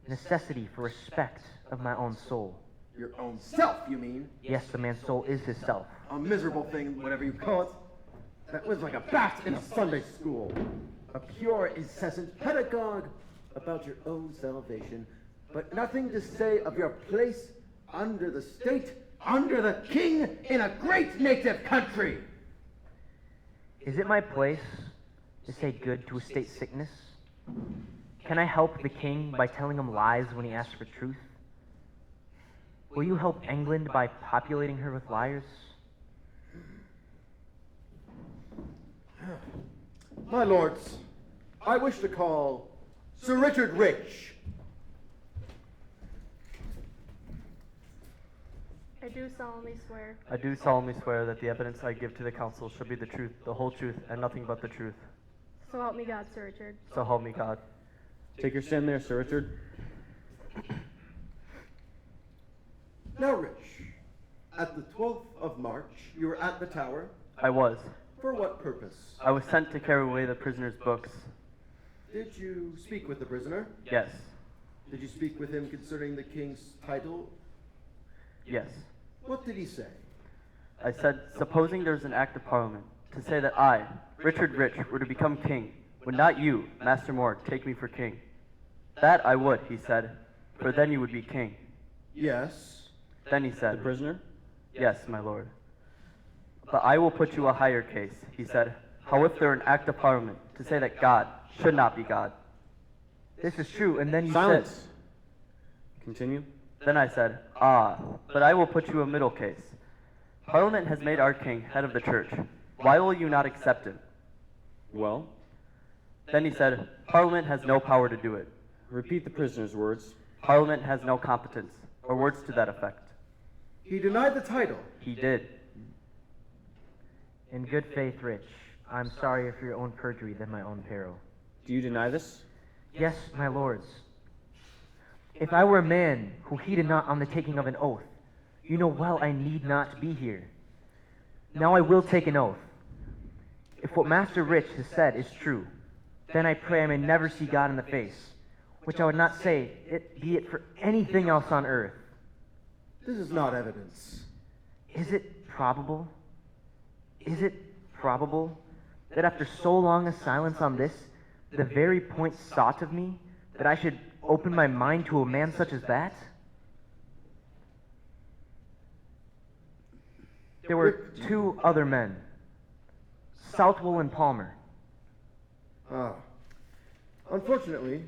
C: necessity for respect of my own soul.
L: Your own self, you mean?
C: Yes, the man's soul is his self.
L: A miserable thing, whatever you call it. That lives like a bat in a Sunday school. A pure, incessant pedagogue about your own salvation, but nothing to say of your place under the state, under the king, in a great native country.
C: Is it my place to say good to a state sickness? Can I help the king by telling him lies when he asks for truth? Will you help England by populating her with liars?
L: My lords, I wish to call Sir Richard Rich.
H: I do solemnly swear.
D: I do solemnly swear that the evidence I give to the council shall be the truth, the whole truth, and nothing but the truth.
H: So help me God, Sir Richard.
D: So help me God.
E: Take your stand there, Sir Richard.
L: Now, Rich, at the 12th of March, you were at the tower.
D: I was.
L: For what purpose?
D: I was sent to carry away the prisoner's books.
L: Did you speak with the prisoner?
D: Yes.
L: Did you speak with him concerning the king's title?
D: Yes.
L: What did he say?
D: I said, supposing there was an act of parliament to say that I, Richard Rich, were to become king, would not you, Master Moore, take me for king? That I would, he said, for then you would be king.
L: Yes.
D: Then he said,
E: The prisoner?
D: Yes, my lord. But I will put you a higher case, he said. How if there were an act of parliament to say that God should not be God? This is true, and then you
E: Silence.
D: said...
E: Continue.
D: Then I said, but I will put you a middle case. Parliament has made our king head of the church. Why will you not accept him?
E: Well,
D: Then he said, Parliament has no power to do it.
E: repeat the prisoner's words.
D: Parliament has no competence, or words to that effect.
L: He denied the title.
D: He did.
C: In good faith, Rich, I'm sorrier for your own perjury than my own peril.
E: Do you deny this?
C: Yes, my lords. If I were a man who heeded not on the taking of an oath, you know well I need not be here. Now I will take an oath. If what Master Rich has said is true, then I pray I may never see God in the face, which I would not say, be it for anything else on earth.
L: This is not evidence.
C: Is it probable? Is it probable that after so long a silence on this, the very point sought of me, that I should open my mind to a man such as that? There were two other men, Southwell and Palmer.
L: Ah. Unfortunately,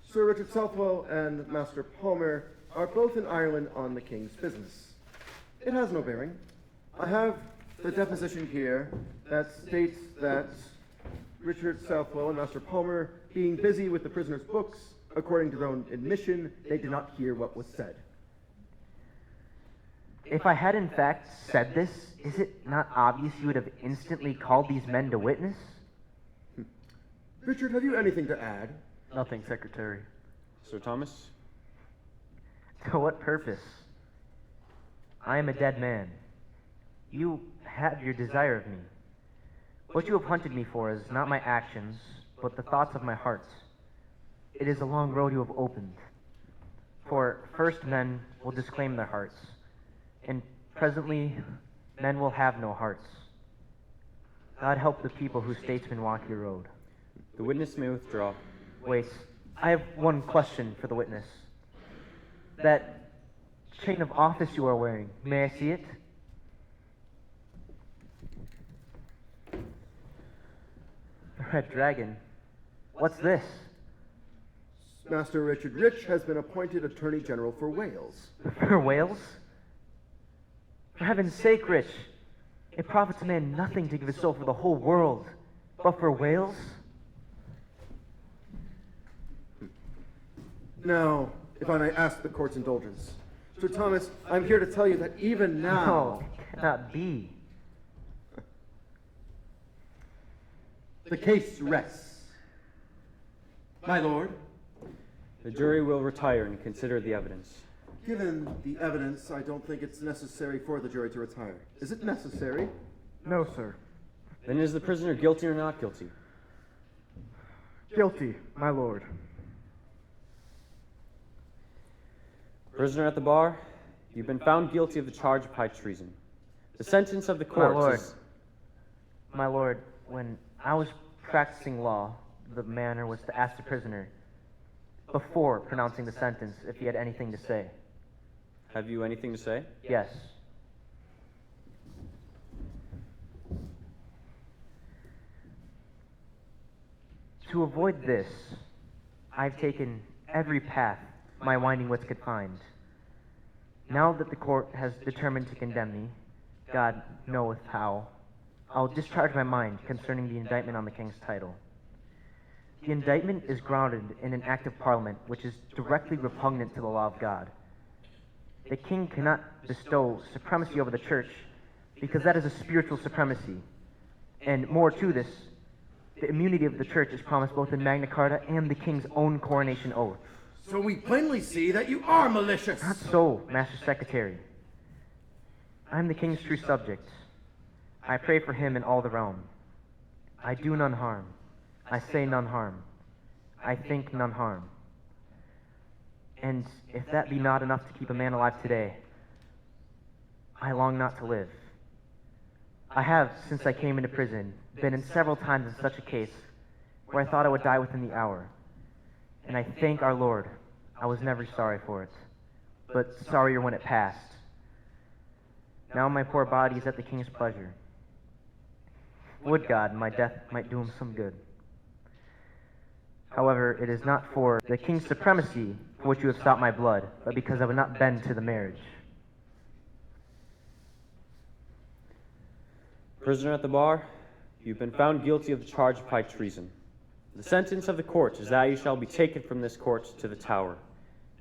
L: Sir Richard Southwell and Master Palmer are both in Ireland on the king's business. It has no bearing. I have the deposition here that states that Richard Southwell and Master Palmer, being busy with the prisoner's books, according to their own admission, they did not hear what was said.
C: If I had in fact said this, is it not obvious you would have instantly called these men to witness?
L: Richard, have you anything to add?
D: Nothing, Secretary.
E: Sir Thomas?
C: To what purpose? I am a dead man. You have your desire of me. What you have hunted me for is not my actions, but the thoughts of my heart. It is a long road you have opened. For first men will disclaim their hearts, and presently men will have no hearts. God help the people whose statesmen walk your road.
E: The witness may withdraw.
C: Wait, I have one question for the witness. That chain of office you are wearing, may I see it? The Red Dragon. What's this?
L: Master Richard Rich has been appointed Attorney General for Wales.
C: For Wales? For heaven's sake, Rich, it profits a man nothing to give his soul for the whole world, but for Wales?
L: Now, if I may ask the court's indulgence, Sir Thomas, I'm here to tell you that even now...
C: No, it cannot be.
L: The case rests. My lord,
E: The jury will retire and consider the evidence.
L: given the evidence, I don't think it's necessary for the jury to retire. Is it necessary?
B: No, sir.
E: Then is the prisoner guilty or not guilty?
B: Guilty, my lord.
E: Prisoner at the bar, you've been found guilty of the charge of high treason. The sentence of the court is...
C: My lord, when I was practicing law, the manner was to ask the prisoner, before pronouncing the sentence, if he had anything to say.
E: Have you anything to say?
C: Yes. To avoid this, I've taken every path my winding wits could find. Now that the court has determined to condemn me, God knoweth how, I'll discharge my mind concerning the indictment on the king's title. The indictment is grounded in an act of parliament which is directly repugnant to the law of God. The king cannot bestow supremacy over the church because that is a spiritual supremacy. And more to this, the immunity of the church is promised both in Magna Carta and the king's own coronation oath.
L: So we plainly see that you are malicious.
C: Not so, Master Secretary. I am the king's true subject. I pray for him in all the realm. I do none harm. I say none harm. I think none harm. And if that be not enough to keep a man alive today, I long not to live. I have, since I came into prison, been in several times in such a case where I thought I would die within the hour. And I thank our Lord, I was never sorry for it, but sorrier when it passed. Now my poor body is at the king's pleasure. Would God my death might do him some good. However, it is not for the king's supremacy for which you have sought my blood, but because I would not bend to the marriage.
E: Prisoner at the bar, you've been found guilty of the charge of high treason. The sentence of the court is that you shall be taken from this court to the tower,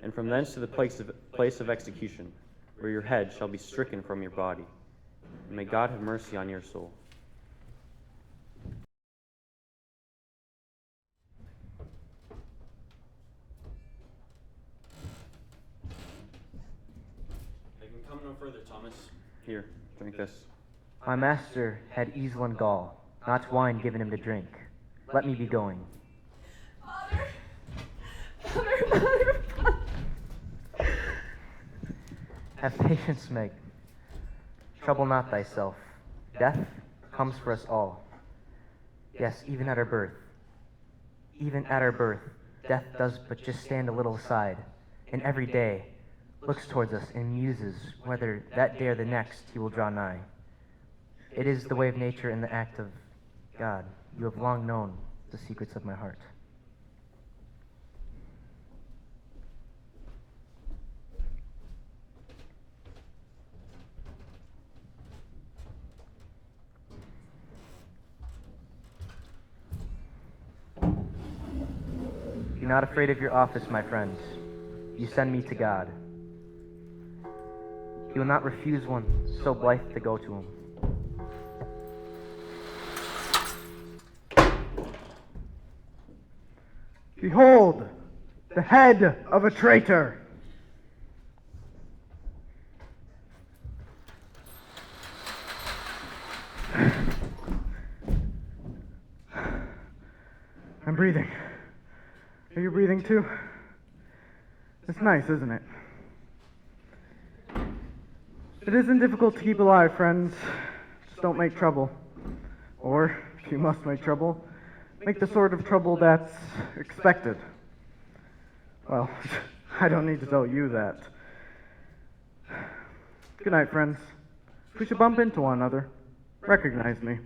E: and from thence to the place of execution, where your head shall be stricken from your body. And may God have mercy on your soul. I can come no further, Thomas. Here, drink this.
C: My master had easel and gall, not wine given him to drink. Let me be going.
F: Father.
C: Have patience, Meg. Trouble not thyself. Death comes for us all. Yes, even at our birth. Even at our birth, death does but just stand a little aside, and every day looks towards us and muses whether that day or the next he will draw nigh. It is the way of nature and the act of God. You have long known the secrets of my heart. Be not afraid of your office, my friends. You send me to God. He will not refuse one so blithe to go to him.
B: Behold, the head of a traitor. I'm breathing. Are you breathing too? It's nice, isn't it? It isn't difficult to keep alive, friends. Just don't make trouble. Or, if you must make trouble, make the sort of trouble that's expected. Well, I don't need to tell you that. Good night, friends. We should bump into one another. Recognize me.